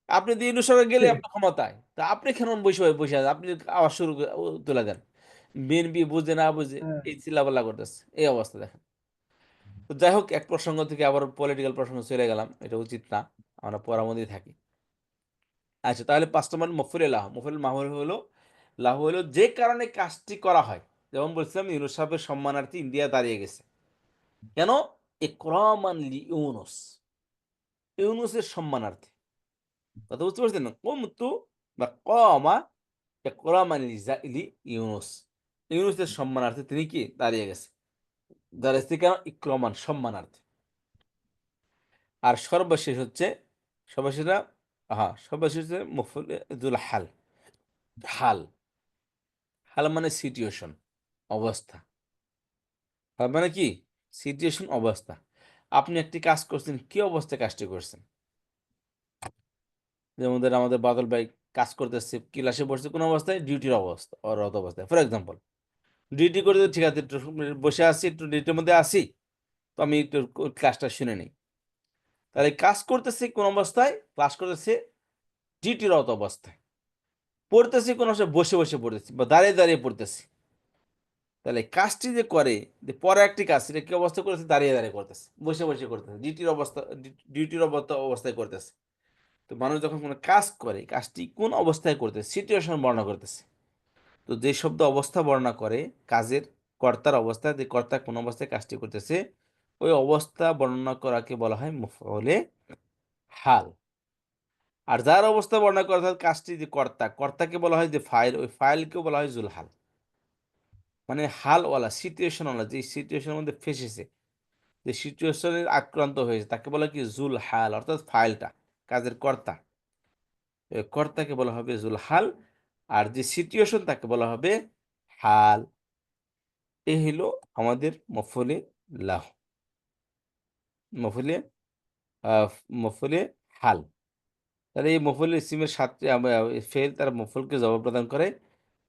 আপনি তো ইউনূস সরকার গেলে আপনি ক্ষমতায়। তা আপনি কেন বসে বসে আছেন? আপনি আওয়াজ শুরু তুলে দেন। বিএনপি বুঝে না বুঝে হ্যাঁ। এই চিল্লাপাল্লা করতেছে। এই অবস্থা দেখেন। তো যাই হোক, এক প্রসঙ্গ থেকে আবার পলিটিক্যাল প্রসঙ্গ চলে গেলাম। এটা উচিত না। আমরা পড়ার মধ্যেই থাকি। আচ্ছা, তাহলে ৫ নম্বর মফুলে লাহ। মফুল মাহুল হলো লাহ হলো যে কারণে কাজটি করা হয়। যেমন বলছিলাম ইউনূস সাহেবের সম্মানার্থে ইন্ডিয়া দাঁড়িয়ে গেছে। কেন? ইকরামান লিইউনুস। ইউনূসের সম্মানার্থে। কথা বুঝতে পারছেন না? কুমতু বা কামা ইকরামান ইউনূস। ইউনূসের সম্মানার্থে তিনি কি দাঁড়িয়ে গেছে। দাঁড়িয়েছে কেন? ইকরামান সম্মানার্থে। আর সর্বশেষ হচ্ছে সর্বশেষ হচ্ছে মফুল হাল। হাল হাল মানে সিচুয়েশন, অবস্থা। হাল মানে কি? সিচুয়েশন, অবস্থা। আপনি একটি কাজ করছেন, কি অবস্থায় কাজটি করছেন? যেমন ধরেন আমাদের বাদল ভাই কাজ করতেছে, ক্লাসে বসছে কোন অবস্থায়? ডিউটির অবস্থা, রত অবস্থায়। ফর এক্সাম্পল, ডিউটি করতে ঠিক আছে, একটু বসে আছি, একটু ডিউটির মধ্যে আসি, তো আমি একটু ক্লাসটা শুনে নিই। তাহলে কাজ করতেছে কোন অবস্থায়? ক্লাস করতেছে ডিউটিরত অবস্থায়। পড়তেছি কোন অবস্থায়? বসে বসে পড়তেছি বা দাঁড়িয়ে দাঁড়িয়ে পড়তেছি। তাহলে কাজটি যে করে, যে পরে একটি কাজ, সেটা কি অবস্থা করতেছে? দাঁড়িয়ে দাঁড়িয়ে করতেছে, বসে বসে করতেছে, ডিউটির অবস্থায় করতেছে। তো মানুষ যখন কোনো কাজ করে, কাজটি কোন অবস্থায় করতেছে, সিচুয়েশন বর্ণনা করতেছে। তো যে শব্দ অবস্থা বর্ণনা করে কাজের, কর্তার অবস্থা, যে কর্তা কোন অবস্থায় কাজটি করতেছে, ওই অবস্থা বর্ণনা করাকে বলা হয় মফউলে হাল। আর যার অবস্থা বর্ণনা করা, অর্থাৎ কাজটি যে কর্তাকে বলা হয় যে ফাইল, ওই ফাইলকেও বলা হয় জুলহাল। মানে হালওয়ালা, সিচুয়েশনওয়ালা, যে সিচুয়েশনের মধ্যে ফেসেছে, যে সিচুয়েশনের আক্রান্ত হয়েছে, তাকে বলা কি? জুল হাল, অর্থাৎ ফাইলটা, কাজের কর্তা। কর্তাকে বলা হবে জুল হাল, আর যে সিচুয়েশন তাকে বলা হবে হাল। এ হলো আমাদের মফুলে লাহ, মফুলে মফুলে হাল। তাহলে এই মফুল ইসিমের সাতটি ফেল তারা মফুলকে জবাব প্রদান করে।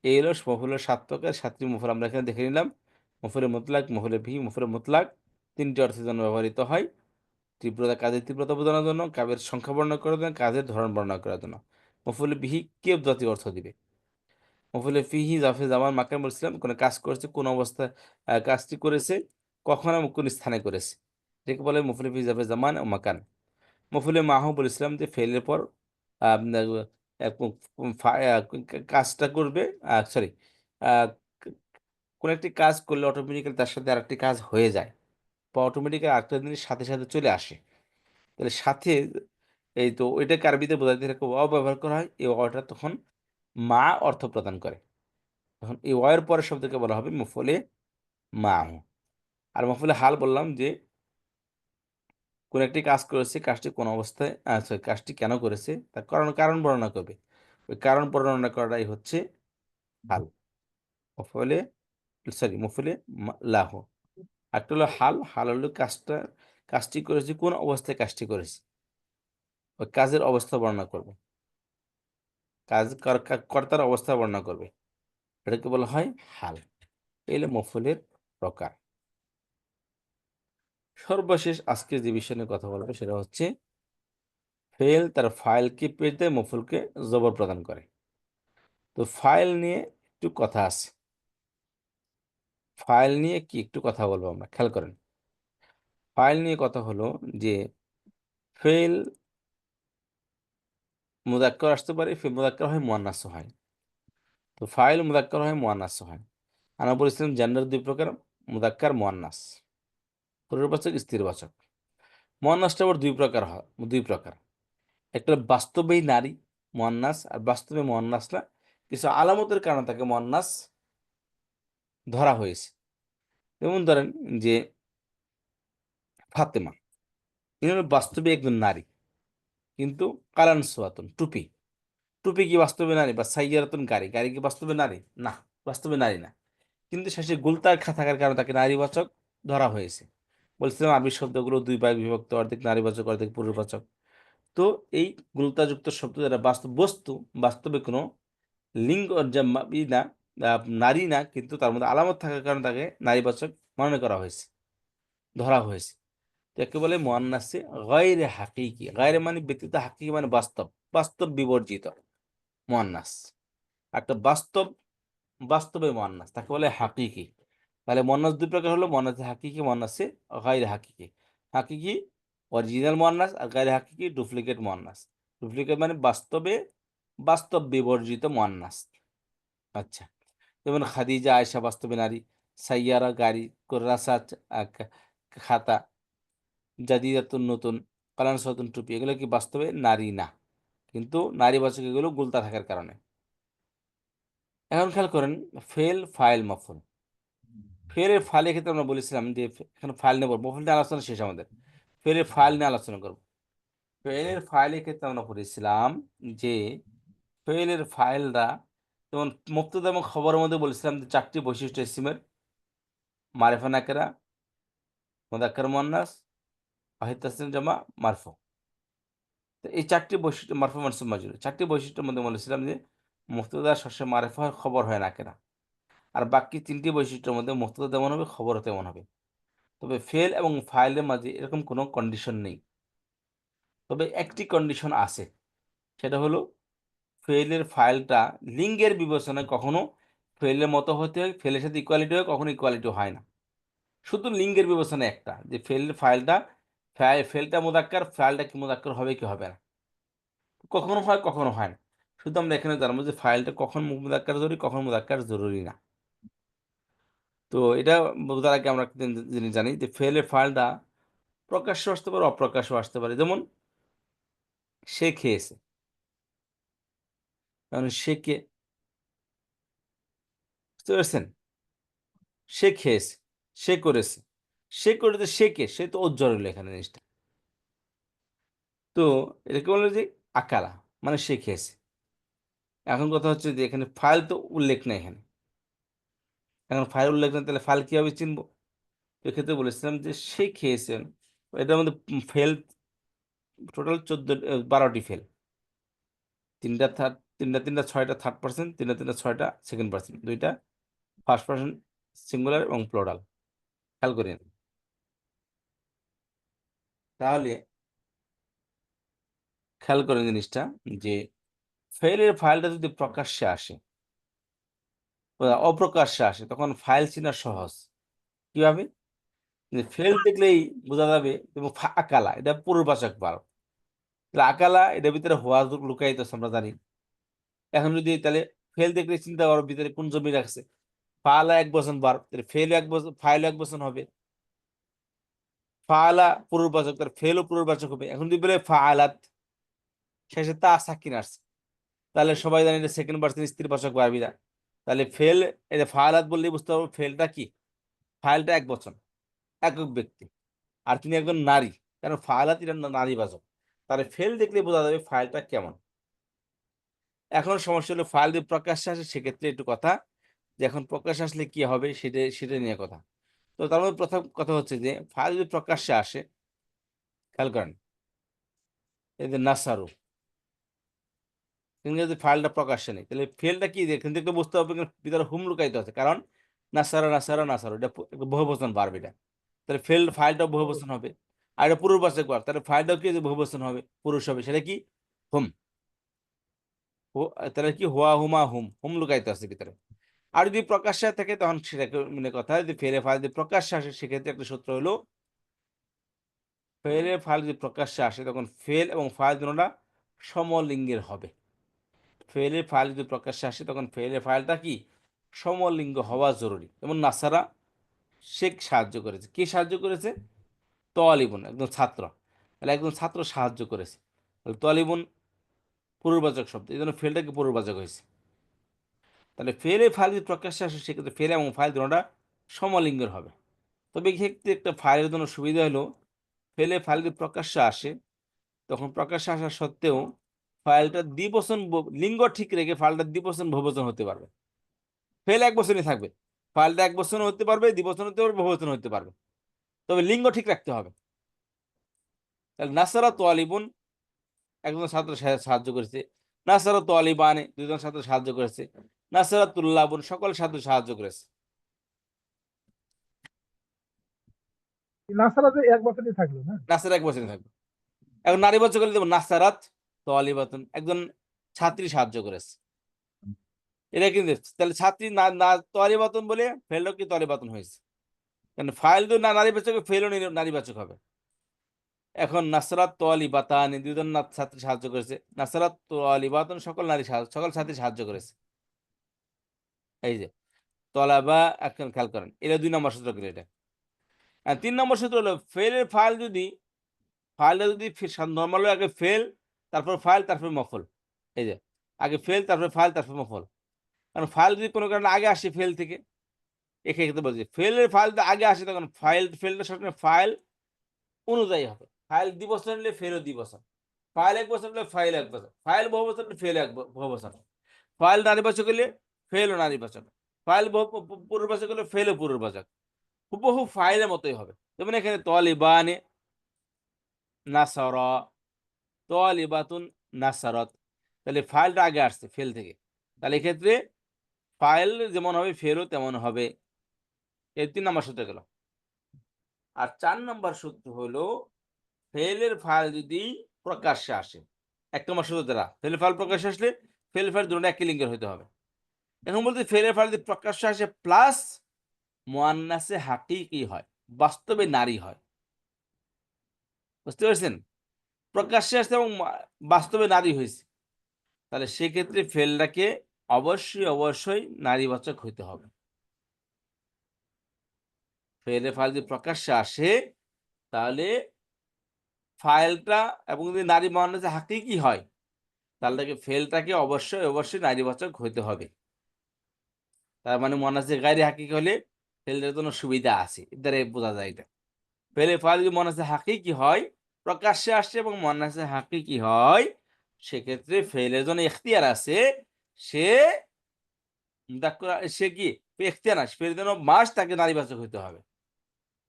এই হলো মফুলের ৭ প্রকার। ৭টি মফুল আমরা এখানে দেখে নিলাম। মফুলে মুতলাক, মফুলে বিহি, মফুলে মুতলাক ৩টি অর্থের জন্য ব্যবহৃত হয়। তীব্রতা, কাজের তীব্রতা বোঝানোর জন্য, কাজের সংখ্যা বর্ণনা করার জন্য, কাজের ধরন বর্ণনা করার জন্য। মফুলে বিহি কে জাতীয় অর্থ দিবে। মফুলে ফিহি জাফে জামান মাকান বলছিলাম, কোনো কাজ করেছে, কোন অবস্থায় কাজটি করেছে, কখন এবং কোন স্থানে করেছে, এটাকে বলে মফুলে ফিহি জাফে জামান ও মাকান। মফুলে মাহ বলেছিলাম যে ফেলের পর কাজটা করবে, সরি, কোন একটি কাজ করলে অটোমেটিক্যালি তার সাথে আরেকটি কাজ হয়ে যায়, বা অটোমেটিক্যালি আরেকটা জিনিস সাথে সাথে চলে আসে। তাহলে সাথে, এই তো ওইটাকে আরবিতে বোঝাতে ওয়াও ব্যবহার করা হয়। এই ওয়াওটা তখন মা অর্থ প্রদান করে। তখন এই ওয়ের পরের শব্দকে বলা হবে মফুলে মাহ। আর মফুলে হাল বললাম যে কোন একটি কাজ করেছে, কাজটি কোন অবস্থায়, সরি, কাজটি কেন করেছে তার কারণ কারণ বর্ণনা করবে। ওই কারণ বর্ণনা করাটাই হচ্ছে হাল। মফুলে, সরি, মফুলে লাহ। একটা হলো হাল। হাল হলো কাজটি করেছে, কোন অবস্থায় কাজটি করেছে, ওই কাজের অবস্থা বর্ণনা করবে, কর্তার অবস্থা বর্ণনা করবে, এটাকে বলা হয় হাল। এলে মফুলের প্রকার। সর্বশেষ আজকে যে বিষয় নিয়ে কথা বলবো সেটা হচ্ছে ফেল তার ফাইলকে পেশ দেয়, মফুলকে জবর প্রদান করে। তো ফাইল নিয়ে একটু কথা আছে। ফাইল নিয়ে কি একটু কথা বলবো আমরা, খেয়াল করেন। ফাইল নিয়ে কথা হলো যে ফেল মুযাক্কার আসতে পারে, ফেল মুযাক্কার হয় মুয়ান্নাসও হয়। তো ফাইল মুযাক্কার হয় মুয়ান্নাসও হয়। আমরা বলেছিলাম জেন্ডার দুই প্রকার, মুযাক্কার মুয়ান্নাস, পুরুষবাচক স্ত্রীবাচক। মুয়ান্নাসটা আবার দুই প্রকার। একটা হলো বাস্তবেই নারী মুয়ান্নাস, আর বাস্তবে মুয়ান্নাস না, কিছু আলামতের কারণে তাকে মুয়ান্নাস ধরা হয়েছে। যেমন ধরেন যে ফাতেমা, ইনি হলো বাস্তবে একজন নারী, কিন্তু কালান সোয়াতুন, টুপি, টুপি কি বাস্তবে নারী? বা সাইয়ারাতুন, গাড়ি, গাড়ি কি বাস্তবে নারী? না, বাস্তবে নারী না, কিন্তু শেষে গুলতার থাকার কারণে তাকে নারীবাচক ধরা হয়েছে। বলছিলাম আরবি শব্দগুলো দুই ভাগে বিভক্ত, অর্ধেক নারীবাচক অর্ধেক পুরুষবাচক। তো এই গুলতাযুক্ত শব্দ যারা বাস্তব বস্তু, বাস্তবে কোনো লিঙ্গ না, নারী না, কিন্তু তার মধ্যে আলামত থাকার কারণে তাকে নারীবাচক মনে করা হয়েছে, ধরা হয়েছে। তো একে বলে মুয়ান্নাসে গায়রে হাকিকি। গায়রে মানে ব্যতীত, হাকিকি মানে বাস্তব, বাস্তব বিবর্জিত মুয়ান্নাস। একটা বাস্তবে মুয়ান্নাস তাকে বলে হাকিকি। তাহলে মুয়ান্নাস দুই প্রকার হলো, মুয়ান্নাসে হাকিকি, মুয়ান্নাসে গায়রে হাকিকি। হাকিকি অরিজিনাল মুয়ান্নাস, আর গায়রে হাকিকি ডুপ্লিকেট মুয়ান্নাস। ডুপ্লিকেট মানে বাস্তব বিবর্জিত মুয়ান্নাস। আচ্ছা, যেমন খাদিজা, আয়েশা বাস্তবে নারী, সাইয়ারা গাড়ি, কুররাসা খাতা, জাদিদাতুন নতুন, কালানসাতুন টুপি, এগুলো কি বাস্তবে নারী না, কিন্তু নারীবাচক এগুলো গুলতা থাকার কারণে। এখন খেয়াল করেন ফেল, ফাইল, মফুল। ফেলের ফাইলের ক্ষেত্রে আমরা বলেছিলাম যে এখানে ফাইল নেব, মফুল নিয়ে আলোচনা শেষ আমাদের, ফেলের ফাইল নিয়ে আলোচনা করব। ফেলের ফাইলের ক্ষেত্রে আমরা বলেছিলাম যে ফেলের ফাইলরা যেমন মুবতাদা এবং খবরের মধ্যে বলেছিলাম যে চারটি বৈশিষ্ট্য ইসমের, মারিফা নাকেরা, মুযাক্কার মুয়ান্নাস, ওয়াহিদ তাসনিয়া জামা, মারফু। তো এই চারটি বৈশিষ্ট্য, মারফু মানসুব মাজরুর, চারটি বৈশিষ্ট্যের মধ্যে বলেছিলাম যে মুবতাদা সবসময় মারিফা হয়, খবর হয় নাকেরা। আর বাকি তিনটি বৈশিষ্ট্যের মধ্যে মুবতাদা তেমন হবে, খবরও তেমন হবে। তবে ফেল এবং ফাইলের মাঝে এরকম কোনো কন্ডিশন নেই। তবে একটি কন্ডিশন আছে, সেটা হলো ফেলের ফাইলটা লিঙ্গের বিবেচনায় কখনো ফেলের মতো হতে হয়, ফেলের সাথে ইকুয়ালিটি হয়, কখনো ইকুয়ালিটি হয় না। শুধু লিঙ্গের বিবেচনা একটা, যে ফেলের ফাইলটা ফেলটা মুযাক্কার, ফাইলটা কি মুযাক্কার হবে কি হবে না, কখনো হয় কখনো হয় না। শুধু আমরা এখানে জানবো যে ফাইলটা কখন মুযাক্কার জরুরি, কখন মুযাক্কার জরুরি না। তো এটা বোঝার আগে আমরা একটা জিনিস জানি যে ফেলের ফাইলটা প্রকাশ্য আসতে পারে, অপ্রকাশ্য আসতে পারে। যেমন সে খেয়েছে, কারণ সে কে, বুঝতে পারছেন? সে খেয়েছে, সে করেছে, সে করেছে, সে কে, সে তো ওজ্জ্বল হলো এখানে জিনিসটা। তো এটাকে বলে যে আকালা, মানে সে খেয়েছে। এখন কথা হচ্ছে যে এখানে ফাইল তো উল্লেখ নেই এখানে, এখন ফাইল উল্লেখ নেই, তাহলে ফাইল কিভাবে চিনবো? এক্ষেত্রে বলেছিলাম যে সে খেয়েছেন, এটার মধ্যে ফেল টোটাল 12টি ফেল, তিনটা ছয়টা থার্ড পার্সন, তিনটা ছয়টা সেকেন্ড পার্সন, দুইটা ফার্স্ট পার্সন সিঙ্গুলার এবং প্লুরাল। খেয়াল করেন তাহলে, খেয়াল করেন জিনিসটা যে ফেলের ফাইলটা যদি প্রকাশ্যে আসে, অপ্রকাশ্যে আসে, তখন ফাইল চেনা সহজ। কিভাবে? যে ফেল দেখলেই বোঝা যাবে। এবং আকালা এটা পূর্ববাচক ভার্ব, তাহলে আকালা এটার ভিতরে হওয়া লুকায়িত আছে আমরা জানি। এখন যদি তাহলে ফেল দেখলে চিন্তা করার ভিতরে কোন জমি রাখছে, ফালা এক বচন ভার্ব, তাহলে ফেল এক বচন, ফাইল এক বচন হবে। ফালা পূর্ববাচক, তাহলে ফেলও পূর্ববাচক হবে। এখন যদি বলে ফাআলাত, শেষে তা সাকিন আসছে, তাহলে সবাই জানি এটা সেকেন্ড পার্সন স্ত্রীবাচক ভার্বিনা। তাহলে ফেল, এটা ফাআলাত বললেই বুঝতে পারবো ফেলটা কি, ফাইলটা এক বচন, একক ব্যক্তি, আর তিনি একজন নারী, কারণ ফাআলাত এটা নারীবাচক। তাহলে ফেল দেখলে বোঝা যাবে ফাইলটা কেমন। এখন সমস্যা হলো ফাইল যদি প্রকাশ্যে আসে, সেক্ষেত্রে একটু কথা যে এখন প্রকাশ্যে আসলে কি হবে সেটা নিয়ে কথা। তো তার মধ্যে প্রথম কথা হচ্ছে যে ফাইল যদি প্রকাশ্যে আসে, খেয়াল করেন এই যে নাসারু, যদি ফাইলটা প্রকাশ্যে নেই, তাহলে ফেলটা কি এখান থেকে বুঝতে হবে ভিতরে হুম লুকায়িত আছে, কারণ নাসারা নাসারা নাসারু এটা বহুবচন ভার্ব এটা। তাহলে ফাইলটাও বহুবচন হবে। আর এটা পূর্ববাচক ভার্ব, তাহলে ফাইলটাও কি বহুবচন হবে, পুরুষ হবে, সেটা কি হুম। তাহলে কি হুয়া হুমা হুম, হুম লুকায়িত আছে ভিতরে। আর যদি প্রকাশ্যে থাকে তখন সেটাকে মানে কথা, যদি ফেলে ফাইল যদি প্রকাশ্যে আসে, সেক্ষেত্রে একটা সূত্র হলো ফেলের ফাইল যদি প্রকাশ্যে আসে তখন ফেল এবং ফাইল দুটোটা সমলিঙ্গের হবে। ফেলের ফাইল যদি প্রকাশ্যে আসে তখন ফেলের ফাইলটা কি সমলিঙ্গ হওয়া জরুরি। যেমন নাসারা শেখ সাহায্য করেছে, কে সাহায্য করেছে? তলিবুন, একজন ছাত্র। তাহলে একজন ছাত্র সাহায্য করেছে, তাহলে তলিবুন পূর্ববাচক শব্দ, এই জন্য ফেলটাকে পূর্ববাচক হয়েছে। তাহলে ফেলে ফাইল যদি প্রকাশ্যে আসে সেক্ষেত্রে ফেল এবং ফাইল দুটোটা সমলিঙ্গের হবে। তবে এক্ষেত্রে একটা ফাইলের জন্য সুবিধা হলো ফেলে ফাইল যদি প্রকাশ্যে আসে তখন প্রকাশ্যে আসা সত্ত্বেও ফাইলটা দ্বিবচন লিঙ্গ ঠিক রেখে ফাইলটা দ্বিবচন বহুবচন হতে পারবে। ফেল এক বচনই থাকবে, ফাইলটা এক বচন হতে পারবে, দ্বিবচন হতে পারবে, বহুবচন হতে পারবে, তবে লিঙ্গ ঠিক রাখতে হবে। তাহলে নাসারা তোয়ালিবুন একজন ছাত্র সাহায্য করেছে, নাসারা তোয়ালিবানে দুজন ছাত্র সাহায্য করেছে, নাসারা তুল্লাবুন সকল ছাত্র সাহায্য করেছে। নাসারা যে এক বছরই থাকলো না। নাসারা এক বছরই থাকবে। এখন নারীবাচক হলে দেবো নাসারাত তোয়ালিবাতুন একজন ছাত্রী সাহায্য করেছে। এটা কিন্তু তাহলে ছাত্রী না না তোয়ালিবাতুন বলে ফেলও কি তোয়ালিবাতুন হয়েছে, কারণ ফাইল তো না নারীবাচক, ফেলও নারীবাচক হবে। এখন নাসরাত তোয়ালিবাতানি দুজন ছাত্রী সাহায্য করেছে, নাসরাত তোয়ালিবাতুন সকল সকল ছাত্রী সাহায্য করেছে। এই যে তলাবা, এখন খেয়াল করেন এটা 2 নম্বর সূত্র গেল। এটা আর 3 নম্বর সূত্র হলো ফেলের ফাইল যদি ফাইলটা যদি নর্মাল আগে ফেল তারপর ফাইল তারপর মফল, এই যে আগে ফেল তারপর ফাইল তারপর মফল। কারণ ফাইল যদি কোনো কারণে আগে আসে ফেল থেকে, এক্ষেত্রে বলছি ফেলের ফাইল আগে আসে তখন ফেলটা সবসময় ফাইল অনুযায়ী হবে। ফাইল 2 বছর হলে ফেলও 2 বছর, ফাইল 1 বছর হলে ফাইল 1 বছর, ফাইল বহু বছর হলে ফেল বহু বছর, ফাইল নারীবাচক হলে ফেলও নারীবাচক, ফাইল পূর্ববাচক হলে ফেলও পূর্ববাচক, হুবহু ফাইলের মতোই হবে। যেমন এখানে তলিবানে নাসারা, তলিবাতুন নাসারত, তাহলে ফাইলটা আগে আসছে ফেল থেকে, তাহলে এক্ষেত্রে ফাইল যেমন হবে ফেলও তেমন হবে। এই 3 নম্বর সূত্র গেল। আর 4 নম্বর সূত্র হলো ফেলের ফাইল যদি প্রকাশ্যে আসে, 1 নম্বর সূত্র দ্বারা ফেলের ফাইল প্রকাশ্যে আসলে ফেল ফাইল দুটো একই লিঙ্গের হতে হবে। এখন বলতে ফেলের ফাইল যদি প্রকাশ্যে আসে প্লাস মুয়ান্নাসে হাকিকি হয়, বাস্তবে নারী হয়। বুঝতে পারছেন? প্রকাশ্যে আসছে এবং বাস্তবে নারী হয়েছে, তাহলে সেক্ষেত্রে ফেলটাকে অবশ্যই নারীবাচক হইতে হবে। ফেলের ফাইল যদি প্রকাশ্যে আসে তাহলে ফাইলটা এবং যদি নারী মুয়ান্নাসে হাকিকি হয় তাহলে ফেলটাকে অবশ্যই নারীবাচক হইতে হবে। তার মানে মুয়ান্নাসে গায়রে হাকিকি হলে ফেলের জন্য সুবিধা আছে, এটারে বোঝা যায়। এটা ফেলে ফাইল যদি মুয়ান্নাসে হাকিকি হয়, প্রকাশ্যে আসছে এবং মুয়ান্নাসে হাকিকি হয়, সেক্ষেত্রে ফেলের জন্য ইখতিয়ার আছে, সে সে কি ইখতিয়ার আছে, ফেলের জন্য মাস তাকে নারীবাচক হইতে হবে।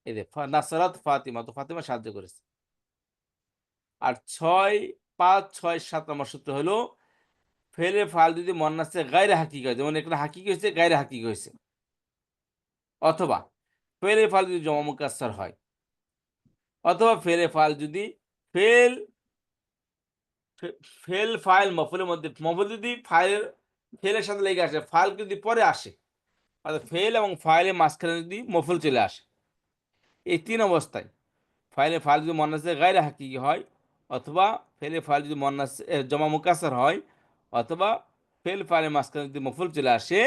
এই যে নাসরাত ফাতিমা, তো ফাতিমা সাহায্য করেছে। আর 6, 5, 6, 7 নম্বর সূত্র হলো ফেলে ফাইল যদি মুয়ান্নাসে গায়রে হাকিকি হয়, যেমন এখানে হাকিকি হয়েছে গায়রে হাকিকি হয়েছে, অথবা ফেলে ফাইল যদি জমা মুকাসসার হয়, অথবা ফেলে ফাইল যদি ফেল ফেল ফাইল মফুলের মধ্যে, মফুল যদি ফেলের সাথে লেগে আসে, ফাইল যদি পরে আসে, অর্থাৎ ফেল এবং ফাইলের মাঝখানে যদি মফুল চলে আসে, এই 3 অবস্থায় ফাইল যদি মুয়ান্নাসে গায়রে হাকিকি হয়, অথবা ফেলে ফাইল যদি মুয়ান্নাসে জমা মুকাসসার হয়, অথবা ফেল ফাইলের মাঝখানে যদি মফুল চলে আসে,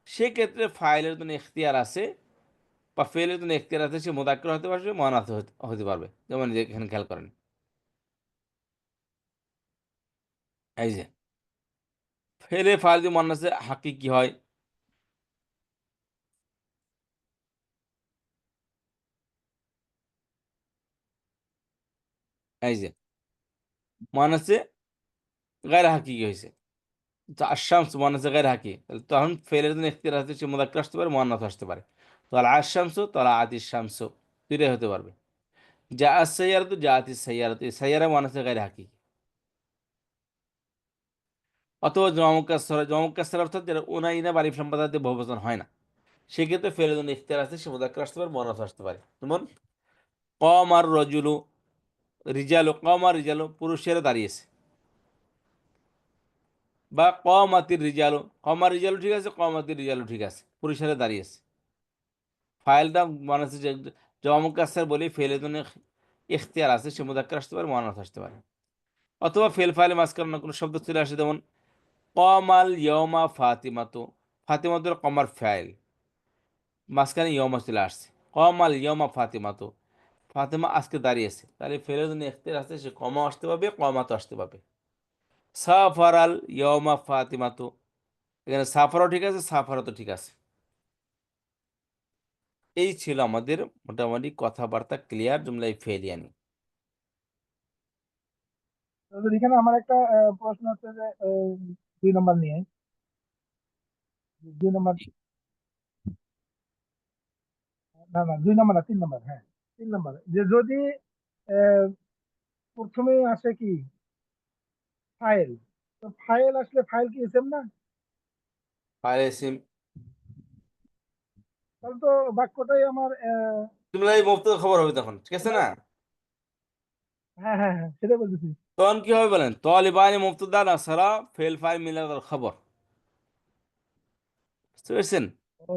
সেক্ষেত্রে ফাইলের জন্য ইখতিয়ার আছে বা ফেলের জন্য ইখতিয়ার আছে, সে মুযাক্কার হতে পারবে, মুআন্নাস হতে পারবে। যেমন এখানে খেয়াল করেন, এই যে ফেলে ফাইল যদি মুয়ান্নাসে হাকিকি হয়, এই যে মুয়ান্নাসে গায়রে হাকিকি হয়েছে, আশ-শামস মুয়ান্নাসে গায়রে হাকিকি, তাহলে তখন ফেলের জন্য ইখতিয়ার আছে, সে মুযাক্কার আসতে পারে, মুআন্নাস আসতে পারে। তাহলে আশ-শামসু তাহলে আতিশ-শামসু দুইটাই হতে পারবে। জাআস সাইয়ারাতু জাআতিস সাইয়ারাতু, সাইয়ারা মুয়ান্নাসে গায়রে হাকিকি। অথবা জমা মুকাসসার অর্থাৎ যেটা উনাইনা বা আলিফ লাম বা দিয়ে বহুবচন হয় না, সেক্ষেত্রে ফেলের জন্য ইখতিয়ার আছে, সে মুযাক্কার আসতে পারে, মুআন্নাস আসতে পারে। যেমন ক্বামার রাজুলু রিজালু, ক্বামার রিজালু পুরুষেরা দাঁড়িয়েছে, বা ক্বামাতির রিজালু, ক্বামার রিজালু ঠিক আছে, ক্বামাতির রিজালু ঠিক আছে, পুরুষেরা দাঁড়িয়েছে। ফাইলটা মানে হচ্ছে যে জমা মুকাসসার বলি ফেলের জন্য ইখতিয়ার আছে, সে মুযাক্কার আসতে পারে, মুআন্নাস আসতে পারে। অথবা ফেল ফাইলে মাঝখানে অন্য কোনো শব্দ চলে আসে, যেমন কমাল ইয়মা ফাতিমাতু, ফাতিমাতুর কমার ফাইল, মাঝখানে ইয়মা চলে আসছে, কমাল ইয়মা ফাতিমাতু, ফাতিমা আজকে দাঁড়িয়েছে, তাহলে ফেলের জন্য ইখতিয়ার আছে, সে কমা আসতে পারবে, কমাতো আসতে পারবে। সাফারাল ইয়মা ফাতিমাতু, এখানে সাফারও ঠিক আছে, সাফারও তো ঠিক আছে। এই ছিল আমাদের মোটামুটি কথাবার্তা ক্লিয়ার জুমলাই ফেলিয়া নিয়ে। তো এখানে আমার একটা প্রশ্ন হচ্ছে যে 2 নম্বর নিয়ে, 2 নম্বর, না না 2 নম্বর না, 3 নম্বর, হ্যাঁ 3 নম্বর, যে যদি আহ, প্রথমে আসে কি ফাইল, তো ফাইল আসলে ফাইল কি ইসেম না? ফাইলে সিম তাহলে তো বাক্যটাই আমার জুমলাই মুবতাদা খবর হবে তখন, ঠিক আছে না? হ্যাঁ হ্যাঁ হ্যাঁ, সেটাই বলতেছি। তখন কি হবে বলেন, তালিবানি মুবতাদা নাসারা ফেল ফাইল মিলাদ আল খবর, বুঝতে পেরেছেন? ও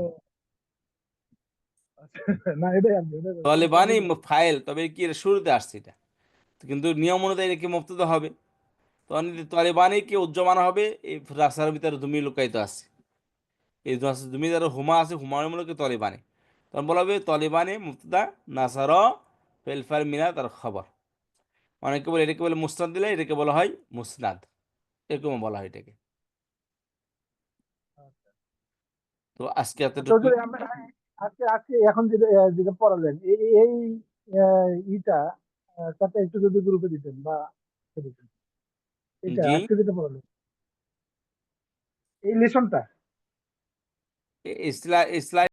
আচ্ছা, না এটাই আমি, এটাই বলছি। আমি তালিবানি কনফিউজ। ফাইল, তবে কি এটা শুরুতে আসছে এটা, তো কিন্তু নিয়ম অনুযায়ী এটা কি মুবতাদা হবে, তখন তালিবানি কি উজ্জমান হবে, এই রাসার ভিতরে তুমি লুকায়িত আছে, এই তুমি যারা হুমা আছে, হুমার মূলকে তালিবানি, তখন বলা হবে তালিবানি মুবতাদা নাসারা ফেল ফাইল মিলাদ আল খবর। অনেকে বলে এটাকে বলে মুসনাদ, দিলে এটাকে বলা হয় মুসনাদ, এরকম বলা হয় এটাকে। তো আজকে আচ্ছা এতটুকু। হুজুর, আমরা আজকে আজকে এখন যেটা যেটা পড়ালেন, এই এই ইটা তাতে একটু যদি গ্রুপে দিতেন বা দিতেন, এটা জি, আজকে যেটা পড়ালেন, এই লেসনটা। ইসলাম